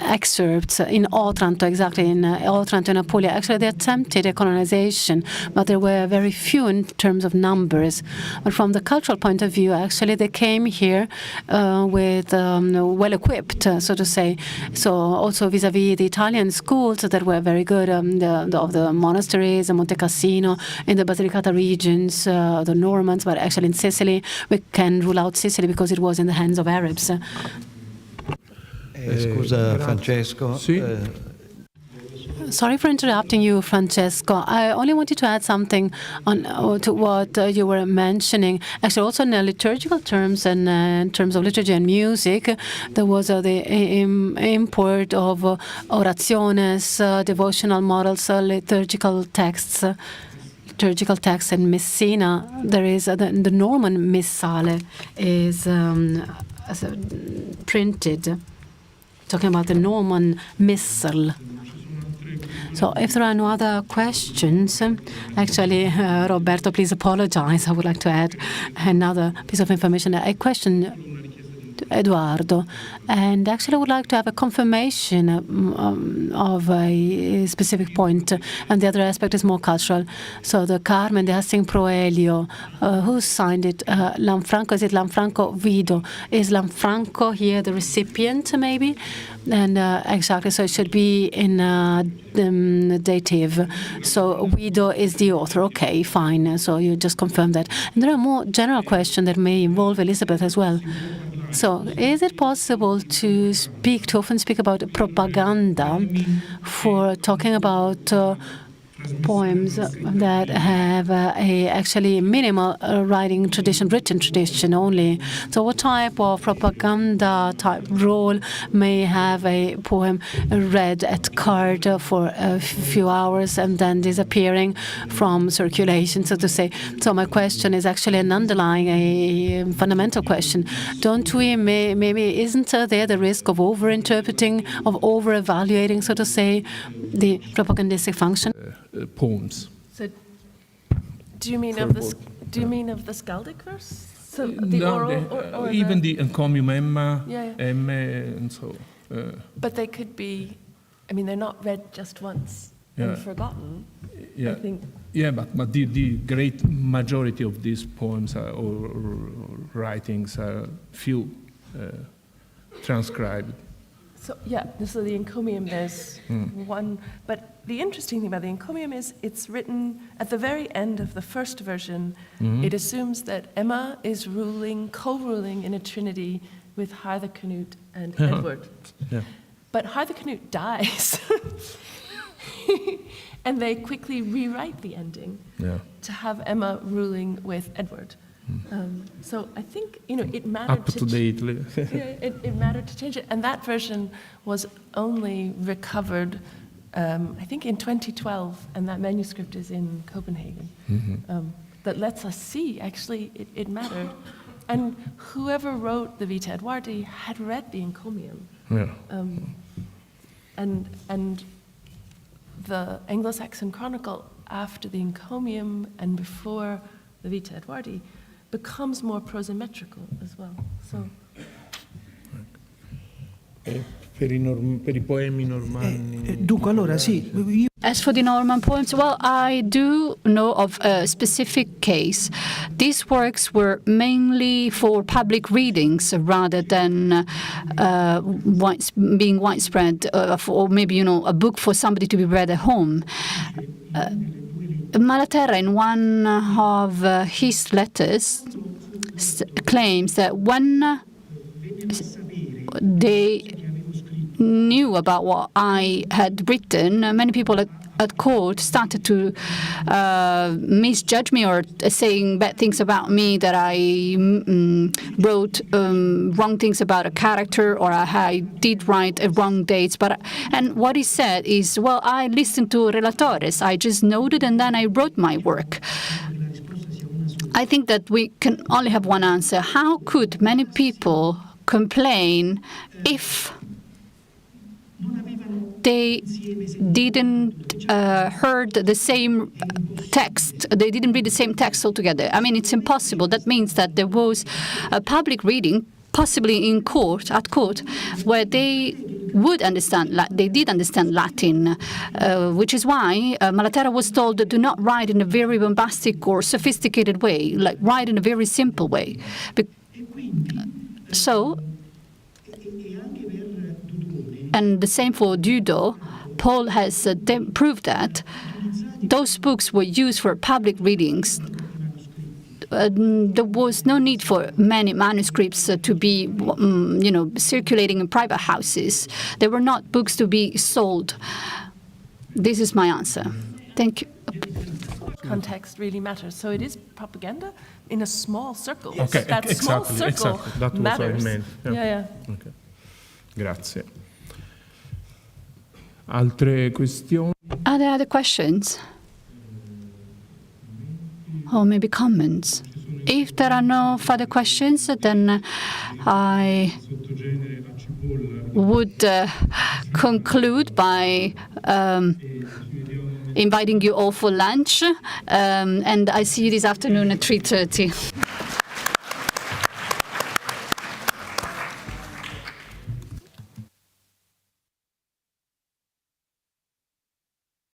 excerpts in Otranto, exactly in Otranto in Apulia. Actually, they attempted a colonization, but there were very few in terms of numbers. But from the cultural point of view, actually, they came here with well-equipped, so to say. So also vis-à-vis the Italian schools that were very good, of the monasteries, Monte Cassino, in the Basilicata regions, the Normans, but actually in Sicily, we can rule out Sicily because it was in the hands of Arabs. Scusa Francesco. Sì. Sorry for interrupting you, Francesco. I only wanted to add something on to what you were mentioning. Actually, also in liturgical terms and in terms of liturgy and music, there was the import of oraciones, devotional models, liturgical texts. Liturgical text in Messina, there is the Norman Missale is printed, talking about the Norman Missal. So if there are no other questions, actually, Roberto, please apologize. I would like to add another piece of information. A question to Eduardo. And actually, I would like to have a confirmation of a specific point. And the other aspect is more cultural. So the Carmen de Hastings Proelio, who signed it? Lanfranco, is it Lanfranco Vido? Is Lanfranco here the recipient, maybe? And exactly, so it should be in dative. So Guido is the author. Okay, fine. So you just confirmed that. And there are more general questions that may involve Elizabeth as well. So is it possible to often speak about propaganda for talking about poems that have actually minimal writing tradition, written tradition only? So what type of propaganda type role may have a poem read at card for a few hours and then disappearing from circulation, so to say? So my question is actually an underlying, a fundamental question. Don't we, maybe isn't there the risk of over-interpreting, of over-evaluating, so to say, the propagandistic function? Poems. So, do you mean of the skaldic verse? So the No, oral, or even the encomium Emma, Yeah. Emme, and so. But they could be. I mean, they're not read just once Yeah. and forgotten. Yeah. I think. Yeah, but the great majority of these poems or writings are few transcribed. So yeah, so the encomium, there's one, but the interesting thing about the encomium is it's written at the very end of the first version. It assumes that Emma is co-ruling in a trinity with Harthacnut and Edward. Yeah. But Harthacnut dies, and they quickly rewrite the ending to have Emma ruling with Edward. So I think it mattered Up to date. it mattered to change it, and that version was only recovered, I think, in 2012, and that manuscript is in Copenhagen. That lets us see actually it mattered, and whoever wrote the Vita Edwardi had read the encomium, and the Anglo-Saxon Chronicle after the encomium and before the Vita Edwardi becomes more prosymmetrical as well. So. Per i poemi normanni. Dunque, allora sì. As for the Norman poems, well, I do know of a specific case. These works were mainly for public readings rather than being widespread, or maybe, a book for somebody to be read at home. Malaterra, in one of his letters, claims that when they knew about what I had written, many people at court started to misjudge me or saying bad things about me, that I wrote wrong things about a character, or I did write wrong dates. And what he said is, well, I listened to relatores. I just noted and then I wrote my work. I think that we can only have one answer. How could many people complain if they didn't heard the same text. They didn't read the same text altogether. I mean, it's impossible. That means that there was a public reading, possibly in court, where they would understand. They did understand Latin, which is why Malaterra was told, do not write in a very bombastic or sophisticated way. Like, write in a very simple way. So. And the same for Dudo. Paul has proved that those books were used for public readings. There was no need for many manuscripts to be, circulating in private houses. They were not books to be sold. This is my answer. Thank you. Context really matters. So it is propaganda in a small circle. Okay, that small circle That was matters. what I meant. Yeah. Okay. Grazie. Altre questioni? Are there other questions? Or maybe comments? If there are no further questions, then I would conclude by inviting you all for lunch, and I see you this afternoon at 3:30.